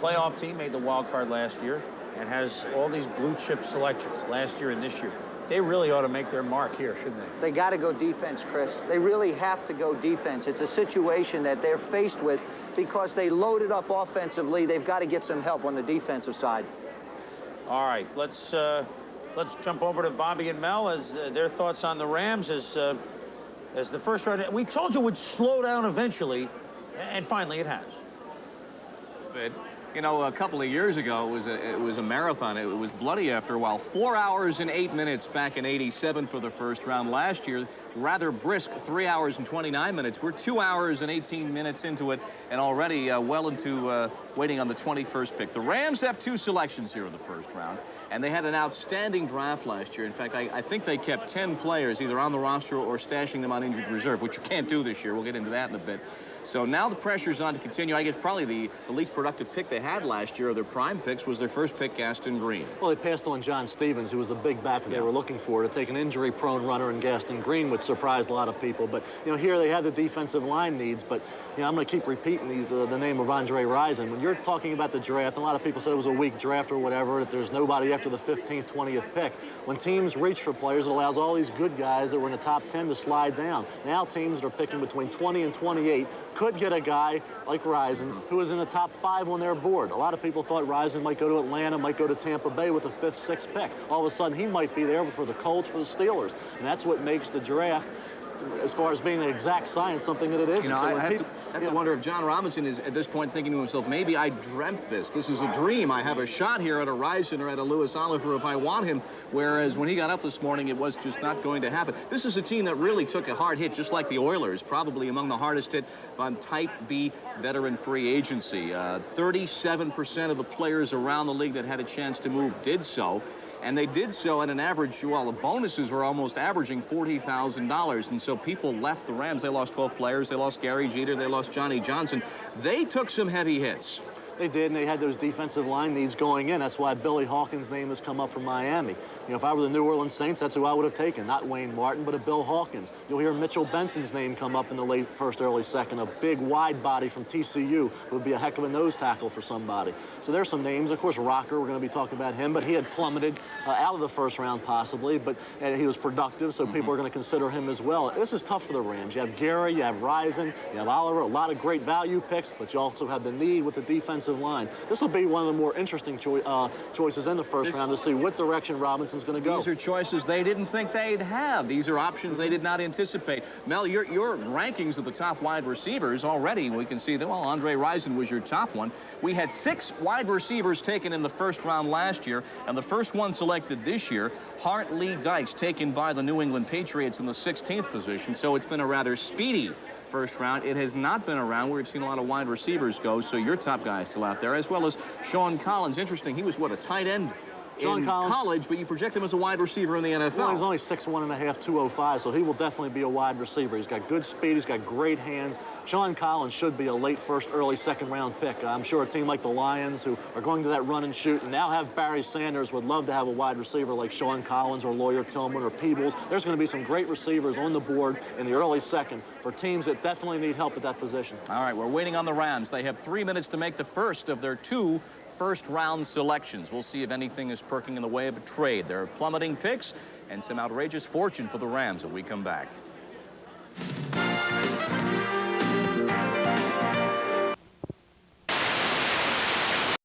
playoff team, made the wild card last year, and has all these blue chip selections last year and this year. They really ought to make their mark here, shouldn't they?
They got to go defense, Chris. They really have to go defense. It's a situation that they're faced with because they loaded up offensively. They've got to get some help on the defensive side.
All right, let's jump over to Bobby and Mel as their thoughts on the Rams as the first round. We told you it would slow down eventually, and finally it has.
But a couple of years ago, it was a marathon. It was bloody after a while. 4 hours and 8 minutes back in '87 for the first round. Last year, rather brisk, 3 hours and 29 minutes. We're 2 hours and 18 minutes into it, and already well into waiting on the 21st pick. The Rams have 2 selections here in the first round, and they had an outstanding draft last year. In fact, I think they kept 10 players either on the roster or stashing them on injured reserve, which you can't do this year. We'll get into that in a bit. So now the pressure's on to continue. I guess probably the least productive pick they had last year, of their prime picks, was their first pick, Gaston Green.
Well, they passed on John Stevens, who was the big back that they were looking for, to take an injury-prone runner in Gaston Green, which surprised a lot of people. But, here they had the defensive line needs, but, I'm going to keep repeating the name of Andre Rison. When you're talking about the draft, a lot of people said it was a weak draft or whatever, that there's nobody after the 15th, 20th pick. When teams reach for players, it allows all these good guys that were in the top 10 to slide down. Now teams that are picking between 20 and 28 could get a guy like Rison, who is in the top 5 on their board. A lot of people thought Rison might go to Atlanta, might go to Tampa Bay with a 5th, 6th pick. All of a sudden, he might be there for the Colts, for the Steelers. And that's what makes the draft, as far as being an exact science, something that it isn't.
I have to wonder if John Robinson is at this point thinking to himself, maybe I dreamt this. This is a dream. I have a shot here at a Rison or at a Louis Oliver if I want him, whereas when he got up this morning, it was just not going to happen. This is a team that really took a hard hit, just like the Oilers, probably among the hardest hit on Type B veteran free agency. 37% of the players around the league that had a chance to move did so. And they did so at an average, well, the bonuses were almost averaging $40,000. And so people left the Rams. They lost 12 players. They lost Gary Jeter. They lost Johnny Johnson. They took some heavy hits.
They did, and they had those defensive line needs going in. That's why Billy Hawkins' name has come up from Miami. You know, if I were the New Orleans Saints, that's who I would have taken. Not Wayne Martin, but a Bill Hawkins. You'll hear Mitchell Benson's name come up in the late first, early second. A big, wide body from TCU would be a heck of a nose tackle for somebody. So there's some names. Of course, Rocker, we're going to be talking about him, but he had plummeted out of the first round possibly, but he was productive, so people are going to consider him as well. This is tough for the Rams. You have Gary, you have Rison, you have Oliver, a lot of great value picks, but you also have the need with the defensive line. This will be one of the more interesting choices in the first round to see what direction Robinson's going to go.
These are choices they didn't think they'd have. These are options they did not anticipate. Mel, your rankings of the top wide receivers already, we can see that, well, Andre Rison was your top one. We had 6 wide receivers taken in the first round last year, and the first one selected this year, Hart Lee Dykes, taken by the New England Patriots in the 16th position. So it's been a rather speedy first round. It has not been a round where we've seen a lot of wide receivers go, so your top guy is still out there, as well as Sean Collins. Interesting, he was, what, a tight end in college, but you project him as a wide receiver in the NFL.
Well, he's only 6'1½", 205, so he will definitely be a wide receiver. He's got good speed, he's got great hands. Sean Collins should be a late first, early second round pick. I'm sure a team like the Lions, who are going to that run and shoot and now have Barry Sanders, would love to have a wide receiver like Sean Collins or Lawyer Tillman or Peebles. There's going to be some great receivers on the board in the early second for teams that definitely need help at that position.
All right, we're waiting on the Rams. They have 3 minutes to make the first of their 2 first-round selections. We'll see if anything is perking in the way of a trade. There are plummeting picks and some outrageous fortune for the Rams when we come back.